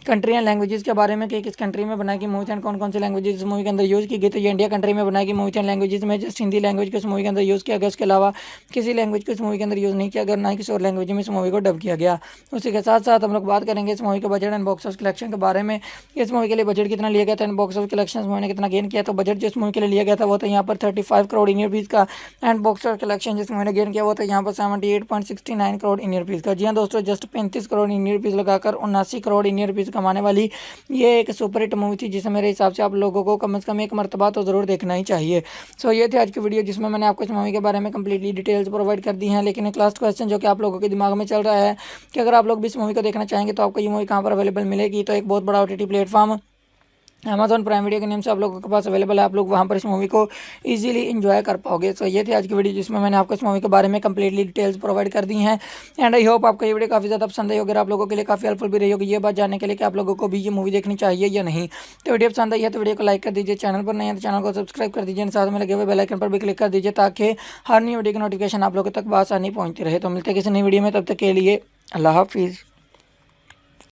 कंट्री एंड लैंग्वेजेस के बारे में कि किस कंट्री में बनाई गई मूवी एंड कौन कौन सी लैंग्वेजेस इस मूवी के अंदर यूज़ की गई। तो ये इंडिया कंट्री में बनाई गई मूवी एंड लैंग्वेजेस में जस्ट हिंदी लैंग्वेज को इस मूवी के अंदर यूज़ किया गया, उसके अलावा किसी लैंग्वेज को इस मूवी के अंदर यूज़ नहीं किया गया, ना ही किसी और लैंग्वेज में इस मूवी को डब किया गया। उसी के साथ साथ हम लोग बात करेंगे इस मूवी के budget and box office collection के बारे में। इस मूवी के लिए बजट कितना लिया गया था एंड बॉक्स ऑफिस कलेक्शन इस मूवी ने कितना गेन किया। तो बजट जो इस मूवी के लिए लिया गया था वो था यहाँ पर 35 करोड़ इंडियन रुपीज़ का एंड बॉक्स ऑफिस कलेक्शन जिस मूवी ने गेन किया वो था यहाँ पर 78.69 करोड़ इंडियन रुपीज़ का। जी हाँ दोस्तों, जस्ट 35 करोड़ इंडियन रुपीज़ लगाकर 79 करोड़ इंडियन रुपीज़ कमाने वाली ये एक सुपरहिट मूवी थी जिसे मेरे हिसाब से आप लोगों को कम से कम एक मरतबा तो ज़रूर देखना ही चाहिए। सो ये थी आज की वीडियो जिसमें मैंने आपको इस मूवी के बारे में कंप्लीटली डिटेल्स प्रोवाइड कर दी हैं। लेकिन एक लास्ट क्वेश्चन जो कि आप लोगों के दिमाग में चल रहा है कि अगर आप लोग भी इस मूवी को देखना चाहेंगे तो आपको ये मूवी कहाँ पर अवेलेबल मिलेगी। तो एक बहुत बड़ा OTT platform Amazon prime video के नेम से आप लोगों के पास अवेलेबल है, आप लोग वहाँ पर इस मूवी को इजीली एंजॉय कर पाओगे। तो ये थी आज की वीडियो जिसमें मैंने आपको इस मूवी के बारे में कंप्लीटली डिटेल्स प्रोवाइड कर दी हैं एंड आई होप आपको ये वीडियो काफ़ी ज़्यादा पसंद आई होगी, आप लोगों के लिए काफ़ी हेल्पफुल भी रही होगी ये बात जानने के लिए कि आप लोगों को भी ये मूवी देखनी चाहिए या नहीं। तो वीडियो पसंद आई है तो वीडियो को लाइक कर दीजिए, चैनल पर नहीं है तो चैनल को सब्सक्राइब कर दीजिए, साथ में लगे हुए बेल आइकन पर भी क्लिक कर दीजिए ताकि हर नई वीडियो की नोटिफिकेशन आप लोगों तक आसानी पहुँचती रहे। तो मिलते हैं किसी नई वीडियो में, तब तक के लिए अल्लाह हाफिज़।